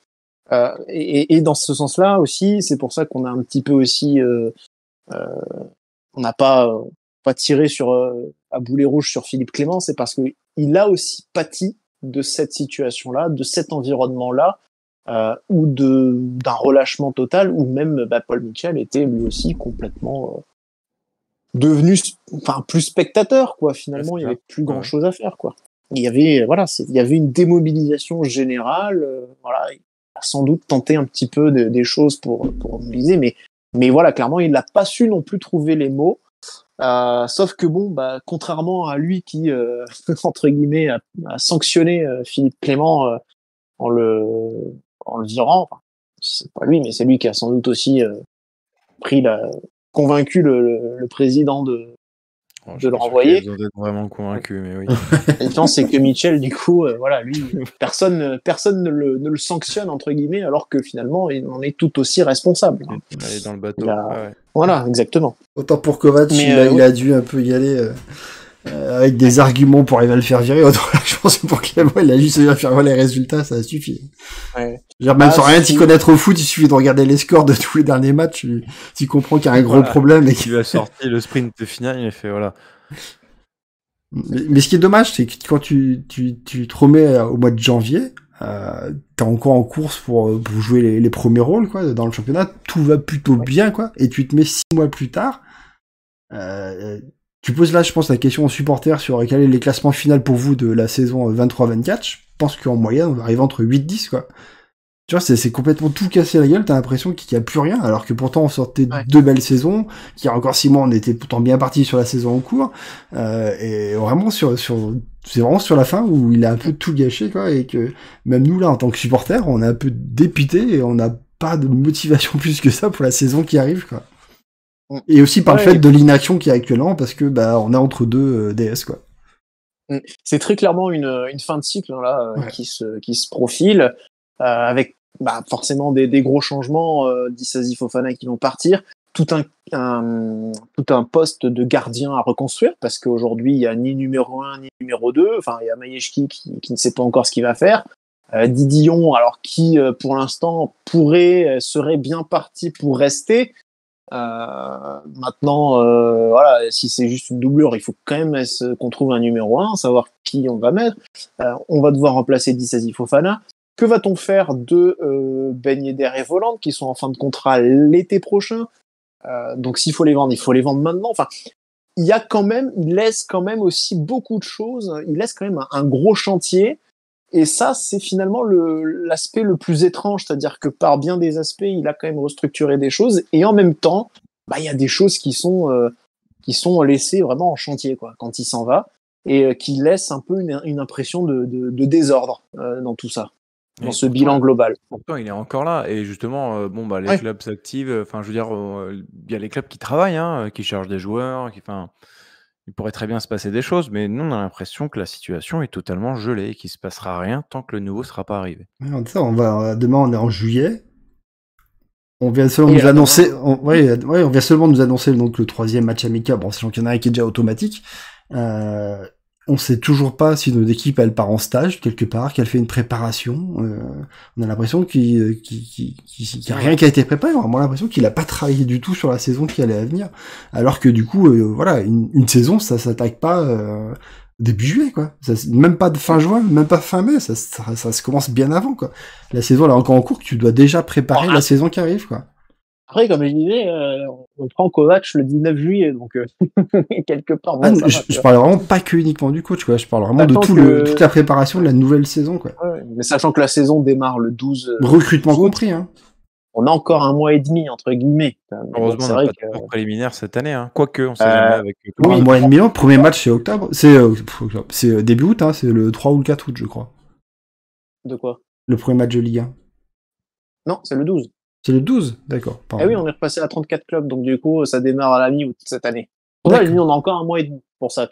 Speaker 5: et dans ce sens-là aussi, c'est pour ça qu'on a un petit peu aussi, on n'a pas tiré à boulet rouge sur Philippe Clément, c'est parce que il a aussi pâti de cette situation-là, de cet environnement-là, ou d'un relâchement total, où même Paul Mitchell était lui aussi complètement devenu plus spectateur, quoi. Finalement, il y avait plus grand chose à faire, quoi. Il y avait une démobilisation générale, voilà. Il a sans doute tenté un petit peu des choses pour mobiliser, mais voilà, clairement, il n'a pas su non plus trouver les mots. Sauf que contrairement à lui qui entre guillemets a sanctionné Philippe Clément en le virant, c'est pas lui, mais c'est lui qui a sans doute aussi convaincu le président
Speaker 6: Je
Speaker 5: le
Speaker 6: pense
Speaker 5: renvoyer.
Speaker 6: qu'ils ont d'être vraiment convaincus, mais oui.
Speaker 5: La différence, c'est que Mitchell, du coup, voilà, lui, personne ne le sanctionne, entre guillemets, alors que finalement, il en est tout aussi responsable. Hein.
Speaker 6: Il est dans le bateau.
Speaker 5: Il a-
Speaker 6: Ouais.
Speaker 5: Voilà, exactement.
Speaker 7: Autant pour Kovac,
Speaker 5: Mais,
Speaker 7: il a dû un peu y aller avec des arguments pour arriver à le faire virer. Autant là, je pense que pour Clément, il a juste à faire voir les résultats, ça suffit.
Speaker 5: Ouais.
Speaker 7: Genre, même sans rien
Speaker 5: si-
Speaker 7: t'y connaître au foot, il suffit de regarder les scores de tous les derniers matchs, tu comprends qu'il y a un gros
Speaker 6: Voilà.
Speaker 7: problème et
Speaker 6: Il a sorti le sprint de finale, il a fait voilà.
Speaker 7: Mais ce qui est dommage, c'est que quand tu te remets au mois de janvier, t'es encore en course pour jouer les premiers rôles, quoi, dans le championnat, tout va plutôt bien, quoi, et tu te mets 6 mois plus tard, tu poses là, je pense, la question aux supporters sur quel est les classements finaux pour vous de la saison 23-24, je pense qu'en moyenne, on va arriver entre 8-10, quoi. Tu vois, c'est complètement tout cassé la gueule, t'as l'impression qu'il n'y a plus rien, alors que pourtant on sortait de 2 belles saisons, qu'il y a encore 6 mois on était pourtant bien parti sur la saison en cours, et vraiment c'est vraiment sur la fin où il a un peu tout gâché, quoi, et que même nous là en tant que supporters, on est un peu dépité et on n'a pas de motivation plus que ça pour la saison qui arrive, quoi. Et aussi par le fait de l'inaction qu'il y a actuellement, parce que on est entre deux DS, quoi.
Speaker 5: C'est très clairement une fin de cycle hein, là qui se profile avec forcément des gros changements, Disasi Fofana qui vont partir, tout un poste de gardien à reconstruire parce qu'aujourd'hui il y a ni numéro 1 ni numéro 2, enfin il y a Majewski qui ne sait pas encore ce qu'il va faire, Didion alors qui pour l'instant serait bien parti pour rester. Maintenant, voilà, si c'est juste une doublure, il faut quand même qu'on trouve un numéro 1, savoir qui on va mettre. On va devoir remplacer Disasi Fofana. Que va-t-on faire de Ben Yedder et Voland qui sont en fin de contrat l'été prochain? Donc s'il faut les vendre, il faut les vendre maintenant. Enfin, il laisse quand même aussi beaucoup de choses. Il laisse quand même un gros chantier. Et ça, c'est finalement l'aspect le plus étrange, c'est-à-dire que par bien des aspects, il a quand même restructuré des choses, et en même temps, il y a des choses qui sont laissées vraiment en chantier, quoi, quand il s'en va, et qui laissent un peu une impression de désordre dans tout ça, dans ce bilan global.
Speaker 6: Pourtant, il est encore là, et justement, les clubs s'activent. Enfin, je veux dire, il y a les clubs qui travaillent, hein, qui chargent des joueurs, il pourrait très bien se passer des choses, mais nous, on a l'impression que la situation est totalement gelée et qu'il ne se passera rien tant que le nouveau ne sera pas arrivé.
Speaker 7: Demain, on est en juillet. On vient seulement nous annoncer, on vient seulement nous annoncer donc le 3e match amical. Bon, sachant qu'il y en a un qui est déjà automatique. On sait toujours pas si notre équipe elle part en stage quelque part, qu'elle fait une préparation. On a l'impression qu'il y a rien qui a été préparé. On a vraiment l'impression qu'il a pas travaillé du tout sur la saison qui allait à venir. Alors que du coup, une saison, ça s'attaque pas début juillet, quoi. Même pas de fin juin, même pas fin mai. Ça se commence bien avant, quoi. La saison elle est encore en cours, tu dois déjà préparer la saison qui arrive, quoi.
Speaker 5: Après, comme je disais, on prend Kovac le 19 juillet, donc quelque part...
Speaker 7: je parle vraiment pas que uniquement du coach, quoi. Je parle vraiment de toute la préparation de la nouvelle saison, quoi.
Speaker 5: Ouais, mais sachant que la saison démarre le 12...
Speaker 7: recrutement compris, hein.
Speaker 5: On a encore 1 mois et demi, entre guillemets.
Speaker 6: Heureusement, on n'a pas de tour préliminaire cette année, hein. Quoique, on sait jamais avec...
Speaker 7: Un mois et demi, premier match, c'est octobre. C'est début août, hein. C'est le 3 ou le 4 août, je crois.
Speaker 5: De quoi?
Speaker 7: Le premier match de Ligue 1.
Speaker 5: Non, c'est le 12.
Speaker 7: C'est le 12, d'accord.
Speaker 5: Ah oui, on est repassé à 34 clubs, donc du coup, ça démarre à la mi-août cette année. On a encore 1 mois et demi pour ça.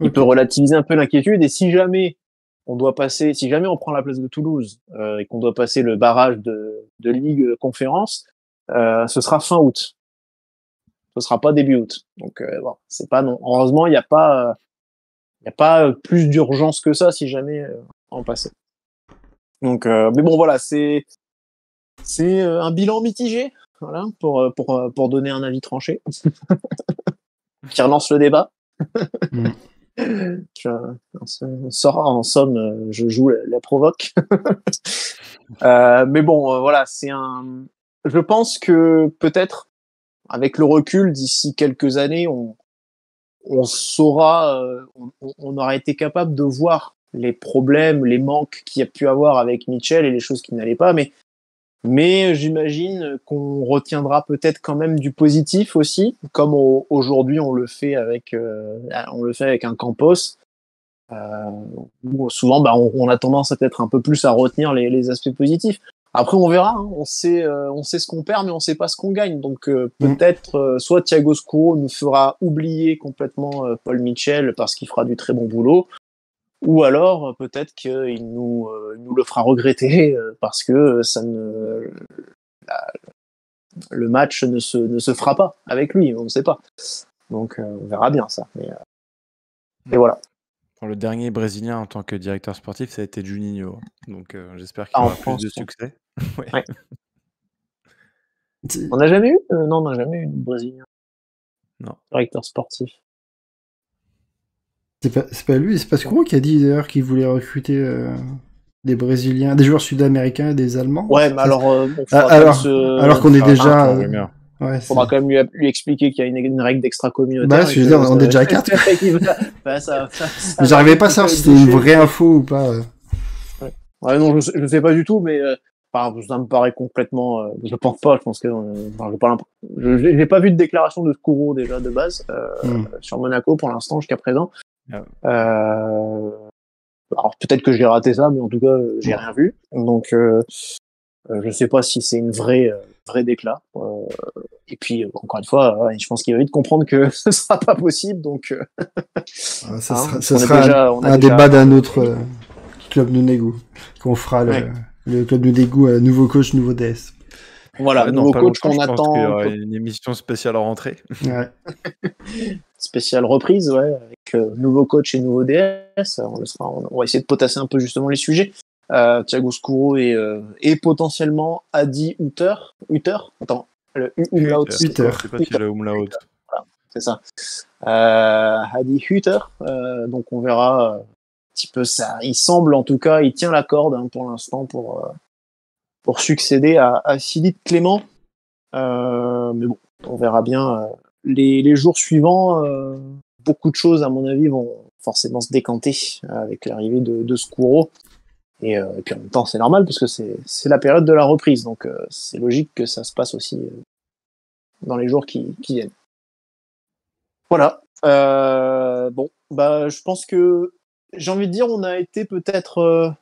Speaker 5: Il peut relativiser un peu l'inquiétude, et si jamais on prend la place de Toulouse et qu'on doit passer le barrage de Ligue Conférence, ce sera fin août. Ce sera pas début août. Donc c'est pas non. Heureusement, il n'y a pas plus d'urgence que ça si jamais on passait. Donc, mais bon, voilà, c'est un bilan mitigé, voilà, pour donner un avis tranché, qui relance le débat. En somme, je joue la provoque. Mais bon, voilà, je pense que peut-être, avec le recul, d'ici quelques années, on saura, on aura été capable de voir les problèmes, les manques qu'il y a pu avoir avec Mitchell et les choses qui n'allaient pas, mais j'imagine qu'on retiendra peut-être quand même du positif aussi, comme aujourd'hui on le fait avec un Campos. Où souvent, on a tendance à peut-être un peu plus à retenir les aspects positifs. Après, on verra. Hein. On sait ce qu'on perd, mais on sait pas ce qu'on gagne. Donc peut-être soit Thiago Scuro nous fera oublier complètement Paul Mitchell parce qu'il fera du très bon boulot, ou alors peut-être qu'il nous le fera regretter parce que le match ne se fera pas avec lui. On ne sait pas. Donc on verra bien ça. Et voilà.
Speaker 6: Le dernier Brésilien en tant que directeur sportif, ça a été Juninho. Donc j'espère qu'il aura plus de succès.
Speaker 5: Ouais. On n'a jamais eu non, on n'a jamais eu de Brésilien.
Speaker 6: Non.
Speaker 5: Directeur sportif.
Speaker 7: C'est pas lui, c'est pas Scuro qui a dit d'ailleurs qu'il voulait recruter des Brésiliens, des joueurs sud-américains et des Allemands.
Speaker 5: Ouais, mais alors
Speaker 7: alors qu'on est déjà.
Speaker 5: Ouais, faudra quand même lui expliquer qu'il y a une règle d'extra-communautaire.
Speaker 7: Bah, je veux dire, on est déjà à 4. Mais j'arrivais pas à savoir si c'était une vraie info ou pas.
Speaker 5: Ouais, non, je sais pas du tout, mais ça me paraît complètement. Je pense pas. Je pense que j'ai pas vu de déclaration de Scuro déjà de base sur Monaco pour l'instant jusqu'à présent. Alors peut-être que j'ai raté ça, mais en tout cas j'ai rien vu. Donc je sais pas si c'est une vraie déclat. Et puis encore une fois, je pense qu'il va vite comprendre que ce sera pas possible. Donc
Speaker 7: ça sera un débat d'un autre club Monégu qu'on fera le club Monégu nouveau coach, nouveau DS.
Speaker 5: Voilà, nouveau coach qu'on attend.
Speaker 6: Il y aura une émission spéciale en rentrée.
Speaker 7: Ouais.
Speaker 5: Spéciale reprise, ouais, avec nouveau coach et nouveau DS. On va essayer de potasser un peu justement les sujets. Thiago Scuro et potentiellement Adi Hutter. Attends, le umlaut.
Speaker 7: Hutter.
Speaker 6: Je sais pas si j'ai le umlaut.
Speaker 5: Voilà, c'est ça. Adi Hutter. Donc on verra un petit peu ça. Il semble en tout cas, il tient la corde pour l'instant pour succéder à Philippe Clément. Mais bon, on verra bien. Les jours suivants, beaucoup de choses, à mon avis, vont forcément se décanter avec l'arrivée de Scuro. Et puis en même temps, c'est normal parce que c'est la période de la reprise. Donc c'est logique que ça se passe aussi dans les jours qui viennent. Voilà. Bon, je pense que j'ai envie de dire, on a été peut-être...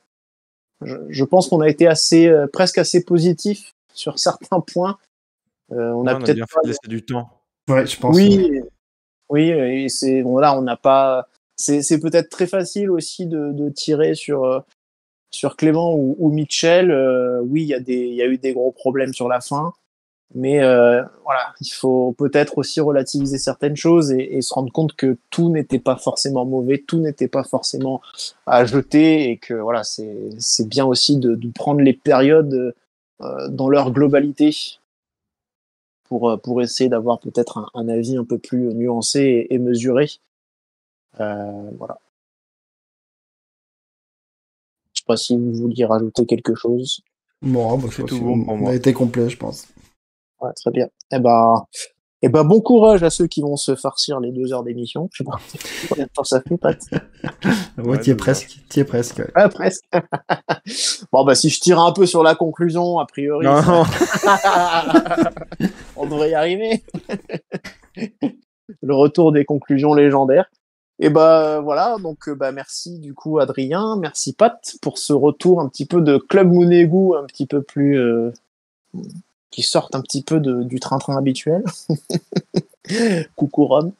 Speaker 5: je pense qu'on a été presque assez positif sur certains points. On a peut-être
Speaker 6: bien fait de laisser du temps.
Speaker 7: Ouais, je pense.
Speaker 5: Oui, et c'est bon, là on n'a pas. C'est peut-être très facile aussi de tirer sur Clément ou Mitchell. Oui, il y a eu des gros problèmes sur la fin, mais voilà, il faut peut-être aussi relativiser certaines choses et se rendre compte que tout n'était pas forcément mauvais, tout n'était pas forcément à jeter et que voilà, c'est bien aussi de prendre les périodes dans leur globalité. Pour essayer d'avoir peut-être un avis un peu plus nuancé et mesuré. Voilà. Je sais pas si vous vouliez rajouter quelque chose.
Speaker 7: Bon,
Speaker 6: c'est tout bon pour moi.
Speaker 7: On a été complet, je pense.
Speaker 5: Ouais, très bien. Eh ben, bon courage à ceux qui vont se farcir les 2 heures d'émission. Je sais pas combien de temps ça fait, Pat.
Speaker 7: Ouais, t'y es presque. Ouais.
Speaker 5: Ah, presque. Bon, si je tire un peu sur la conclusion, a priori,
Speaker 6: non.
Speaker 5: on devrait y arriver. Le retour des conclusions légendaires. Et voilà, donc merci du coup Adrien, merci Pat pour ce retour un petit peu de Club Monégu, un petit peu plus qui sortent un petit peu du train-train habituel. Coucou Rome.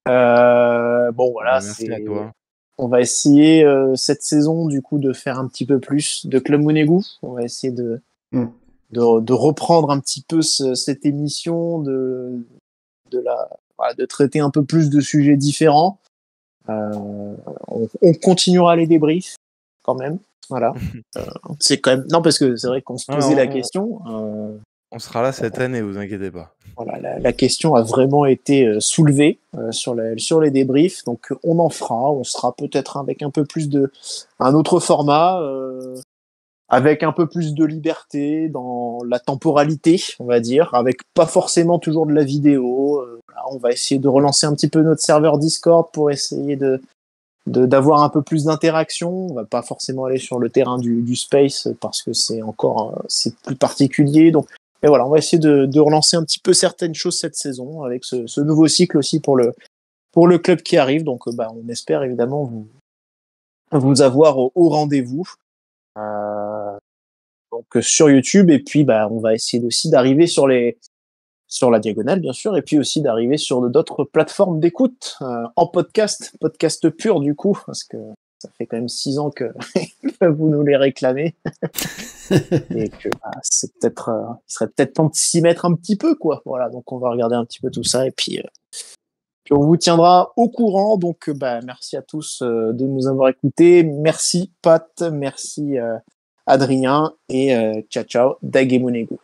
Speaker 5: Bon voilà,
Speaker 6: merci à toi.
Speaker 5: On va essayer cette saison du coup de faire un petit peu plus de Club Monégu. On va essayer de reprendre un petit peu cette émission, de traiter un peu plus de sujets différents. On continuera les débriefs quand même. Voilà. C'est quand même parce que c'est vrai qu'on se posait la question.
Speaker 6: On sera là cette année, vous inquiétez pas.
Speaker 5: Voilà, la question a vraiment été soulevée sur les débriefs, donc on en fera. On sera peut-être avec un peu plus un autre format, avec un peu plus de liberté dans la temporalité, on va dire, avec pas forcément toujours de la vidéo. On va essayer de relancer un petit peu notre serveur Discord pour essayer d'avoir un peu plus d'interaction. On va pas forcément aller sur le terrain du space parce que c'est plus particulier. Donc, et voilà, on va essayer de relancer un petit peu certaines choses cette saison avec ce nouveau cycle aussi pour le club qui arrive. Donc, on espère évidemment vous avoir au rendez-vous. donc sur YouTube, et puis on va essayer aussi d'arriver sur la diagonale, bien sûr, et puis aussi d'arriver sur d'autres plateformes d'écoute en podcast pur du coup, parce que ça fait quand même 6 ans que vous nous les réclamez et que c'est peut-être, il serait peut-être temps de s'y mettre un petit peu, quoi. Voilà, donc on va regarder un petit peu tout ça, et puis on vous tiendra au courant. Donc merci à tous de nous avoir écoutés. Merci Pat, merci Adrien, et ciao ciao, Dagemonegu.